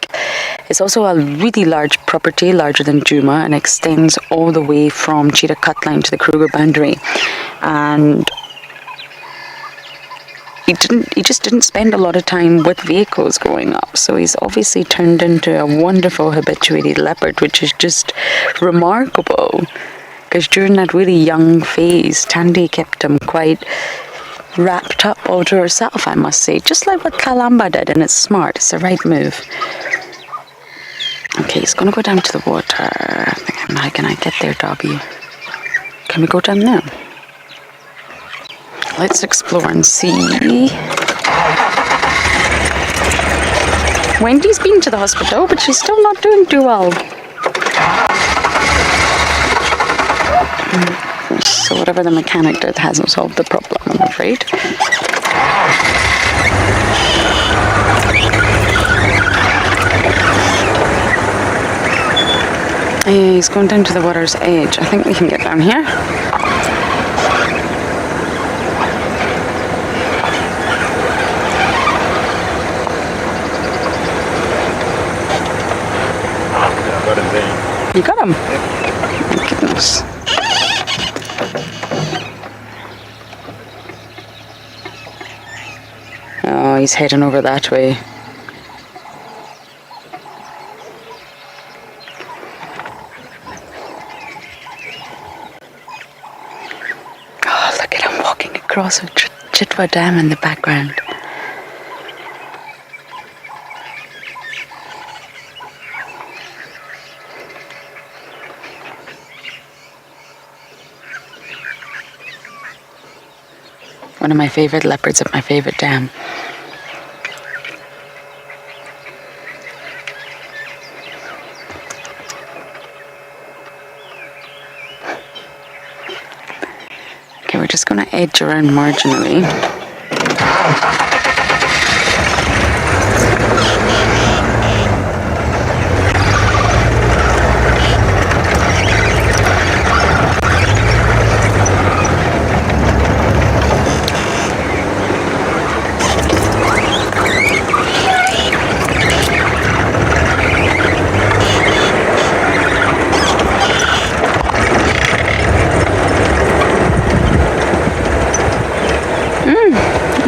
It's also a really large property, larger than Juma, and extends all the way from Cheetah Cut Line to the Kruger boundary. And he just didn't spend a lot of time with vehicles growing up, so he's obviously turned into a wonderful habituated leopard, which is just remarkable, because during that really young phase, Tandy kept him quite wrapped up all to herself, I must say, just like what Kalamba did, and it's smart, it's the right move. Okay, he's gonna go down to the water. How can I get there, Dobby? Can we go down there? Let's explore and see. Wendy's been to the hospital, but she's still not doing too well. So whatever the mechanic did hasn't solved the problem, I'm afraid. He's going down to the water's edge. I think we can get down here. You got him? Oh my goodness. Oh, he's heading over that way. Oh, look at him walking across a Chitwa Dam in the background. One of my favorite leopards at my favorite dam. Okay, we're just gonna edge around marginally.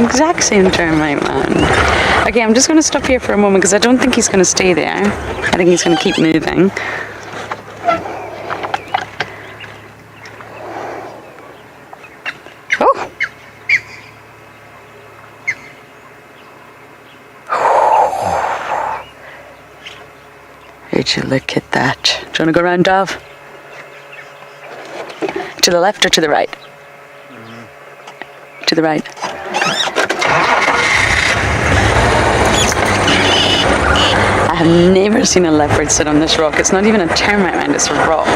Exact same termite, man. Okay, I'm just going to stop here for a moment because I don't think he's going to stay there. I think he's going to keep moving. Oh! Would you look at that? Do you want to go around, Dove? To the left or to the right? To the right. I have never seen a leopard sit on this rock. It's not even a termite mound, it's a rock.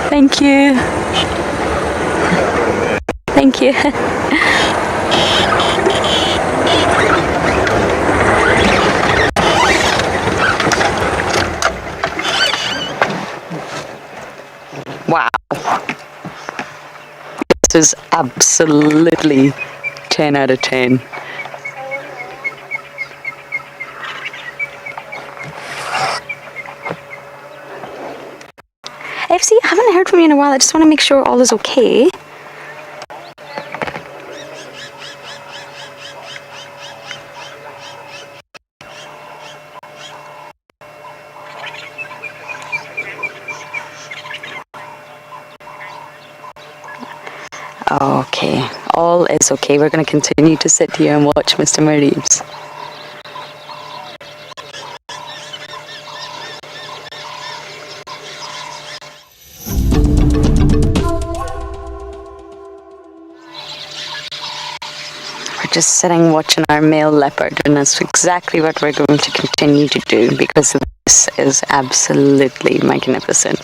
Thank you. Thank you. Wow. This is absolutely 10 out of 10. FC, I haven't heard from you in a while. I just want to make sure all is okay. Okay, all is okay. We're going to continue to sit here and watch Mr. Marives. Just sitting watching our male leopard, and that's exactly what we're going to continue to do because this is absolutely magnificent.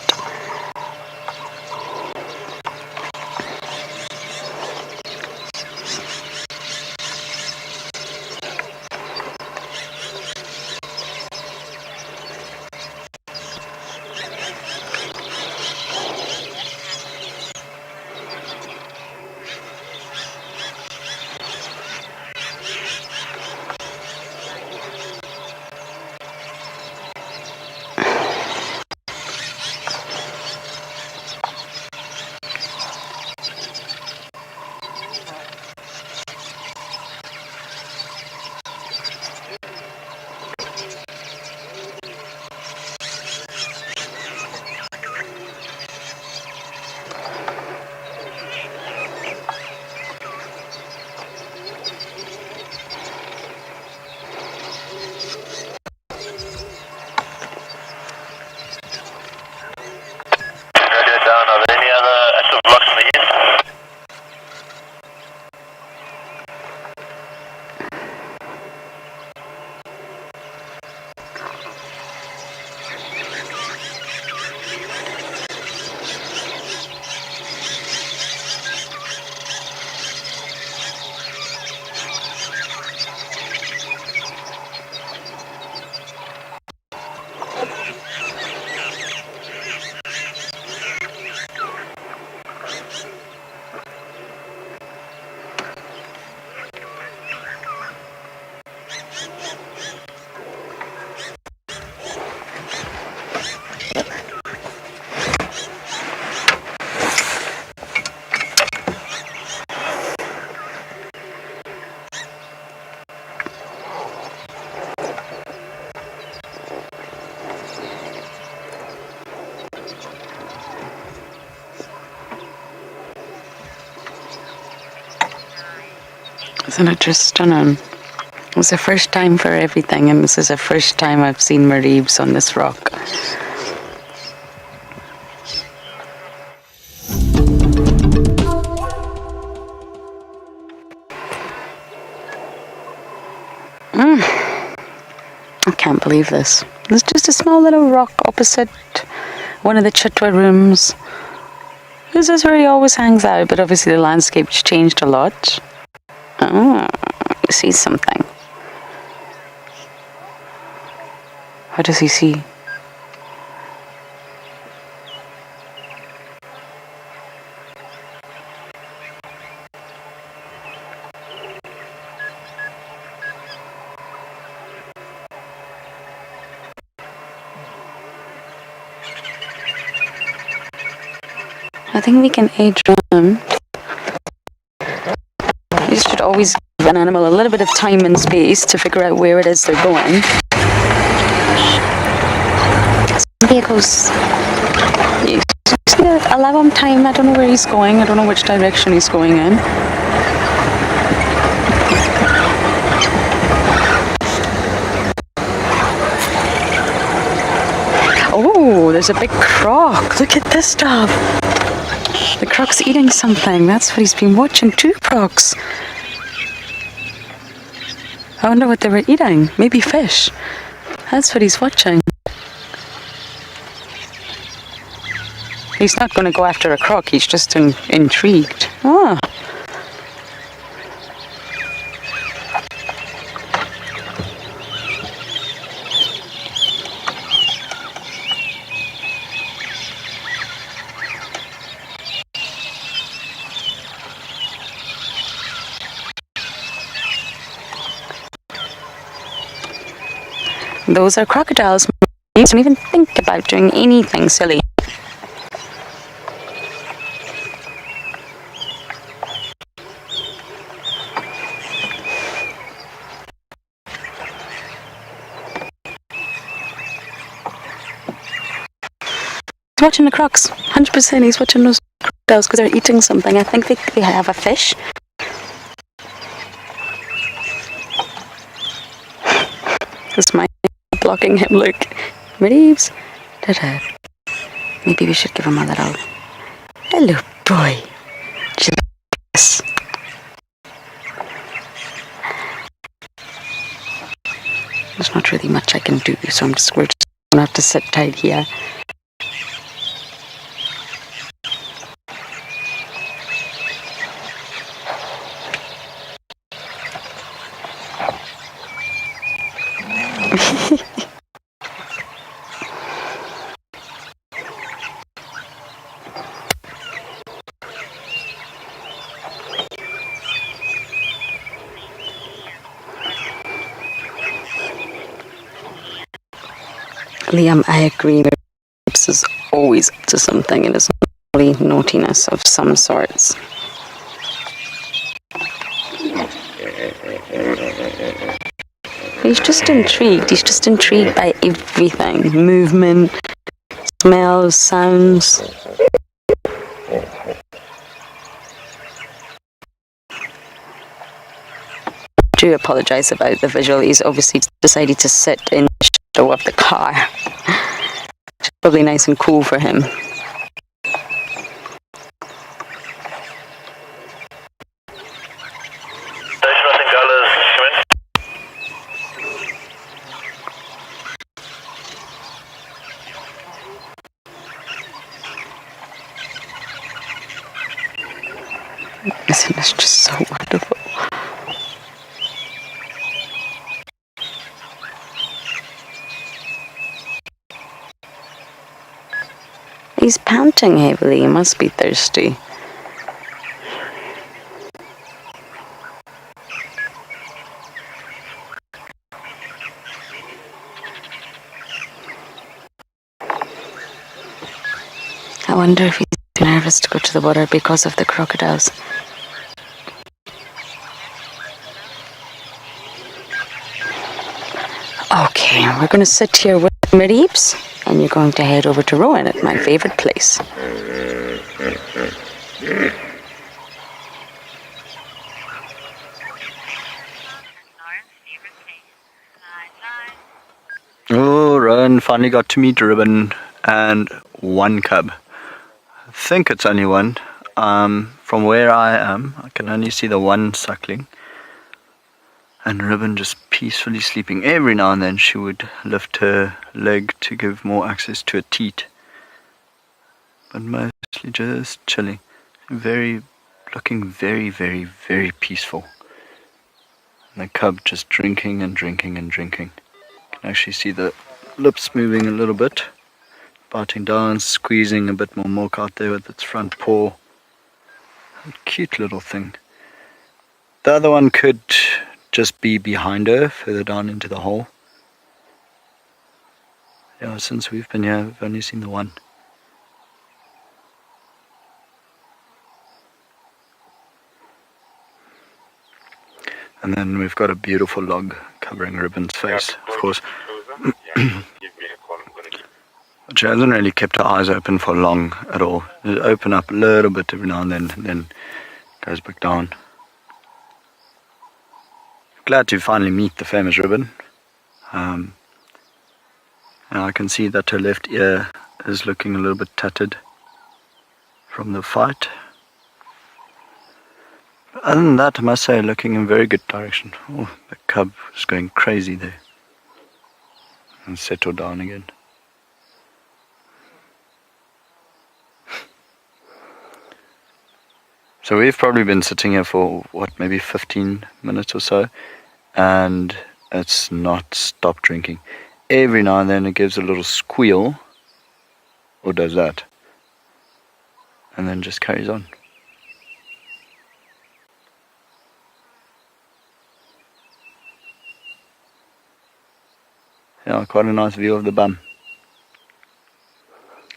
Isn't it just stunning? It's the first time for everything, and this is the first time I've seen Mareebs on this rock. I can't believe this. There's just a small little rock opposite one of the chitwa rooms. This is where he always hangs out, but obviously the landscape's changed a lot. Oh, he sees something. What does he see? I think we can age him. You should always give an animal a little bit of time and space to figure out where it is they're going. Some vehicles, you just allow him time. I don't know where he's going. I don't know which direction he's going in. Oh, there's a big croc. Look at this stuff. The croc's eating something. That's what he's been watching. 2 crocs. I wonder what they were eating. Maybe fish. That's what he's watching. He's not going to go after a croc. He's just intrigued. Ah. Those are crocodiles. You don't even think about doing anything silly. He's watching the crocs. 100% he's watching those crocodiles because they're eating something. I think they have a fish. This might be blocking him. Look. Mareebs. Ta-da. Maybe we should give him a little. Hello, boy. Yes. There's not really much I can do, so we're just going to have to sit tight here. Liam, I agree. Mareebs is always up to something. It is only naughtiness of some sorts. He's just intrigued. He's just intrigued by everything. Movement, smells, sounds. I do apologise about the visual. He's obviously decided to sit in the shadow of the car. It's probably nice and cool for him. Isn't this just so wonderful? He's panting heavily. He must be thirsty. I wonder if he's nervous to go to the water because of the crocodiles. Okay, we're going to sit here with Mareebs, and you're going to head over to Rowan at my favourite place. Oh, Rowan finally got to meet Ribbon and one cub. I think it's only one. From where I am, I can only see the one suckling. And Ribbon just peacefully sleeping. Every now and then she would lift her leg to give more access to a teat. But mostly just chilling. Looking very, very, very peaceful. And the cub just drinking and drinking and drinking. You can actually see the lips moving a little bit. Biting down, squeezing a bit more milk out there with its front paw. A cute little thing. The other one could just be behind her, further down into the hole. Yeah, since we've been here, we've only seen the one. And then we've got a beautiful log covering Ribbon's face, of course. She hasn't really kept her eyes open for long at all. They open up a little bit every now and then goes back down. Glad to finally meet the famous Ribbon. And I can see that her left ear is looking a little bit tattered from the fight. But other than that, I must say, looking in very good direction. Oh, the cub is going crazy there. And settled down again. So we've probably been sitting here for, maybe 15 minutes or so, and it's not stopped drinking. Every now and then it gives a little squeal, or does that, and then just carries on. Yeah, quite a nice view of the bum.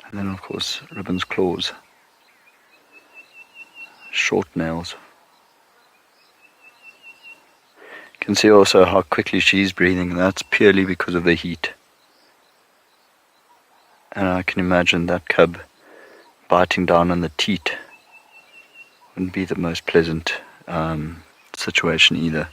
And then of course Ribbon's claws. Short nails. You can see also how quickly she's breathing, and that's purely because of the heat. And I can imagine that cub biting down on the teat wouldn't be the most pleasant situation either.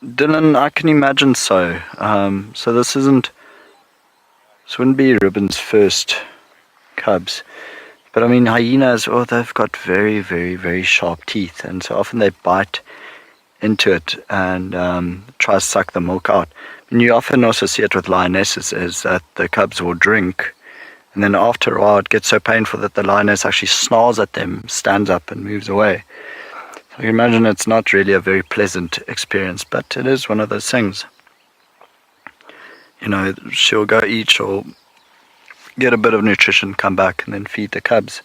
Dylan, I can imagine so. So this wouldn't be Ribbon's first cubs. But I mean, hyenas, they've got very, very, very sharp teeth. And so often they bite into it and try to suck the milk out. And you often also see it with lionesses, is that the cubs will drink. And then after a while, it gets so painful that the lioness actually snarls at them, stands up and moves away. I can imagine it's not really a very pleasant experience, but it is one of those things. You know, she'll go eat, she'll get a bit of nutrition, come back, and then feed the cubs.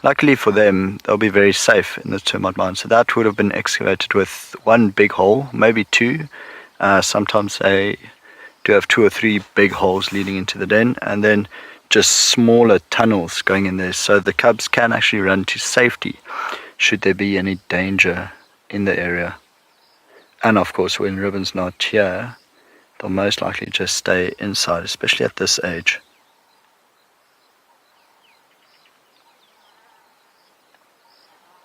Luckily for them, they'll be very safe in the termite mine. So that would have been excavated with one big hole, maybe two. Sometimes they do have 2 or 3 big holes leading into the den, and then just smaller tunnels going in there, so the cubs can actually run to safety should there be any danger in the area. And of course, when Ribbon's not here, they'll most likely just stay inside, especially at this age.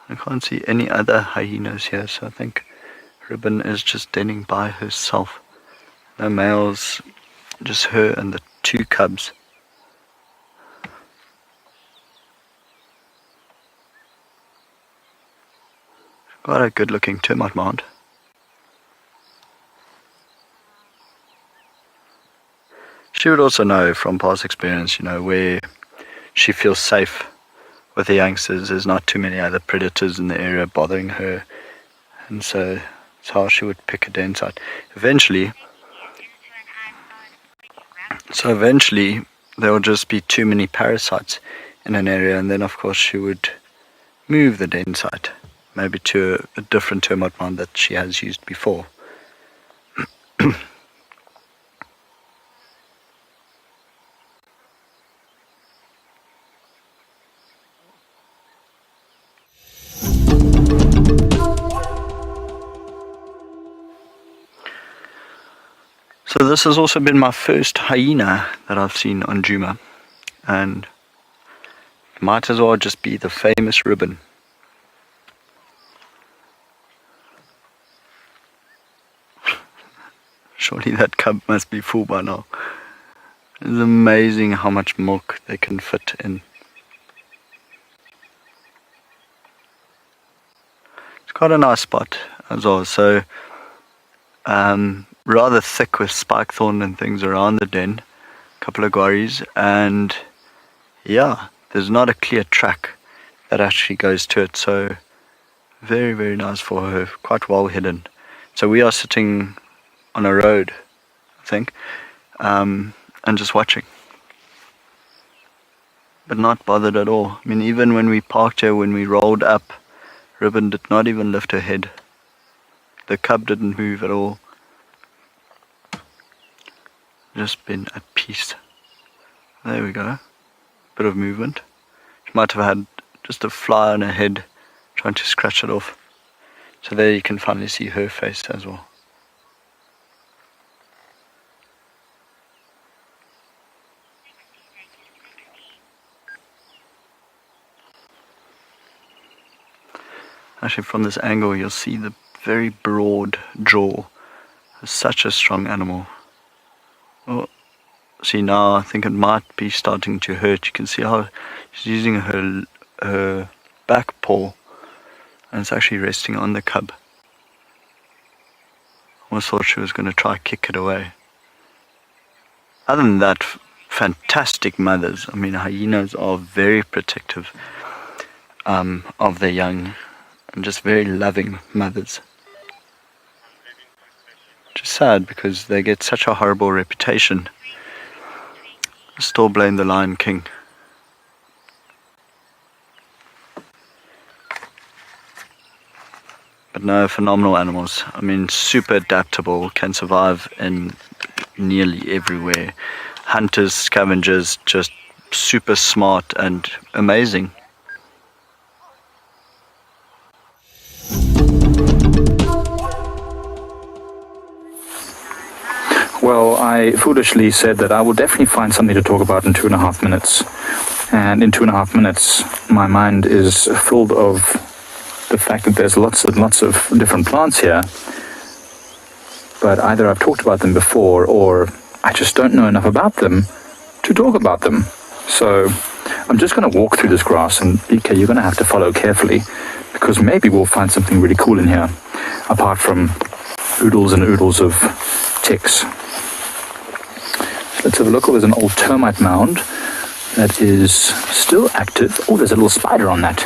I can't see any other hyenas here, so I think Ribbon is just denning by herself. No males, just her and the 2 cubs. Quite a good looking termite mound. She would also know from past experience, where she feels safe with the youngsters. There's not too many other predators in the area bothering her. And so it's how she would pick a den site. Eventually, there will just be too many parasites in an area, and then of course she would move the den site. Maybe to a different termite mound that she has used before. So So this has also been my first hyena that I've seen on Djuma, and might as well just be the famous ribbon. Surely that cub must be full by now. It's amazing how much milk they can fit in. It's quite a nice spot as well, so rather thick with spike thorn and things around the den, a couple of guaris, and yeah, there's not a clear track that actually goes to it, so very, very nice for her, quite well hidden. So we are sitting on a road, I think, and just watching, but not bothered at all. I mean, even when we parked here, when we rolled up, Ribbon did not even lift her head. The cub didn't move at all. Just been at peace. There we go. Bit of movement. She might have had just a fly on her head trying to scratch it off. So there you can finally see her face as well. Actually, from this angle, you'll see the very broad jaw. It's such a strong animal. Oh, see now, I think it might be starting to hurt. You can see how she's using her back paw, and it's actually resting on the cub. I almost thought she was going to try kick it away. Other than that, fantastic mothers. I mean, hyenas are very protective of their young, and just very loving mothers. Just sad because they get such a horrible reputation. I still blame the Lion King. But no, phenomenal animals. I mean, super adaptable, can survive in nearly everywhere. Hunters, scavengers, just super smart and amazing. Well, I foolishly said that I will definitely find something to talk about in 2.5 minutes. And in 2.5 minutes, my mind is filled of the fact that there's lots and lots of different plants here. But either I've talked about them before, or I just don't know enough about them to talk about them. So I'm just going to walk through this grass, and BK, you're going to have to follow carefully, because maybe we'll find something really cool in here, apart from oodles and oodles of ticks. Let's have a look. Oh, there's an old termite mound that is still active. Oh, there's a little spider on that.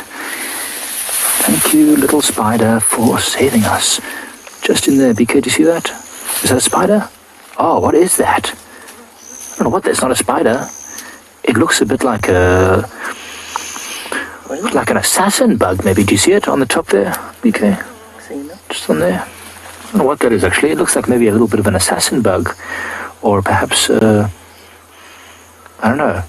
Thank you, little spider, for saving us. Just in there, BK, do you see that? Is that a spider? Oh, what is that? I don't know what, that's not a spider. It looks a bit like an assassin bug, maybe. Do you see it on the top there, BK? Just on there. I don't know what that is, actually. It looks like maybe a little bit of an assassin bug. Or perhaps, I don't know.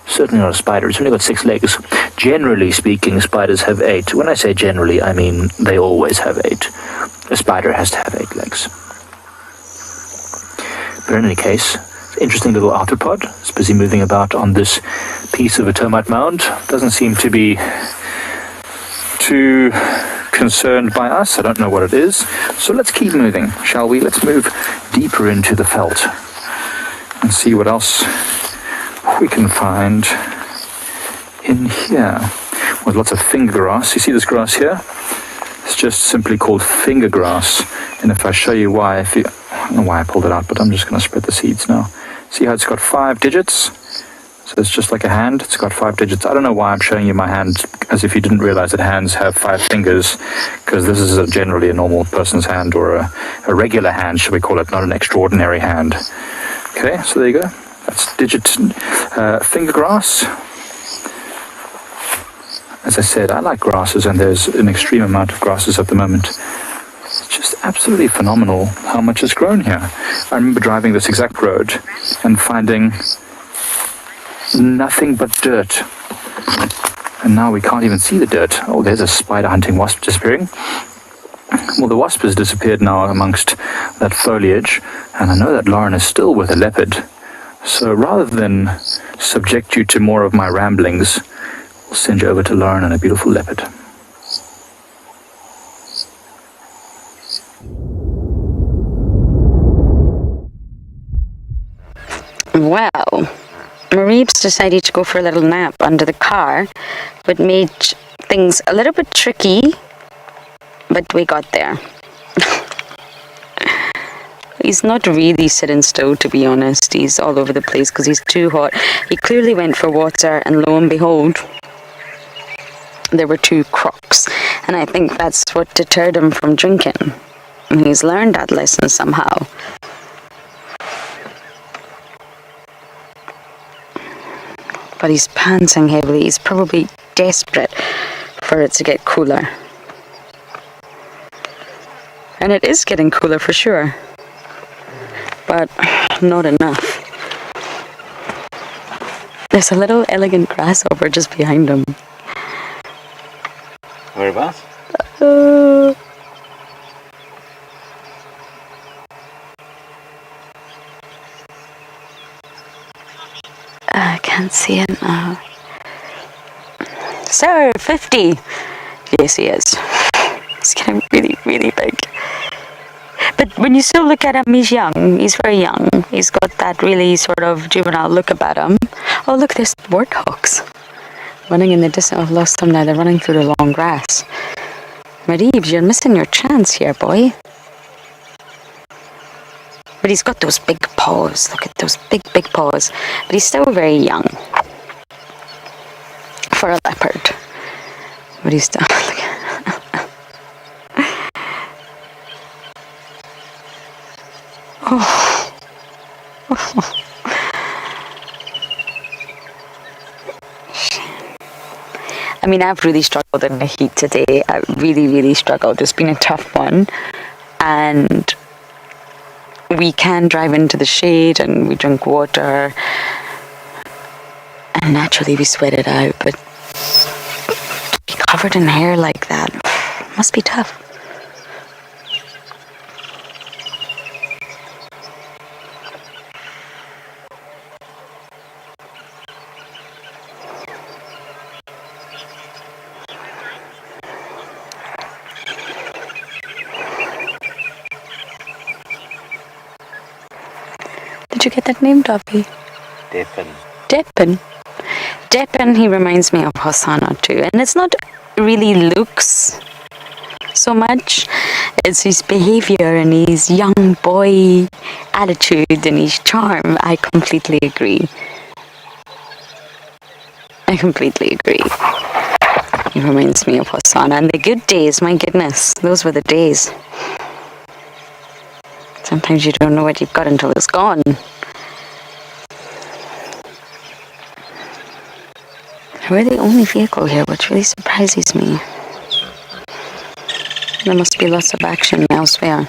Certainly not a spider. It's only got 6 legs. Generally speaking, spiders have 8. When I say generally, I mean they always have 8. A spider has to have 8 legs. But in any case, interesting little arthropod. It's busy moving about on this piece of a termite mound. Doesn't seem to be too concerned by us. I don't know what it is. So let's keep moving, shall we? Let's move deeper into the veld and see what else we can find in here. With lots of finger grass. You see this grass here? It's just simply called finger grass. And if I show you why, I don't know why I pulled it out, but I'm just going to spread the seeds now. See how it's got 5 digits? So it's just like a hand. It's got 5 digits. I don't know why I'm showing you my hand, as if you didn't realize that hands have 5 fingers, because this is generally a normal person's hand, or a regular hand, shall we call it, not an extraordinary hand. Okay, so there you go. That's digit finger grass. As I said, I like grasses, and there's an extreme amount of grasses at the moment. It's just absolutely phenomenal how much has grown here. I remember driving this exact road and finding nothing but dirt. And now we can't even see the dirt. Oh, there's a spider hunting wasp disappearing. Well, the wasp has disappeared now amongst that foliage, and I know that Lauren is still with a leopard. So rather than subject you to more of my ramblings, we'll send you over to Lauren and a beautiful leopard. Well, Mareeb's decided to go for a little nap under the car, but made things a little bit tricky, but we got there. He's not really sitting still, to be honest. He's all over the place because he's too hot. He clearly went for water, and lo and behold, there were 2 crocs. And I think that's what deterred him from drinking. And he's learned that lesson somehow. But he's panting heavily. He's probably desperate for it to get cooler. And it is getting cooler for sure. But not enough. There's a little elegant grasshopper just behind him. Whereabouts? I can't see it now. Sir, 50. Yes, he is. He's getting really, really big. But when you still look at him, he's young. He's very young. He's got that really sort of juvenile look about him. Oh, look, there's warthogs running in the distance. I've lost them now. They're running through the long grass. Mareebs, you're missing your chance here, boy. But he's got those big paws. Look at those big, big paws. But he's still very young for a leopard. But he's still... Oh. I mean, I've really struggled in the heat today. I really, really struggled. It's been a tough one. And we can drive into the shade and we drink water. And naturally we sweat it out. But to be covered in hair like that must be tough. Did you get that name, Dobby? Deppin. Deppin, he reminds me of Hosanna too. And it's not really looks so much. It's his behavior and his young boy attitude and his charm. I completely agree. He reminds me of Hosanna. And the good days, my goodness, those were the days. Sometimes you don't know what you've got until it's gone. We're the only vehicle here, which really surprises me. There must be lots of action elsewhere.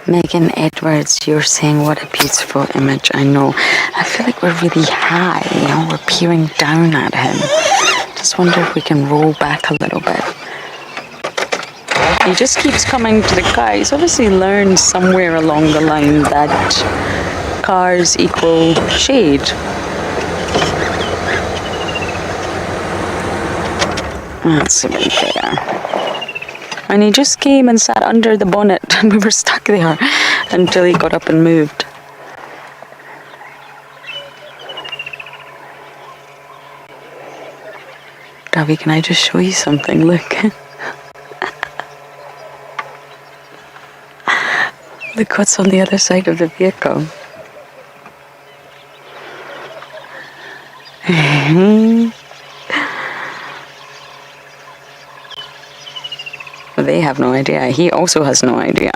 Megan Edwards, you're saying what a beautiful image. I know. I feel like we're really high, you know, we're peering down at him. Just wonder if we can roll back a little bit. He just keeps coming to the car. He's obviously learned somewhere along the line that cars equal shade. That's right there. And he just came and sat under the bonnet and we were stuck there until he got up and moved. Davy, can I just show you something? Look. Look what's on the other side of the vehicle. They have no idea. He also has no idea.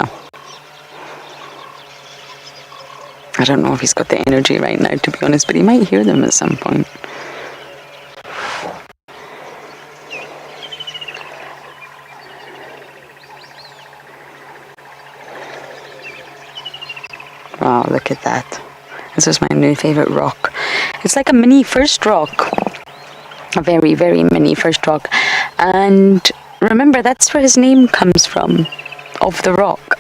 I don't know if he's got the energy right now, to be honest, but he might hear them at some point. Wow, look at that. This is my new favorite rock. It's like a mini first rock. A very, very mini first rock. And remember, that's where his name comes from, of the rock.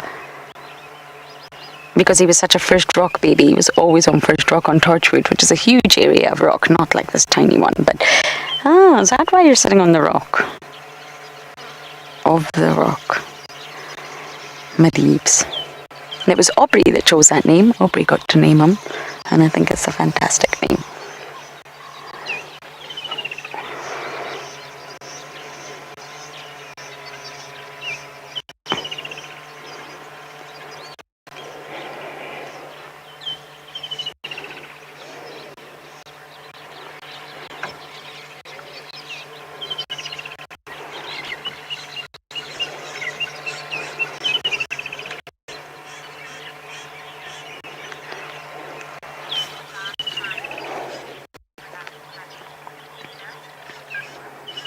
Because he was such a first rock baby, he was always on first rock on Torchwood, which is a huge area of rock, not like this tiny one. But, is that why you're sitting on the rock? Of the rock. Mareebs. And it was Aubrey that chose that name. Aubrey got to name him, and I think it's a fantastic name.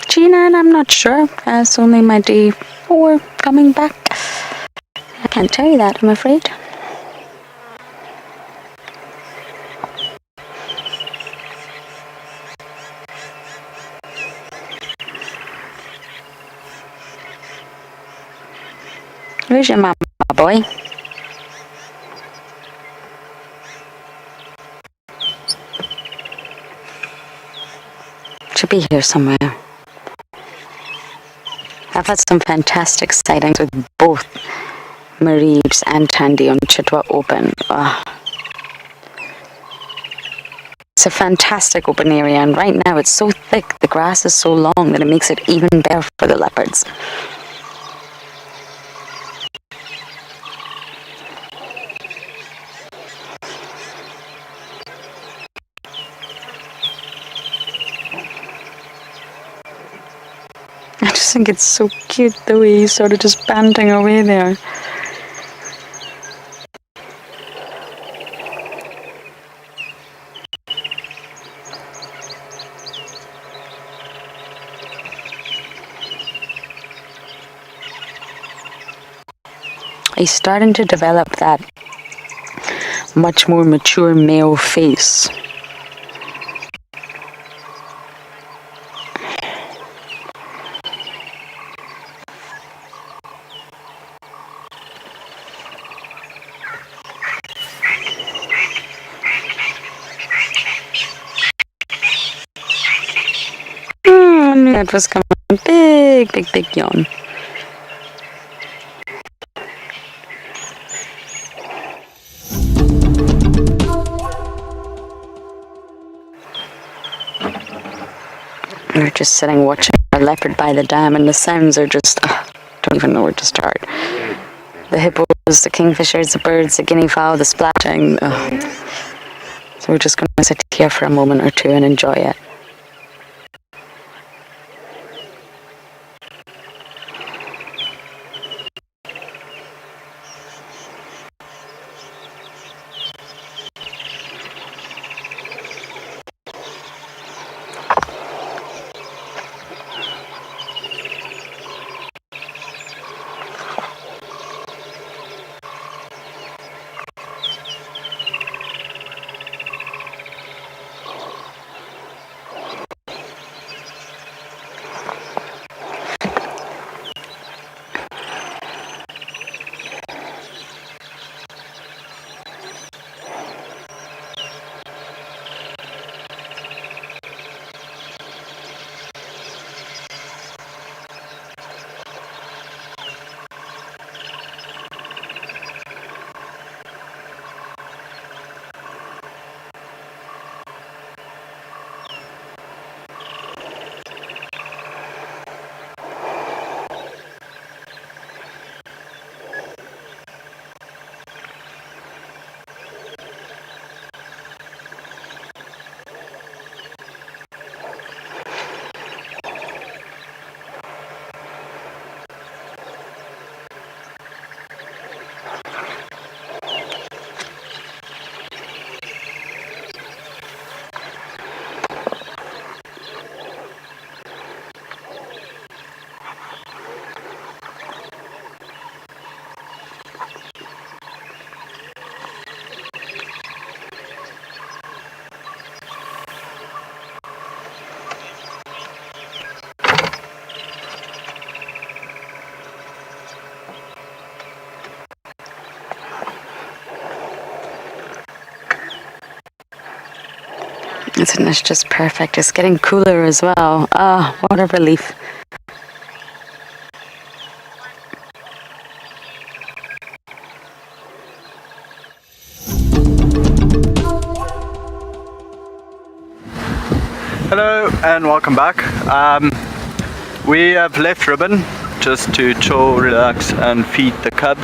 Gina, and I'm not sure. It's only my day 4 coming back. I can't tell you that, I'm afraid. Where's your mama, boy? Should be here somewhere. I've had some fantastic sightings with both Mareebs and Tandy on Chitwa Open. It's a fantastic open area, and right now it's so thick, the grass is so long that it makes it even better for the leopards. I just think it's so cute the way he's sort of just panting away there. He's starting to develop that much more mature male face. I knew that was coming. Big, big, big yawn. We're just sitting watching a leopard by the dam, and the sounds are just, don't even know where to start. The hippos, the kingfishers, the birds, the guinea fowl, the splashing. So we're just going to sit here for a moment or two and enjoy it. Isn't it just perfect? It's getting cooler as well. Ah, what a relief. Hello and welcome back. We have left Ribbon just to chill, relax and feed the cub,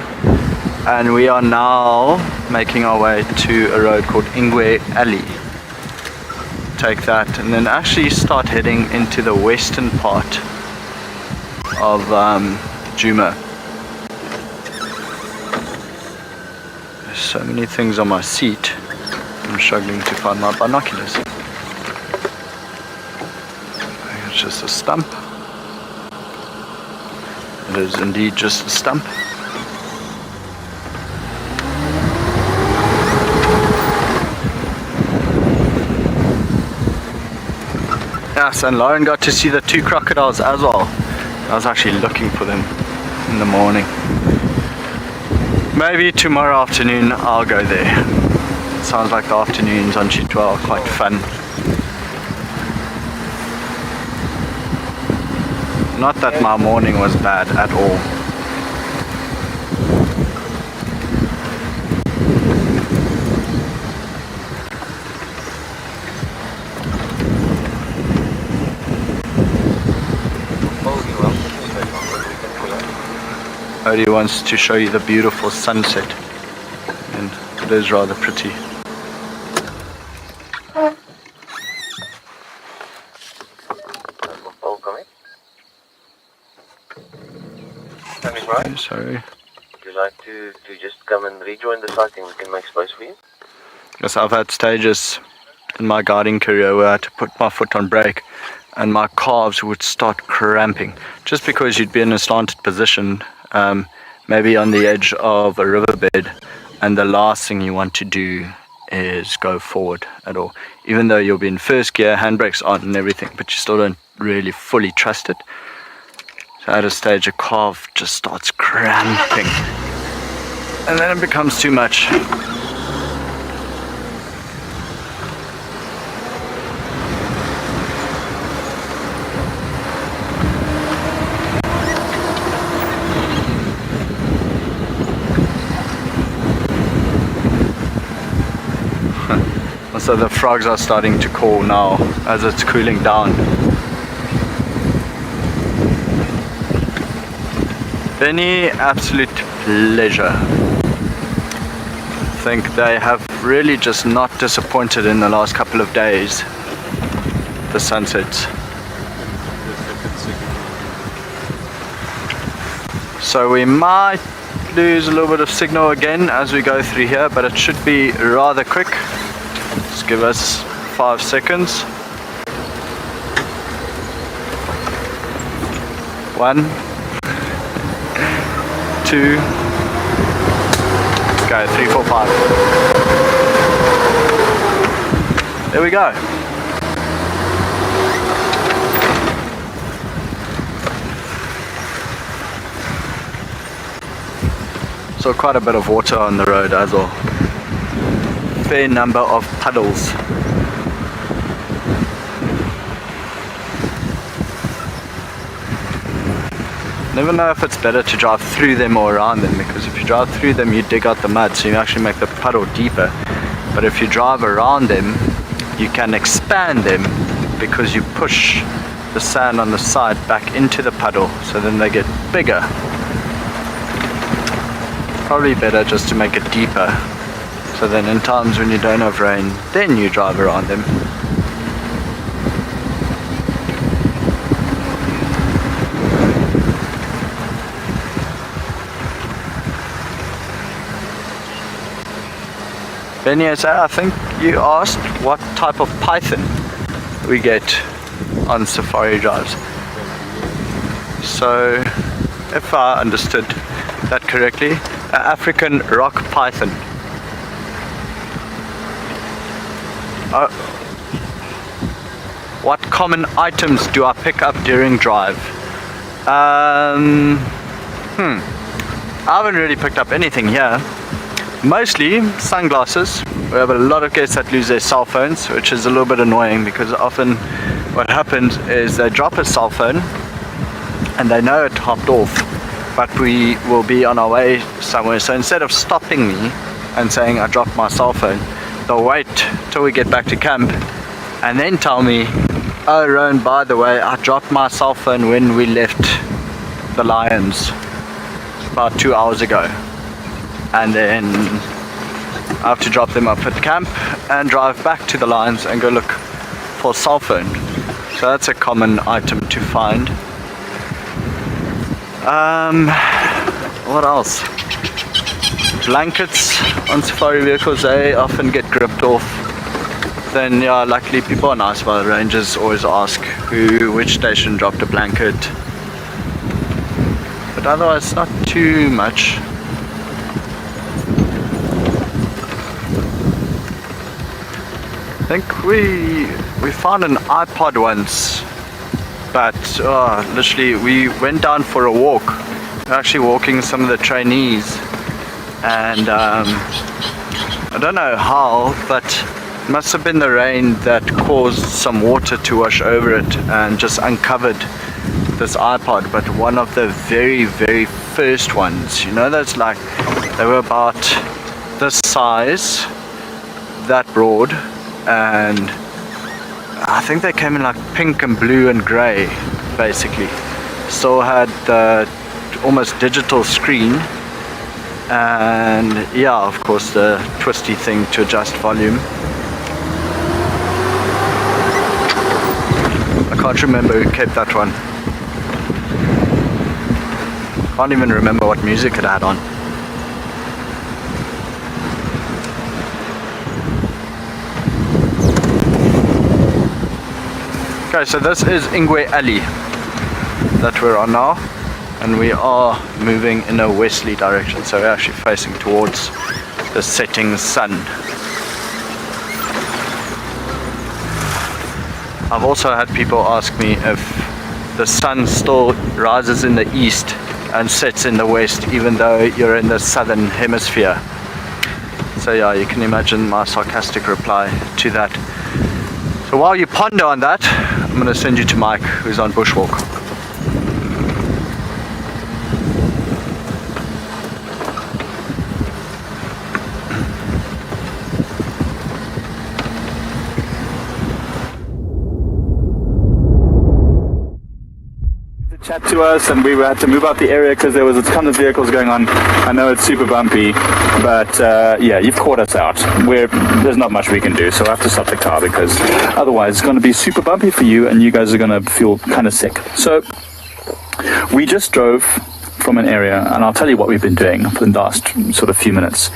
and we are now making our way to a road called Ingwe Alley. Take that and then actually start heading into the western part of Djuma. There's so many things on my seat, I'm struggling to find my binoculars. It's just a stump. It is indeed just a stump. Yes, and Lauren got to see the 2 crocodiles as well. I was actually looking for them in the morning. Maybe tomorrow afternoon I'll go there. It sounds like the afternoons on Chitwa are quite fun. Not that my morning was bad at all. Odie wants to show you the beautiful sunset, and it is rather pretty. Okay, sorry. Would you like to just come and rejoin the sighting? We can make space for you. Yes, I've had stages in my guiding career where I had to put my foot on brake and my calves would start cramping just because you'd be in a slanted position, maybe on the edge of a riverbed, and the last thing you want to do is go forward at all, even though you'll be in first gear, handbrakes on and everything, but you still don't really fully trust it. So at a stage a calf just starts cramping and then it becomes too much. So the frogs are starting to call now as it's cooling down. Any absolute pleasure. I think they have really just not disappointed in the last couple of days. The sunsets. So we might lose a little bit of signal again as we go through here, but it should be rather quick. Just give us 5 seconds. 1, 2, go, 3, 4, 5. There we go. So quite a bit of water on the road as well. Fair number of puddles. Never know if it's better to drive through them or around them, because if you drive through them you dig out the mud, so you actually make the puddle deeper. But if you drive around them you can expand them, because you push the sand on the side back into the puddle, so then they get bigger. Probably better just to make it deeper, so then in times when you don't have rain, then you drive around them. Benny, I think you asked what type of python we get on safari drives. So, if I understood that correctly, an African rock python. What common items do I pick up during drive? I haven't really picked up anything here. Mostly sunglasses, we have a lot of guests that lose their cell phones, which is a little bit annoying because often what happens is they drop a cell phone and they know it hopped off, but we will be on our way somewhere. So instead of stopping me and saying I dropped my cell phone, they'll wait till we get back to camp and then tell me, oh Rowan, by the way, I dropped my cell phone when we left the Lions about 2 hours ago. And then I have to drop them up at camp and drive back to the Lions and go look for a cell phone. So that's a common item to find. What else? Blankets on safari vehicles, they often get gripped off. Then yeah, luckily people are nice about it. Rangers always ask which station dropped a blanket. But otherwise not too much. I think we found an iPod once, but literally we went down for a walk. We're actually walking some of the trainees, and I don't know how, but it must have been the rain that caused some water to wash over it and just uncovered this iPod. But one of the very, very first ones, you know, that's like, they were about this size, that broad, and I think they came in like pink and blue and grey, basically. Still had the almost digital screen, and yeah, of course the twisty thing to adjust volume. I can't remember who kept that one. Can't even remember what music it had on. Okay, so this is Ingwe Alley that we're on now, and we are moving in a westerly direction, so we're actually facing towards the setting sun. I've also had people ask me if the sun still rises in the east and sets in the west even though you're in the southern hemisphere. So yeah, you can imagine my sarcastic reply to that. So while you ponder on that, I'm going to send you to Mike, who's on bushwalk. Chat to us, and we had to move out the area because there was a ton of vehicles going on. I know it's super bumpy, but yeah, you've caught us out. There's not much we can do, so I have to stop the car because otherwise it's going to be super bumpy for you and you guys are going to feel kind of sick. So we just drove from an area, and I'll tell you what we've been doing for the last sort of few minutes.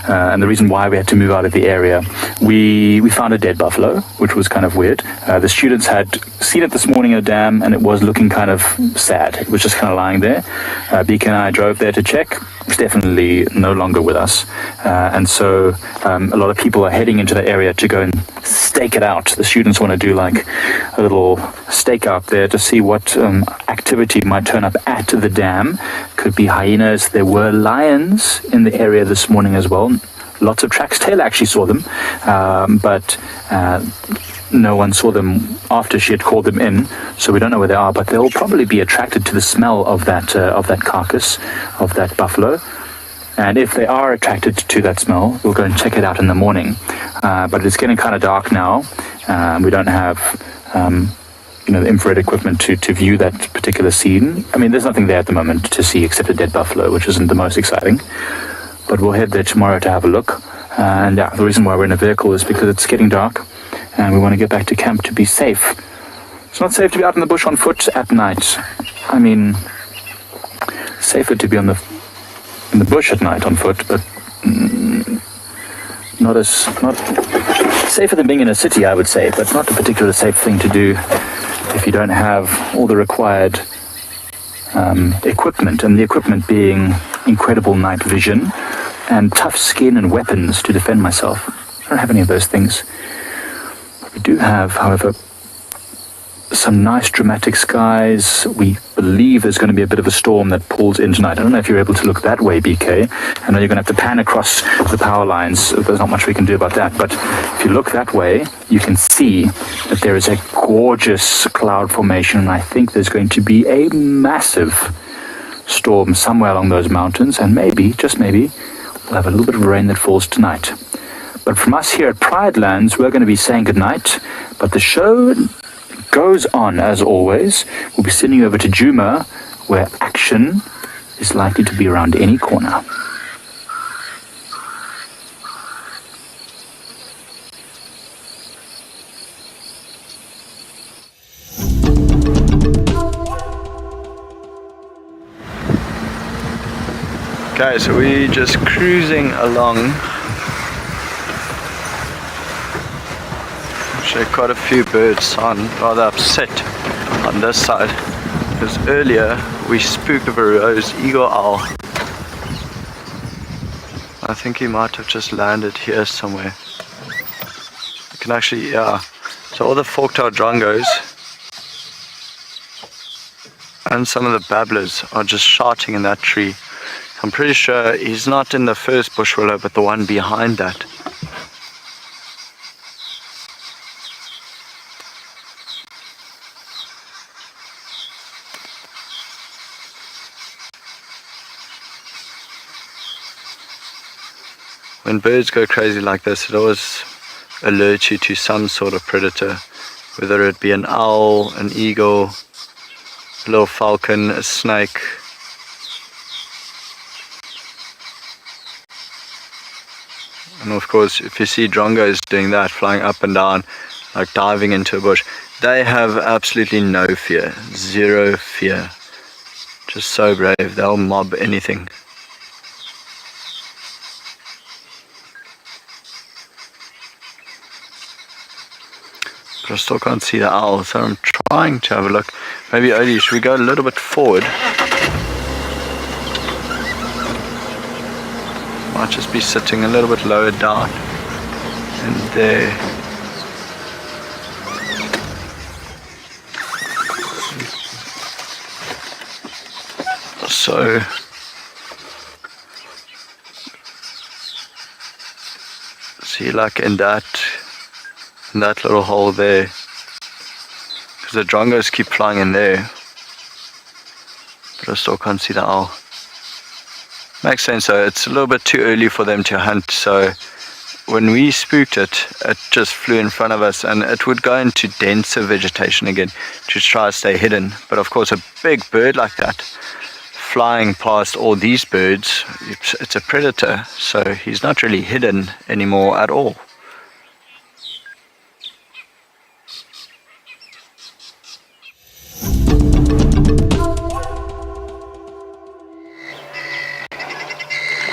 And the reason why we had to move out of the area, we found a dead buffalo, which was kind of weird. The students had seen it this morning in a dam, and it was looking kind of sad. It was just kind of lying there. Beacon and I drove there to check. It's definitely no longer with us. And so a lot of people are heading into the area to go and stake it out. The students want to do like a little stake out there to see what activity might turn up at the dam. Could be hyenas. There were lions in the area this morning as well. Lots of tracks. Taylor actually saw them, but no one saw them after she had called them in, so we don't know where they are, but they'll probably be attracted to the smell of that carcass, of that buffalo. And if they are attracted to that smell, we'll go and check it out in the morning. But it's getting kind of dark now. We don't have the infrared equipment to view that particular scene. I mean, there's nothing there at the moment to see except a dead buffalo, which isn't the most exciting. But we'll head there tomorrow to have a look. And yeah, the reason why we're in a vehicle is because it's getting dark and we want to get back to camp to be safe. It's not safe to be out in the bush on foot at night. I mean, safer to be in the bush at night on foot, but not safer than being in a city, I would say, but not a particularly safe thing to do if you don't have all the required equipment, and the equipment being incredible night vision and tough skin and weapons to defend myself. I don't have any of those things. We do have, however, some nice dramatic skies. We believe there's going to be a bit of a storm that pulls in tonight. I don't know if you're able to look that way, BK. I know you're going to have to pan across the power lines. There's not much we can do about that. But if you look that way, you can see that there is a gorgeous cloud formation. And I think there's going to be a massive storm somewhere along those mountains. And maybe, just maybe, we'll have a little bit of rain that falls tonight. But from us here at Pride Lands, we're going to be saying goodnight. But the show goes on as always. We'll be sending you over to Djuma, where action is likely to be around any corner. Okay, so we're just cruising along. Actually, quite a few birds on, rather upset on this side, because earlier we spooked of a rose eagle owl. I think he might have just landed here somewhere. You can actually, yeah. So all the fork-tailed drongos and some of the babblers are just shouting in that tree. I'm pretty sure he's not in the first bush willow, but the one behind that. When birds go crazy like this, it always alerts you to some sort of predator, whether it be an owl, an eagle, a little falcon, a snake. And of course, if you see drongos doing that, flying up and down, like diving into a bush, they have absolutely no fear, zero fear. Just so brave, they'll mob anything. But I still can't see the owl, so I'm trying to have a look. Maybe Odie, should we go a little bit forward? Might just be sitting a little bit lower down. And there. So see, like in that little hole there, because the drongos keep flying in there, but I still can't see the owl. Makes sense though, it's a little bit too early for them to hunt, so when we spooked it, it just flew in front of us, and it would go into denser vegetation again to try to stay hidden. But of course, a big bird like that flying past all these birds, it's a predator, so he's not really hidden anymore at all.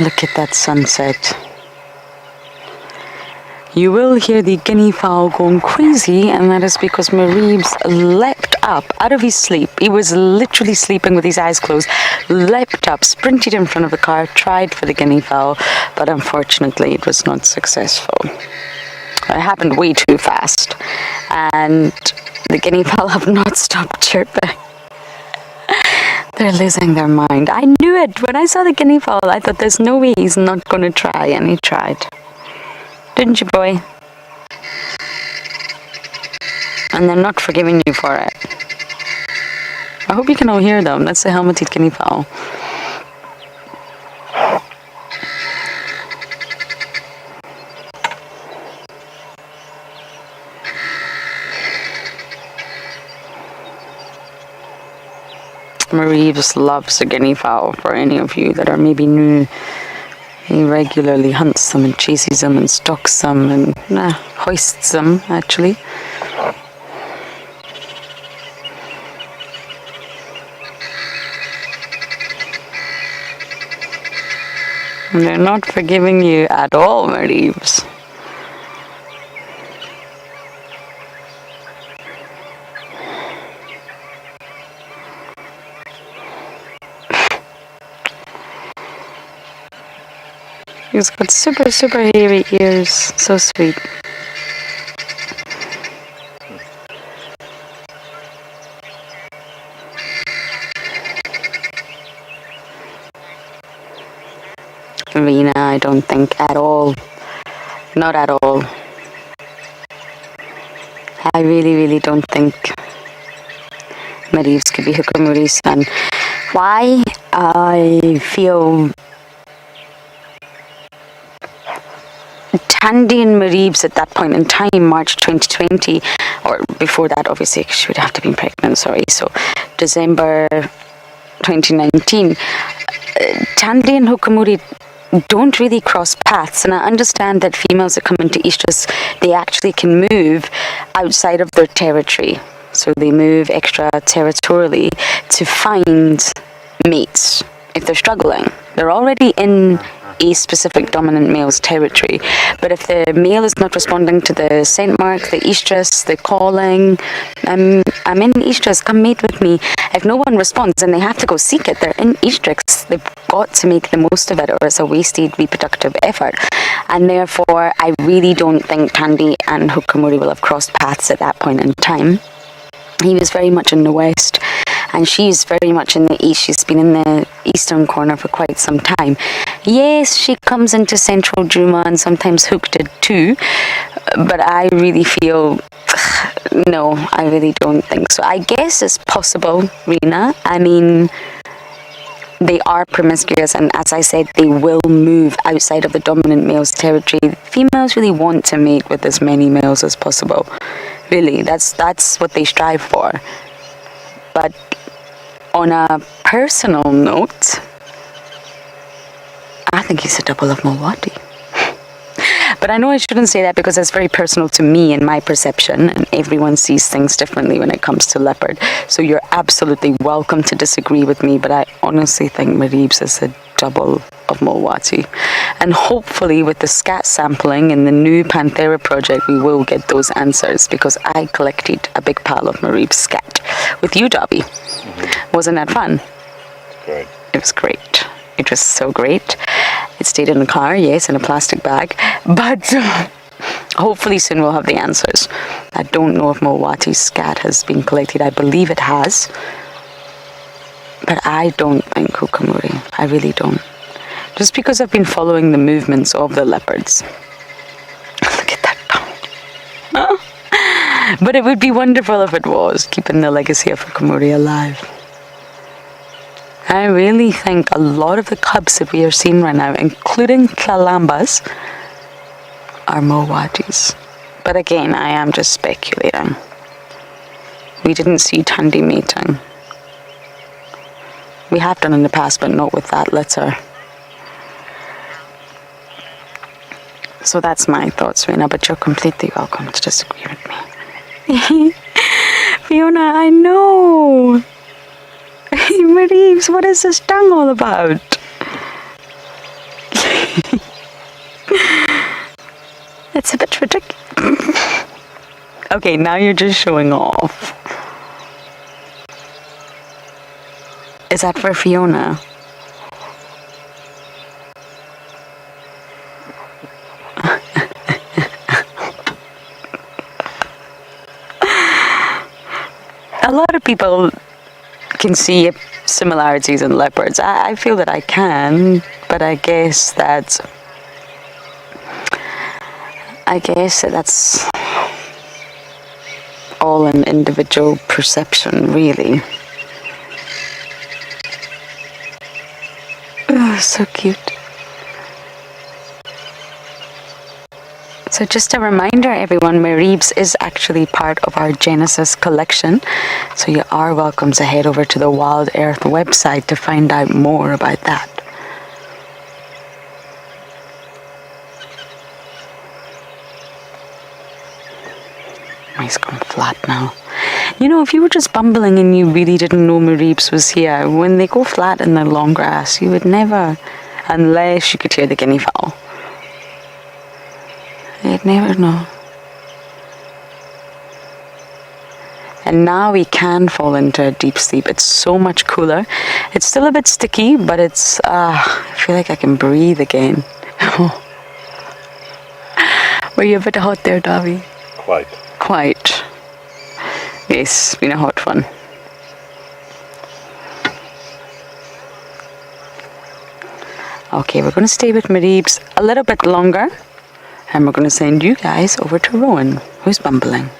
Look at that sunset. You will hear the guinea fowl going crazy, and that is because Mareebs leapt up out of his sleep. He was literally sleeping with his eyes closed, leapt up, sprinted in front of the car, tried for the guinea fowl, but unfortunately it was not successful. It happened way too fast, and the guinea fowl have not stopped chirping. They're losing their mind. I knew it. When I saw the guinea fowl, I thought there's no way he's not going to try, and he tried. Didn't you, boy? And they're not forgiving you for it. I hope you can all hear them. That's the helmeted guinea fowl. Marie just loves a guinea fowl. For any of you that are maybe new, he regularly hunts them and chases them and stalks them and hoists them, actually. And they're not forgiving you at all, Mareebs. He's got super, super hairy ears. So sweet. Rena, I don't think at all. Not at all. I really, really don't think Mareeves could be Hukamuri's son. Why? I feel Tandy and Mareeves at that point in time, March 2020, or before that, obviously, she would have to be pregnant, sorry, so December 2019, Tandy and Hukamuri don't really cross paths, and I understand that females that come into estrus, they actually can move outside of their territory, so they move extraterritorially to find mates if they're struggling. They're already in a specific dominant male's territory, but if the male is not responding to the scent mark, the estrus, the calling, I'm in estrus, come mate with me. If no one responds and they have to go seek it, they're in estrus, they've got to make the most of it, or it's a wasted reproductive effort. And therefore, I really don't think Tandy and Hukamuri will have crossed paths at that point in time. He was very much in the west, and she's very much in the east. She's been in the eastern corner for quite some time. Yes, she comes into central Juma, and sometimes Hook did too, but I really feel, no, I really don't think so. I guess it's possible, Rena. I mean, they are promiscuous, and as I said, they will move outside of the dominant male's territory. Females really want to mate with as many males as possible. Really, that's what they strive for. But on a personal note, I think he's a double of Mulwati. But I know I shouldn't say that because that's very personal to me and my perception, and everyone sees things differently when it comes to leopard. So you're absolutely welcome to disagree with me, but I honestly think Mareeves is a double of Mulwati. And hopefully with the scat sampling in the new Panthera project, we will get those answers, because I collected a big pile of Mareeves scat with you, Dobby. Wasn't that fun? Great. It was great. It was so great. It stayed in the car, yes, in a plastic bag, but hopefully soon we'll have the answers. I don't know if Mulwati's scat has been collected. I believe it has, but I don't think Hukamuri. I really don't. Just because I've been following the movements of the leopards. Look at that tongue. But it would be wonderful if it was, keeping the legacy of Hukamuri alive. I really think a lot of the cubs that we are seeing right now, including Tlalambas, are Mulwatis. But again, I am just speculating. We didn't see Tandy mating. We have done in the past, but not with that litter. So that's my thoughts, Rena, but you're completely welcome to disagree with me. Fiona, I know. Mareeves, what is this tongue all about? It's a bit ridiculous. Okay, now you're just showing off. Is that for Fiona? A lot of people can see similarities in leopards. I feel that I can, but I guess that's all an individual perception, really. Oh, so cute. So just a reminder, everyone, Mareeves is actually part of our Genesis collection. So you are welcome to head over to the WildEarth website to find out more about that. He's gone flat now. You know, if you were just bumbling and you really didn't know Mareeves was here, when they go flat in the long grass, you would never, unless you could hear the guinea fowl. You'd never know. And now we can fall into a deep sleep. It's so much cooler. It's still a bit sticky, but it's, I feel like I can breathe again. Were you a bit hot there, Davi? Quite. Yes, been a hot one. Okay, we're going to stay with Mareebs a little bit longer, and we're going to send you guys over to Rowan, who's bumbling.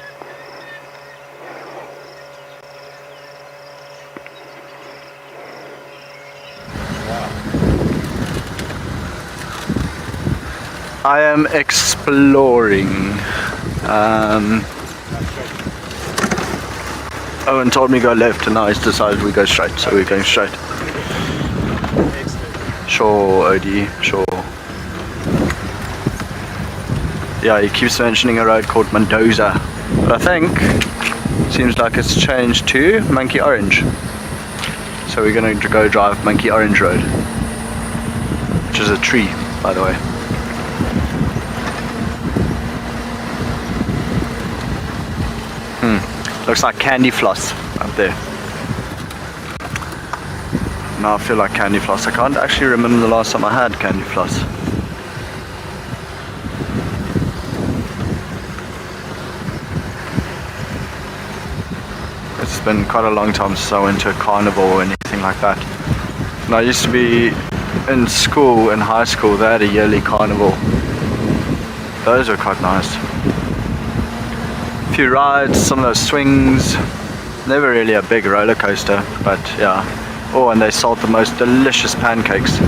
I am exploring. Owen told me go left and now he's decided we go straight, so we're going straight. Sure, OD, sure. Yeah, he keeps mentioning a road called Mendoza, but I think seems like it's changed to Monkey Orange. So we're going to go drive Monkey Orange Road, which is a tree, by the way. Looks like candy floss up there. Now I feel like candy floss. I can't actually remember the last time I had candy floss. It's been quite a long time since I went to a carnival or anything like that. And I used to be in school, in high school, they had a yearly carnival. Those were quite nice. Few rides, some of those swings. Never really a big roller coaster, but yeah. Oh, and they sold the most delicious pancakes.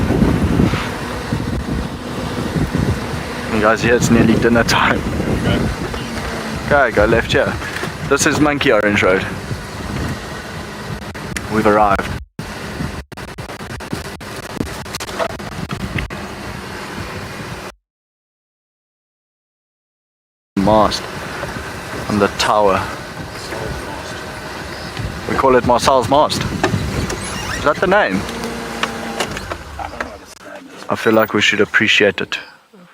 You guys here, it's nearly dinner time. Okay, go left here. This is Monkey Orange Road. We've arrived. Mast. On the tower. We call it Marcel's Mast. Is that the name? I don't know what its name is. I feel like we should appreciate it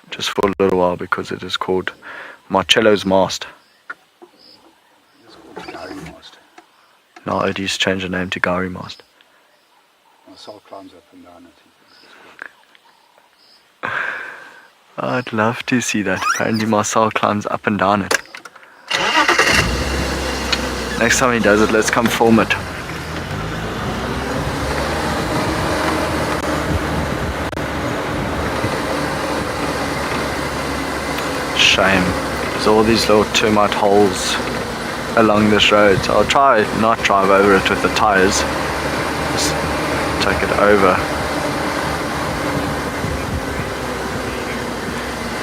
just for a little while because it is called Marcello's Mast. It's called Gary Mast. Now Odie's changed the name to Gary Mast. Marcel climbs up and down it. It's I'd love to see that. Apparently Marcel climbs up and down it. Next time he does it, let's come film it. Shame. There's all these little termite holes along this road. So I'll try not drive over it with the tires. Just take it over.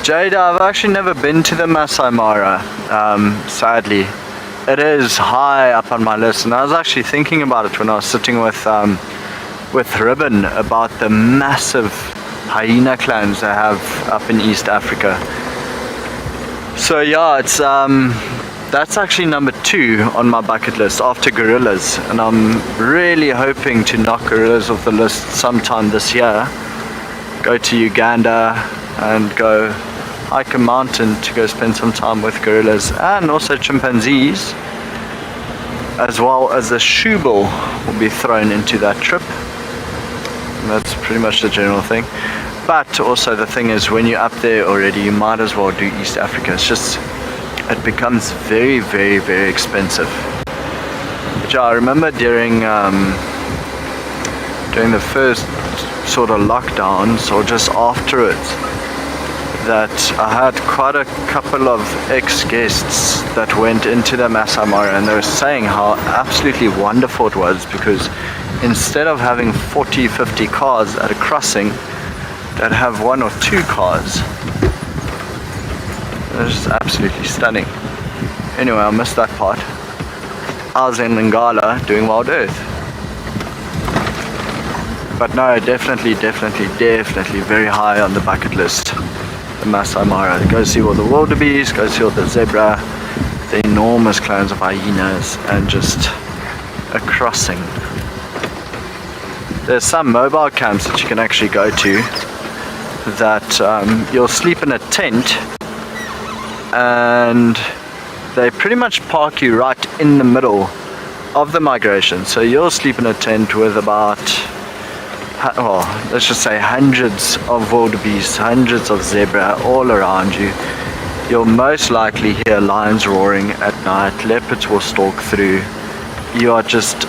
Jada, I've actually never been to the Masai Mara, sadly. It is high up on my list, and I was actually thinking about it when I was sitting with Ribbon about the massive hyena clans they have up in East Africa. So yeah, it's that's actually number 2 on my bucket list after gorillas, and I'm really hoping to knock gorillas off the list sometime this year. Go to Uganda and go hike a mountain to go spend some time with gorillas and also chimpanzees, as well as a shoebill will be thrown into that trip. And that's pretty much the general thing. But also the thing is, when you're up there already, you might as well do East Africa. It's just, it becomes very, very, very expensive. But yeah, I remember during the first sort of lockdowns, or just afterwards, that I had quite a couple of ex-guests that went into the Masai Mara, and they were saying how absolutely wonderful it was, because instead of having 40-50 cars at a crossing, they'd have 1 or 2 cars. It was just absolutely stunning. Anyway, I missed that part. I was in Ngala doing WildEarth. But no, definitely very high on the bucket list. The Masai Mara. Go see all the wildebeest, go see all the zebra, the enormous clans of hyenas, and just a crossing. There's some mobile camps that you can actually go to that you'll sleep in a tent, and they pretty much park you right in the middle of the migration. So you'll sleep in a tent with about, well, let's just say hundreds of wildebeest, hundreds of zebra all around you. You'll most likely hear lions roaring at night, leopards will stalk through. You are just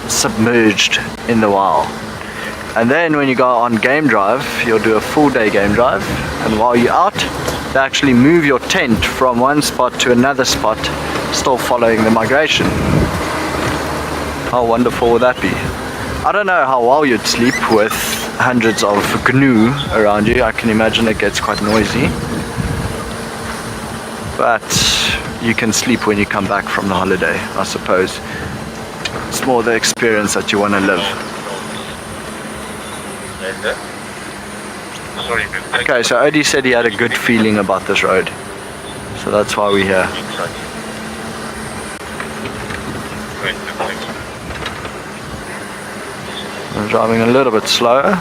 submerged in the wild. And then when you go on game drive, you'll do a full day game drive, and while you're out, they actually move your tent from one spot to another spot, still following the migration. How wonderful would that be? I don't know how well you'd sleep with hundreds of GNU around you. I can imagine it gets quite noisy. But you can sleep when you come back from the holiday, I suppose. It's more the experience that you want to live. Okay, so Odie said he had a good feeling about this road. So that's why we're here. I'm driving a little bit slower,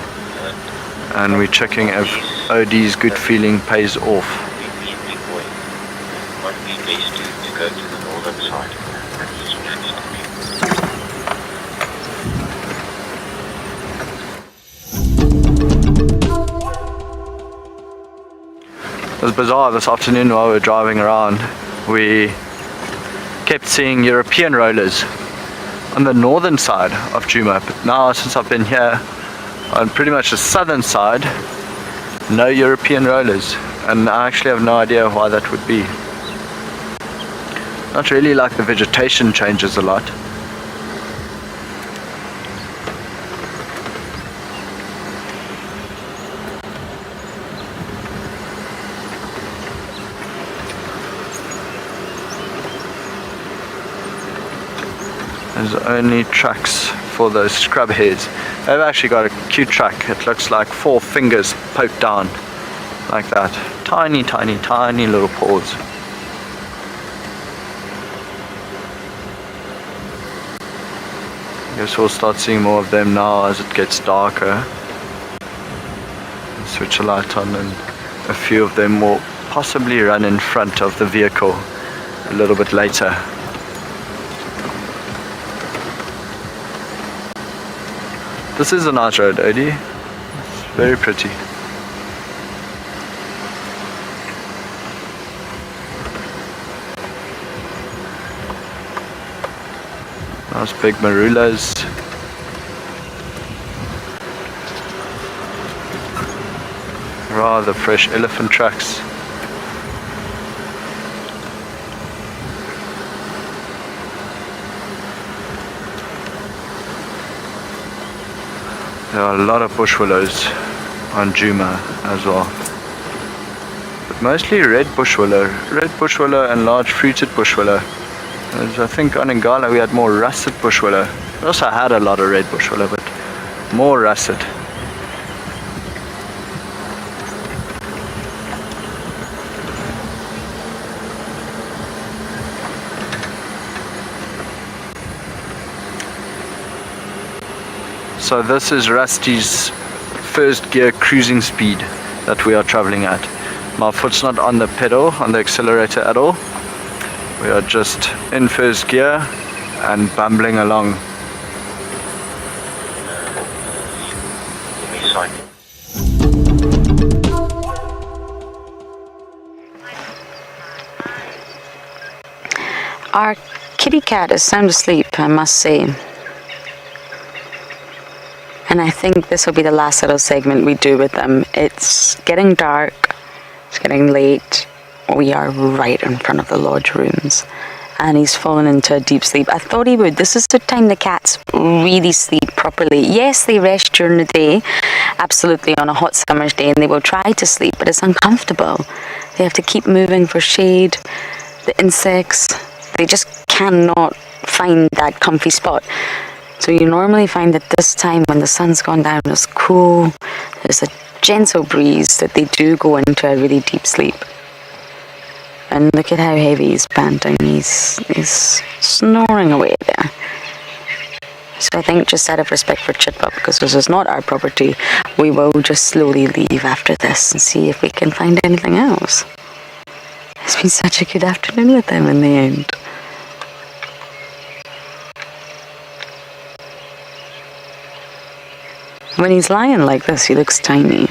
and we're checking if Odie's good feeling pays off. It was bizarre this afternoon while we were driving around. We kept seeing European rollers on the northern side of Djuma, but now since I've been here on pretty much the southern side, no European rollers, and I actually have no idea why that would be. Not really like the vegetation changes a lot. There's only tracks for those scrub heads. They've actually got a cute track. It looks like 4 fingers poked down like that. Tiny, tiny, tiny little paws. I guess we'll start seeing more of them now as it gets darker. Switch a light on, and a few of them will possibly run in front of the vehicle a little bit later. This is a nice road, Odie. It's very pretty. Nice big marulas. Rather fresh elephant tracks. There are a lot of bush willows on Djuma as well, but mostly red bush willow and large fruited bush willow. Whereas I think on Ngala we had more russet bush willow. We also had a lot of red bush willow, but more russet. So this is Rusty's first gear cruising speed that we are traveling at. My foot's not on the pedal, on the accelerator at all. We are just in first gear and bumbling along. Our kitty cat is sound asleep, I must say. And I think this will be the last little segment we do with them. It's getting dark, it's getting late. We are right in front of the lodge rooms, and he's fallen into a deep sleep. I thought he would. This is the time the cats really sleep properly. Yes, they rest during the day, absolutely, on a hot summer's day, and they will try to sleep, but it's uncomfortable. They have to keep moving for shade. The insects, they just cannot find that comfy spot. So you normally find that this time when the sun's gone down, it's cool, there's a gentle breeze, that they do go into a really deep sleep. And look at how heavy he's panting. He's snoring away there. So I think just out of respect for Chitpa, because this is not our property, we will just slowly leave after this and see if we can find anything else. It's been such a good afternoon with them in the end. When he's lying like this, he looks tiny.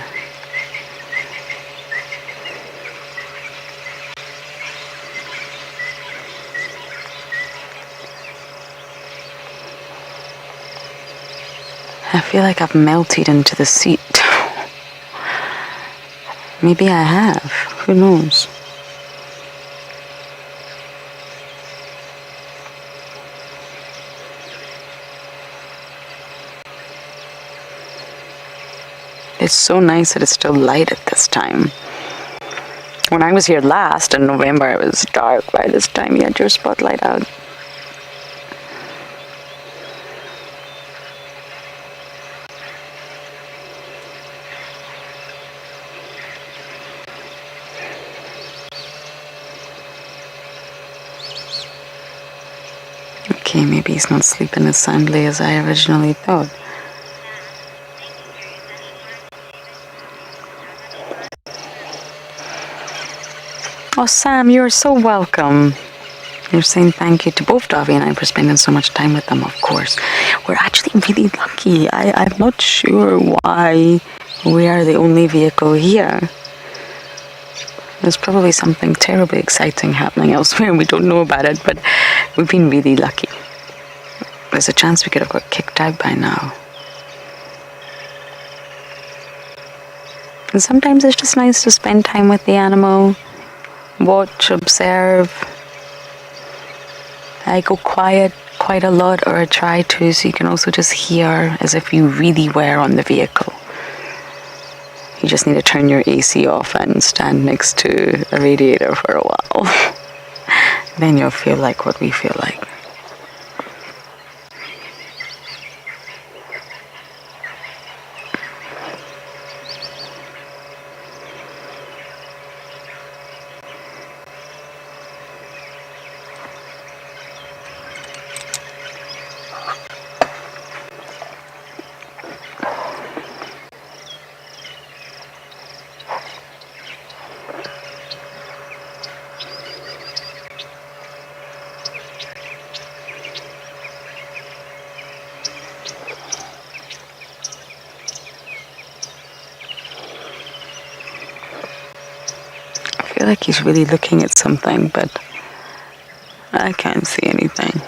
A feel like I've melted into the seat. Maybe I have. Who knows? It's so nice that it's still light at this time. When I was here last in November, it was dark by this time. You had your spotlight out. Okay, maybe he's not sleeping as soundly as I originally thought. Oh, Sam, you're so welcome. You're saying thank you to both Davi and I for spending so much time with them, of course. We're actually really lucky. I'm not sure why we are the only vehicle here. There's probably something terribly exciting happening elsewhere and we don't know about it, but we've been really lucky. There's a chance we could have got kicked out by now. And sometimes it's just nice to spend time with the animal. Watch, observe. I go quiet quite a lot, or I try to, so you can also just hear as if you really were on the vehicle. You just need to turn your AC off and stand next to a radiator for a while. Then you'll feel like what we feel like. I feel like he's really looking at something, but I can't see anything.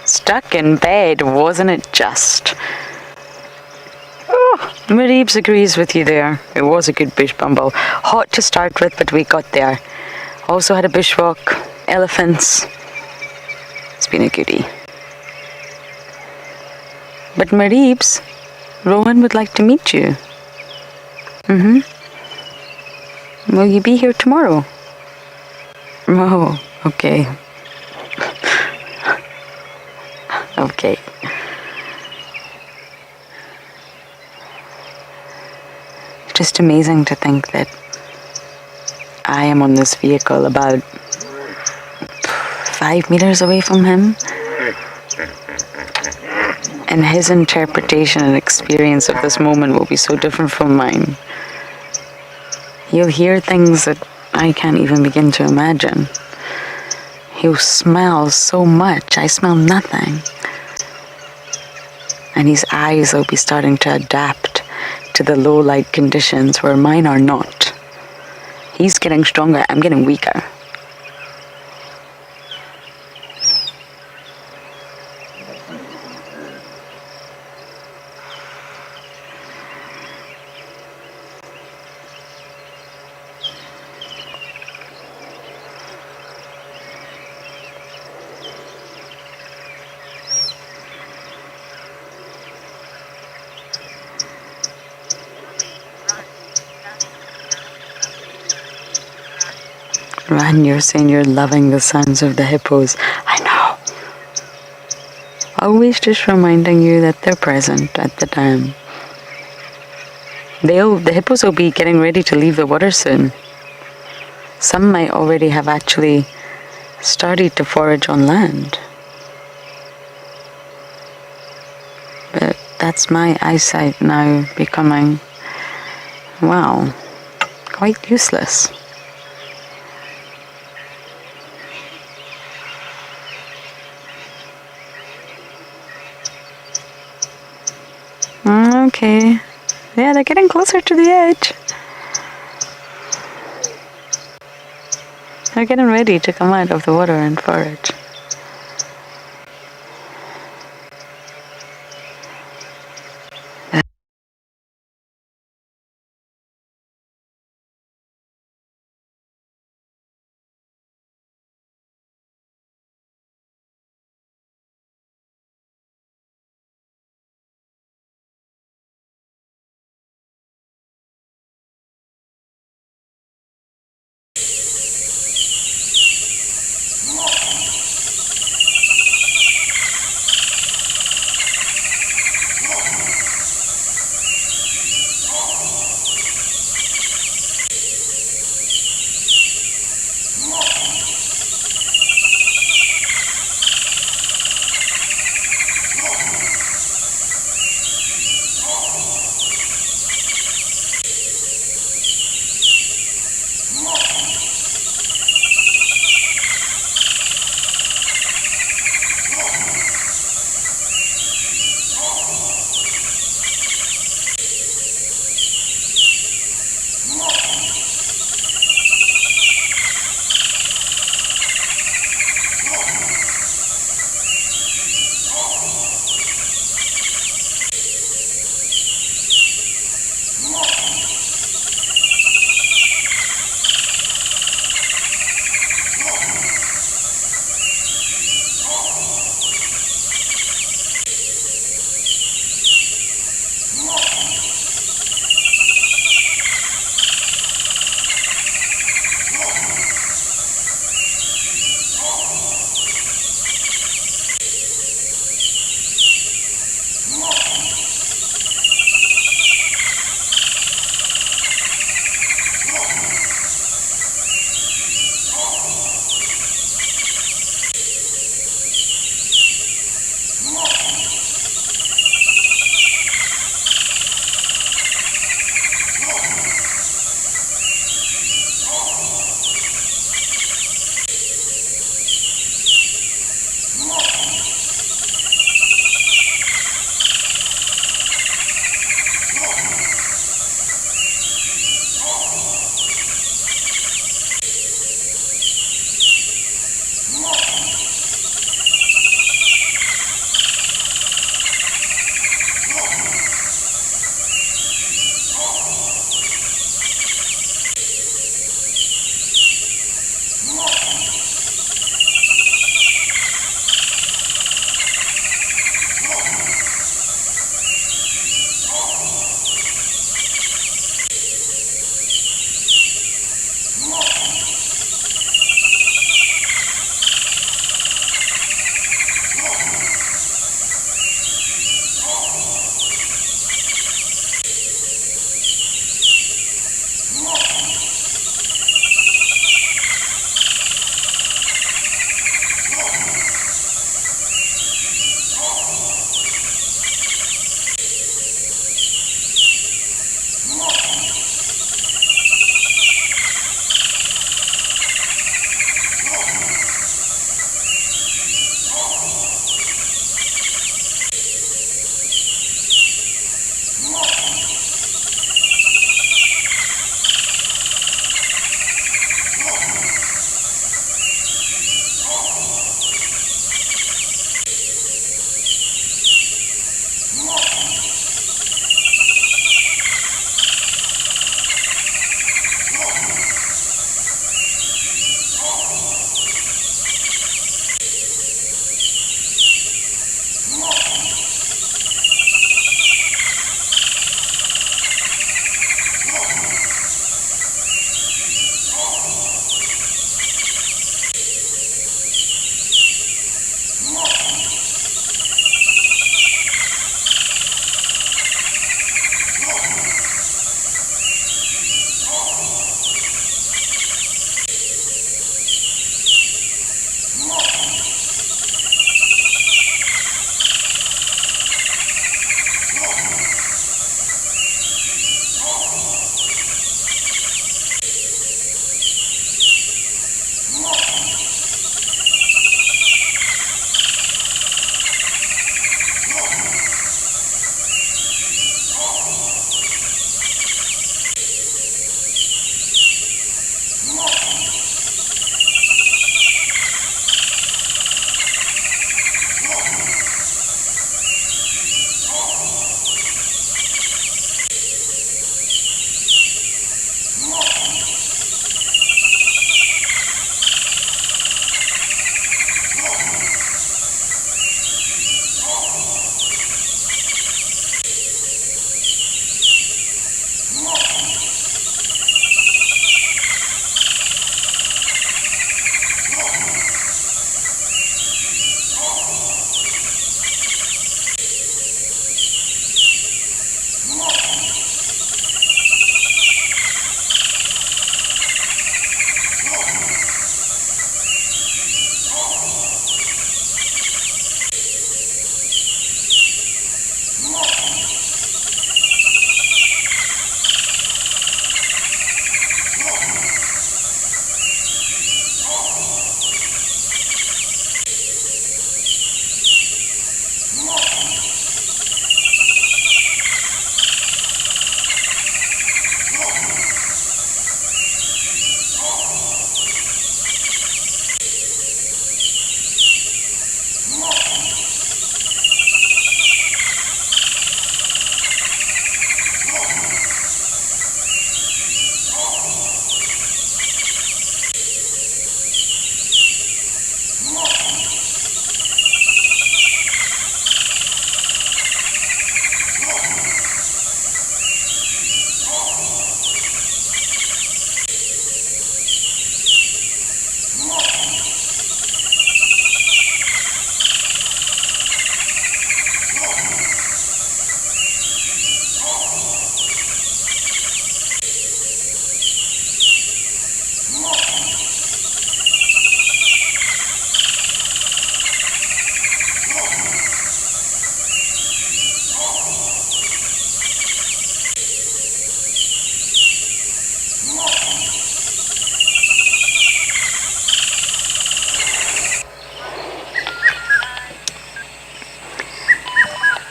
Stuck in bed, wasn't it just? Oh, Mareebs agrees with you there. It was a good bush bumble. Hot to start with, but we got there. Also had a bushwalk, elephants. It's been a goodie. But Mareebs, Rowan would like to meet you. Will you be here tomorrow? Oh, okay. Okay. Just amazing to think that I am on this vehicle about 5 meters away from him. And his interpretation and experience of this moment will be so different from mine. He'll hear things that I can't even begin to imagine. He'll smell so much, I smell nothing. And his eyes will be starting to adapt to the low light conditions where mine are not. He's getting stronger, I'm getting weaker. Ran, you're saying you're loving the sounds of the hippos. I know. Always just reminding you that they're present at the dam. The hippos will be getting ready to leave the water soon. Some might already have actually started to forage on land. But that's my eyesight now becoming, wow, quite useless. Okay. Yeah, they're getting closer to the edge. They're getting ready to come out of the water and forage.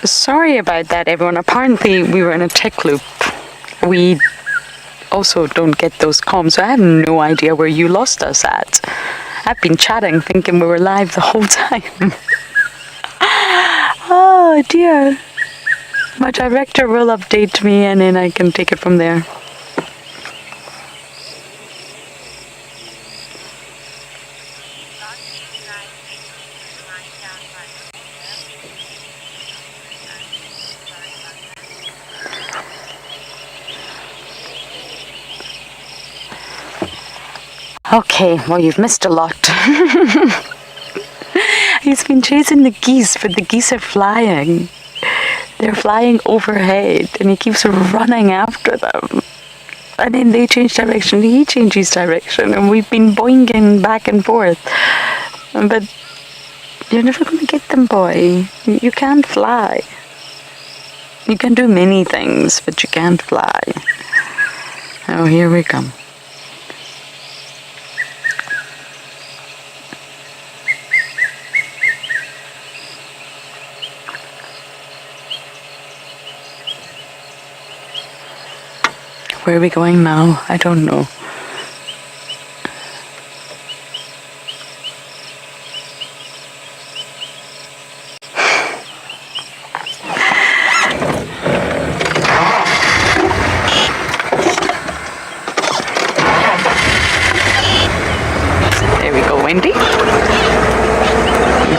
Sorry about that, everyone. Apparently, we were in a tech loop. We also don't get those comms, so I have no idea where you lost us at. I've been chatting, thinking we were live the whole time. Oh dear. My director will update me and then I can take it from there. Okay, well, you've missed a lot. He's been chasing the geese, but the geese are flying. They're flying overhead, and he keeps running after them. And then they change direction, he changes direction, and we've been boinging back and forth. But you're never going to get them, boy. You can't fly. You can do many things, but you can't fly. Oh, here we come. Where are we going now? I don't know. There we go, Wendy.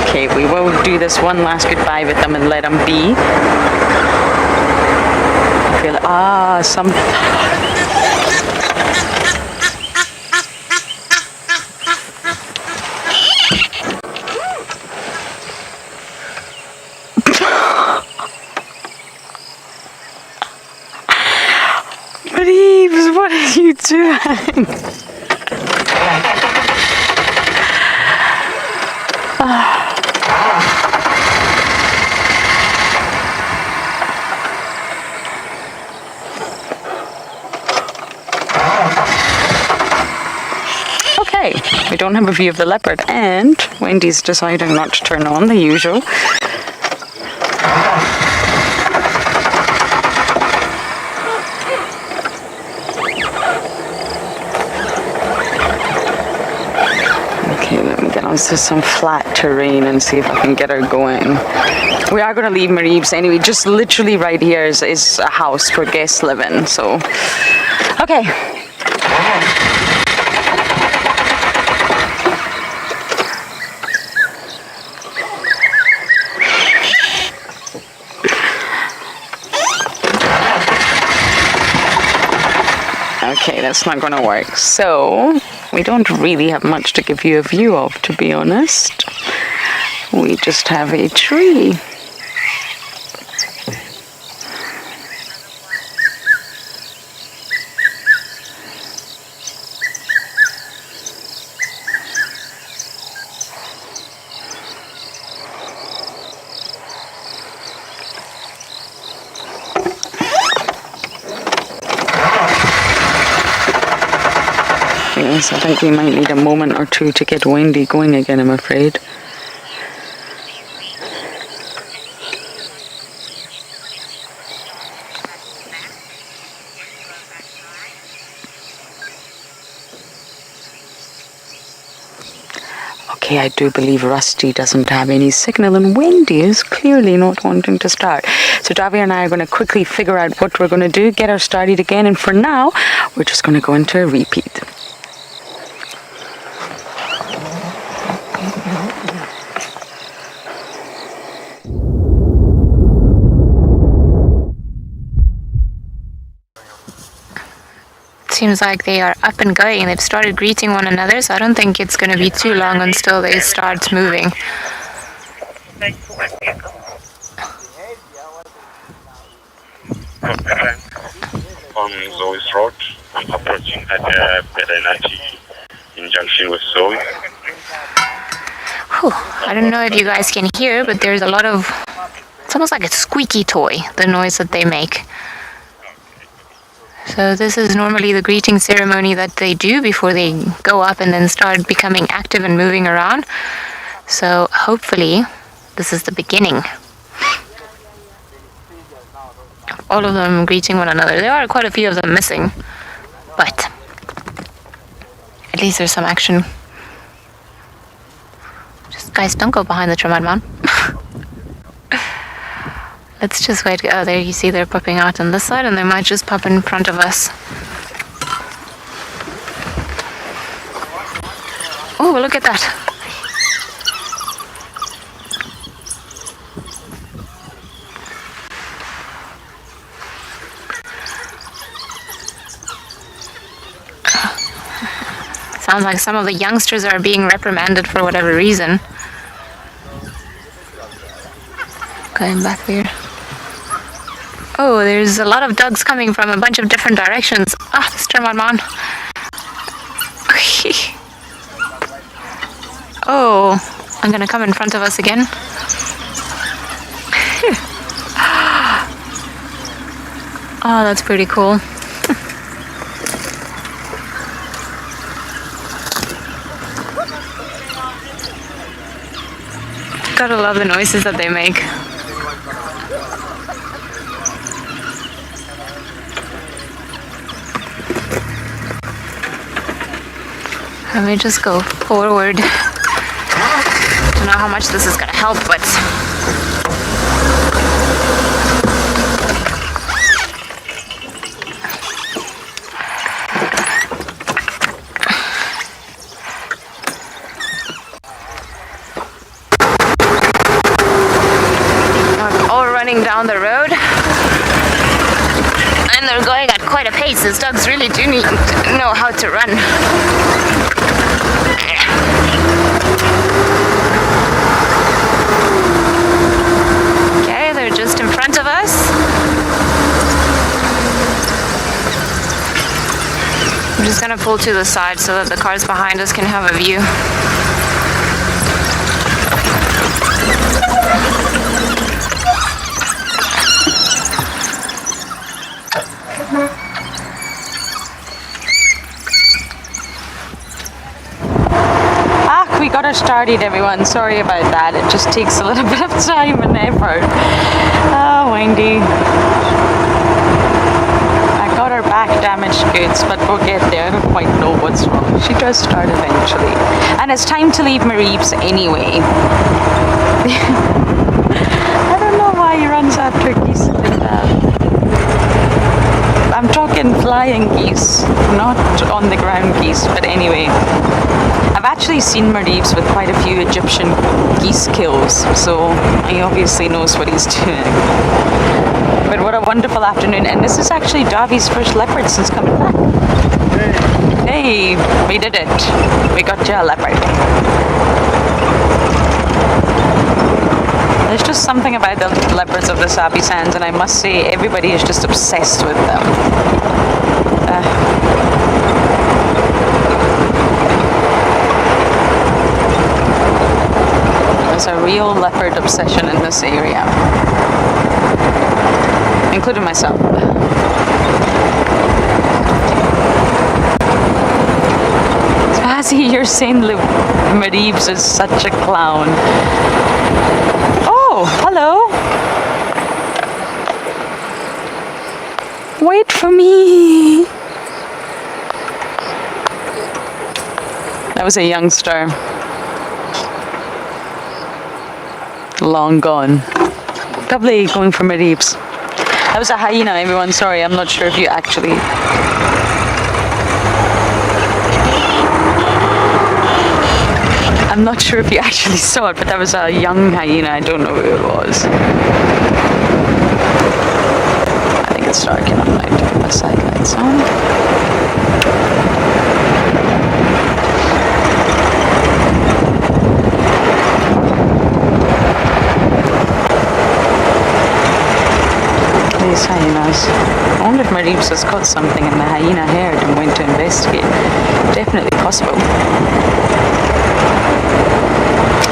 Okay, we will do this one last goodbye with them and let them be. I feel some. Reeves, what are you doing? Okay, we don't have a view of the leopard, and Wendy's deciding not to turn on the usual. Okay, let me get onto some flat terrain and see if I can get her going. We are going to leave Marib's anyway. Just literally right here is a house where guests live in, so. Okay. Okay, that's not going to work. So, we don't really have much to give you a view of, to be honest. We just have a tree. Yes, I think we might need a moment or two to get Wendy going again, I'm afraid. Okay, I do believe Rusty doesn't have any signal, and Wendy is clearly not wanting to start. So Davy and I are going to quickly figure out what we're going to do, get her started again, and for now, we're just going to go into a repeat. Seems like they are up and going. They've started greeting one another, so I don't think it's going to be too long until they start moving. On Zoe's road, I'm approaching at Berenati in junction with Zoe. Whew. I don't know if you guys can hear, but there's a lot of, it's almost like a squeaky toy, the noise that they make. So this is normally the greeting ceremony that they do before they go up and then start becoming active and moving around. So hopefully this is the beginning. all of them greeting one another. There are quite a few of them missing, but at least there's some action. Just guys, don't go behind the Tramad man. Let's just wait. Oh, there you see they're popping out on this side, and they might just pop in front of us. Oh, look at that. Sounds like some of the youngsters are being reprimanded for whatever reason. Going back there. Oh, there's a lot of dogs coming from a bunch of different directions. Ah, this Termon. Oh, I'm gonna come in front of us again. Oh, that's pretty cool. Gotta love the noises that they make. Let me just go forward. Don't know how much this is gonna help, but down the road, and they're going at quite a pace. These dogs really do know how to run. Okay, they're just in front of us. I'm just gonna pull to the side so that the cars behind us can have a view. We got her started, everyone. Sorry about that. It just takes a little bit of time and effort. Oh, Wendy. I got her back damaged goods, but we'll get there. I don't quite know what's wrong. She does start eventually. And it's time to leave Mareebs anyway. I don't know why he runs after geese like that. I'm talking flying geese, not on the ground geese, but anyway. I've actually seen Mareebs with quite a few Egyptian geese kills, so he obviously knows what he's doing. But what a wonderful afternoon, and this is actually Davi's first leopard since coming back. Hey, we did it. We got you a leopard. There's just something about the leopards of the Sabi Sands, and I must say everybody is just obsessed with them. There's a real leopard obsession in this area, including myself. Spazzy, you're saying Mareebs is such a clown. Oh, hello. Wait for me. That was a youngster. Long gone. Probably going for Mareebs. That was a hyena, everyone. Sorry, I'm not sure if you actually... I'm not sure if you actually saw it, but that was a young hyena. I don't know who it was. I think it's dark enough now to put my side lights on. These hyenas. I wonder if Mareebs has caught something in the hyena herd and went to investigate. Definitely possible.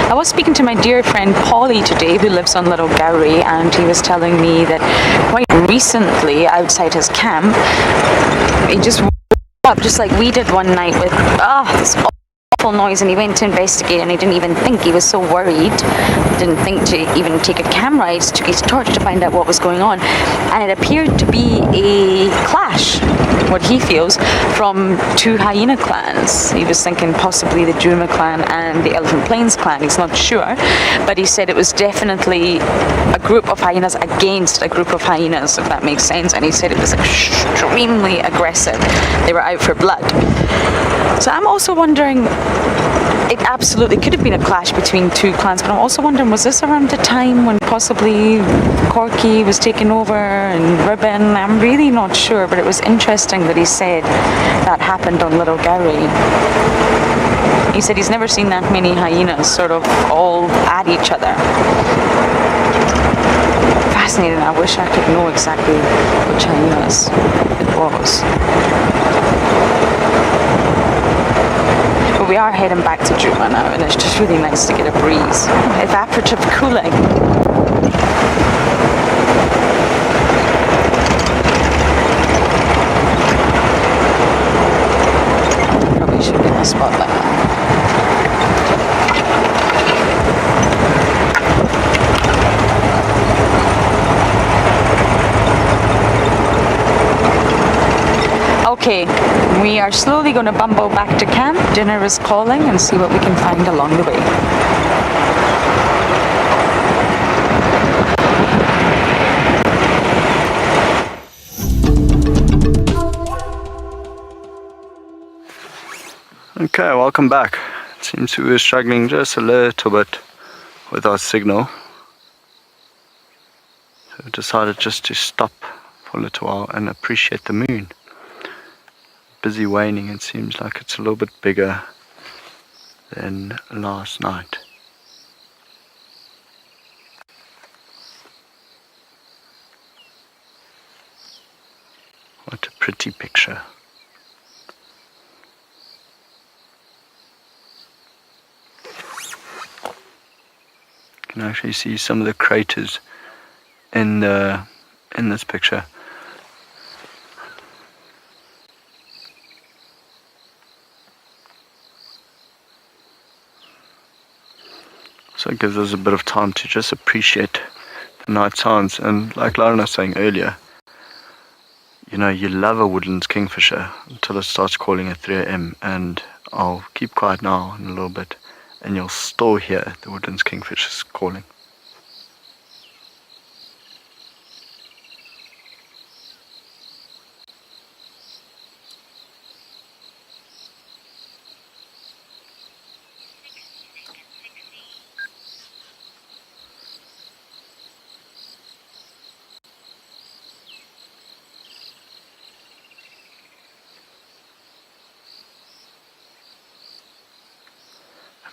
I was speaking to my dear friend Polly today, who lives on Little Gowrie, and he was telling me that quite recently outside his camp, he just woke up just like we did one night with this awful awful noise, and he went to investigate, and he didn't even think. He was so worried, didn't think to even take a camera. He just took his torch to find out what was going on, and it appeared to be a clash, what he feels, from two hyena clans. He was thinking possibly the Juma clan and the Elephant Plains clan. He's not sure, but he said it was definitely a group of hyenas against a group of hyenas, if that makes sense. And he said it was extremely aggressive. They were out for blood. So I'm also wondering, it absolutely could have been a clash between two clans, but I'm also wondering, was this around the time when possibly Corky was taken over and Ribbon? I'm really not sure, but it was interesting that he said that happened on Little Gowrie. He said he's never seen that many hyenas sort of all at each other. Fascinating. I wish I could know exactly which hyenas it was. But we are heading back to Juma now, and it's just really nice to get a breeze. Evaporative cooling. Probably should get a spot like that. Okay, we are slowly going to bumble back to camp. Dinner is calling, and see what we can find along the way. Okay, welcome back. It seems we were struggling just a little bit with our signal. So we decided just to stop for a little while and appreciate the moon. Busy waning, it seems like it's a little bit bigger than last night. What a pretty picture. You can actually see some of the craters in this picture. So it gives us a bit of time to just appreciate the night sounds. And like Lauren was saying earlier, you know, you love a woodlands kingfisher until it starts calling at 3 a.m. and I'll keep quiet now in a little bit and you'll still hear the woodlands kingfishers calling.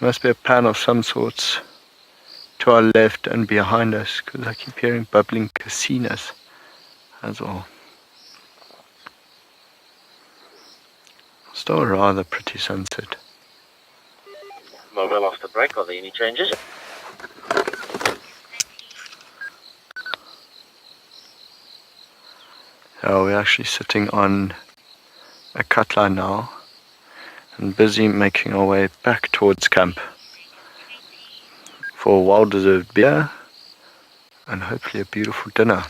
There must be a pan of some sorts to our left and behind us, because I keep hearing bubbling casinos as well. Still a rather pretty sunset. Mobile after break, are there any changes? So we're actually sitting on a cut line now and busy making our way back towards camp for a well-deserved beer and hopefully a beautiful dinner.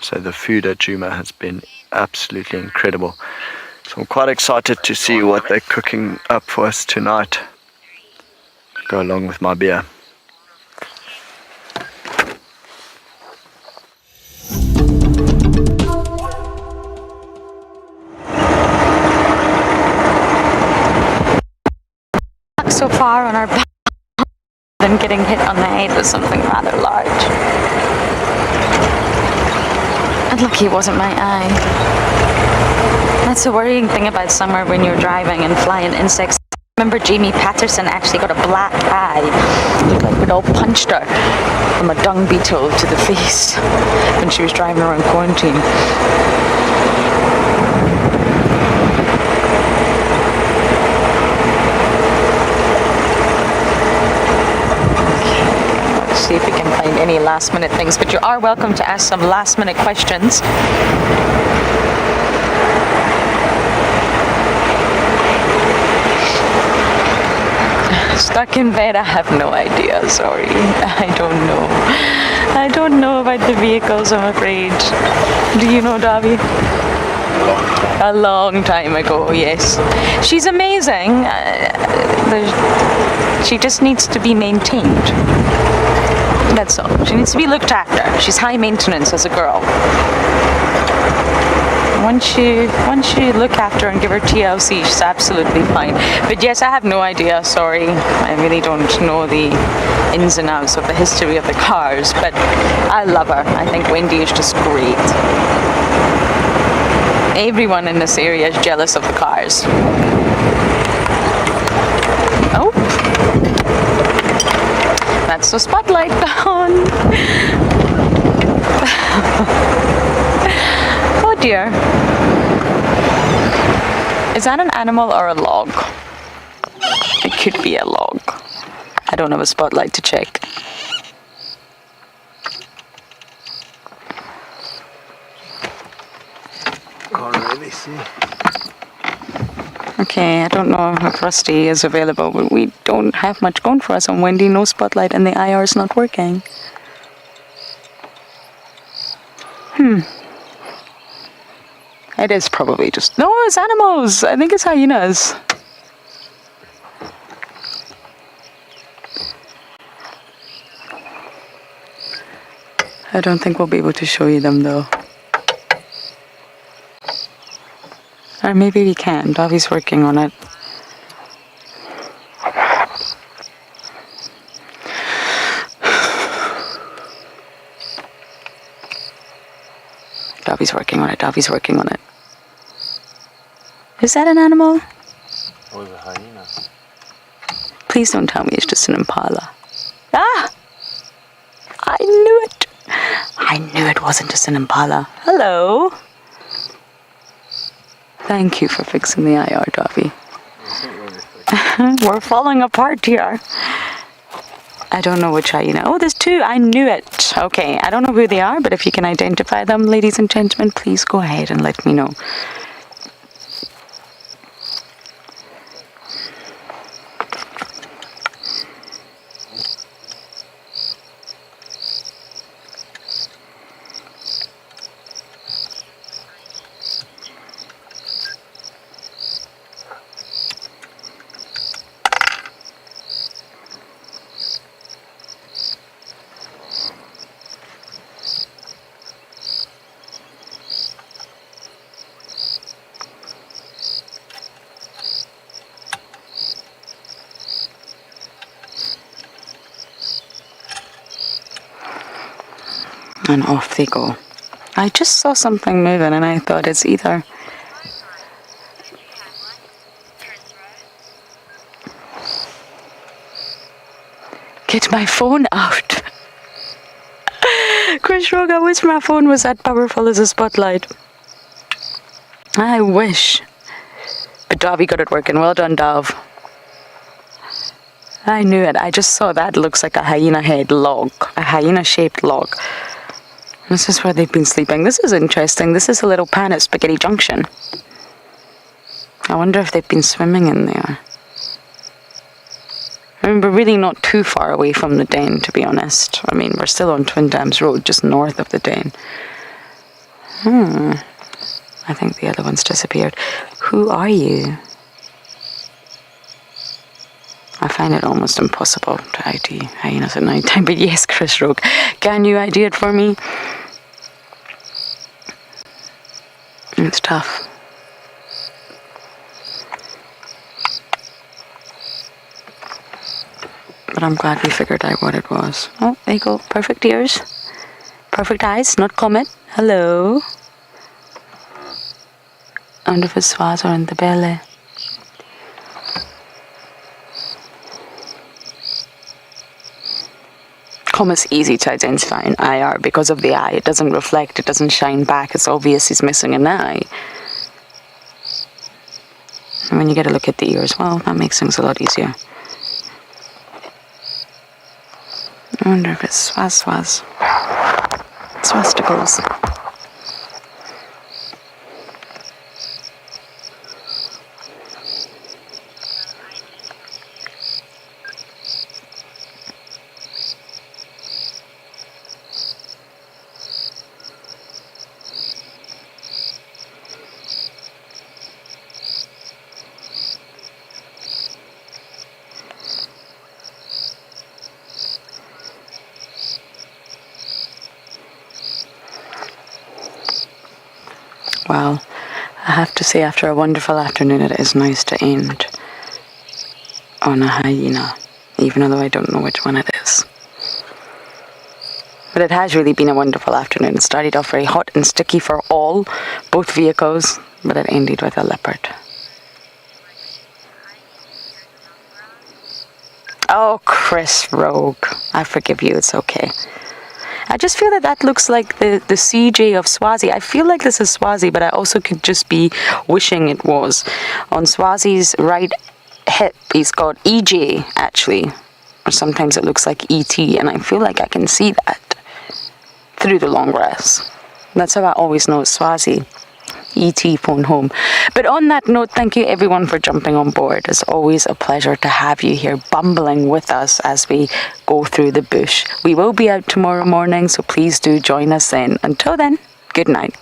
So the food at Juma has been absolutely incredible. So I'm quite excited to see what they're cooking up for us tonight. Go along with my beer. So far on our back than getting hit on the head with something rather large. And lucky it wasn't my eye. That's the worrying thing about summer when you're driving and flying insects. I remember Jamie Patterson actually got a black eye. It looked like we'd all punched her from a dung beetle to the face when she was driving around quarantine. See if we can find any last minute things, but you are welcome to ask some last minute questions. stuck in bed? I have no idea, sorry. I don't know. I don't know about the vehicles, I'm afraid. Do you know, Davy? A long time ago, yes. She's amazing. She just needs to be maintained. That's all. She needs to be looked after. She's high maintenance as a girl. Once you look after her and give her TLC, she's absolutely fine. But yes, I have no idea, sorry. I really don't know the ins and outs of the history of the cars, but I love her. I think Wendy is just great. Everyone in this area is jealous of the cars. Oh. That's the spotlight down. Oh dear. Is that an animal or a log? It could be a log. I don't have a spotlight to check. Can't really see. Okay, I don't know if Rusty is available, but we don't have much going for us on Wendy. No spotlight and the IR is not working. It is probably just... No, it's animals! I think it's hyenas. I don't think we'll be able to show you them though. Or maybe we can. Davi's working on it. Davi's working on it. Davi's working on it. Is that an animal? Or is it a hyena? Please don't tell me it's just an impala. Ah! I knew it. I knew it wasn't just an impala. Hello. Thank you for fixing the IR, Davi. We're falling apart here. I don't know which hyena. Oh, there's two. I knew it. Okay, I don't know who they are, but if you can identify them, ladies and gentlemen, please go ahead and let me know. And off they go. I just saw something moving and I thought it's either... Get my phone out. Chris Rogue, I wish my phone was that powerful as a spotlight. I wish. But Davi got it working. Well done, Dav. I knew it. I just saw that. It looks like a hyena head log. A hyena shaped log. This is where they've been sleeping. This is interesting. This is a little pan at Spaghetti Junction. I wonder if they've been swimming in there. I mean, we're really not too far away from the Den, to be honest. I mean, we're still on Twin Dams Road, just north of the Den. I think the other one's disappeared. Who are you? I find it almost impossible to ID hyenas at night time, but yes, Chris Rogue, can you ID it for me? It's tough. But I'm glad we figured out what it was. Oh, there you go. Perfect ears. Perfect eyes, not comet. Hello. Under the swaz or in the belly. Comet's easy to identify in IR because of the eye. It doesn't reflect, it doesn't shine back. It's obvious he's missing an eye. And when you get a look at the ears, well, that makes things a lot easier. I wonder if it's swasticles. say after a wonderful afternoon, it is nice to end on a hyena, even though I don't know which one it is. But it has really been a wonderful afternoon. It started off very hot and sticky for both vehicles, but it ended with a leopard. Oh, Chris Rogue, I forgive you, it's okay. I just feel that looks like the CJ of Swazi. I feel like this is Swazi, but I also could just be wishing it was. On Swazi's right hip, he's got EJ, actually. Or sometimes it looks like ET, and I feel like I can see that through the long grass. That's how I always know it's Swazi. ET phone home. But on that note, thank you everyone for jumping on board. It's always a pleasure to have you here bumbling with us as we go through the bush. We will be out tomorrow morning, so please do join us then. Until then, good night.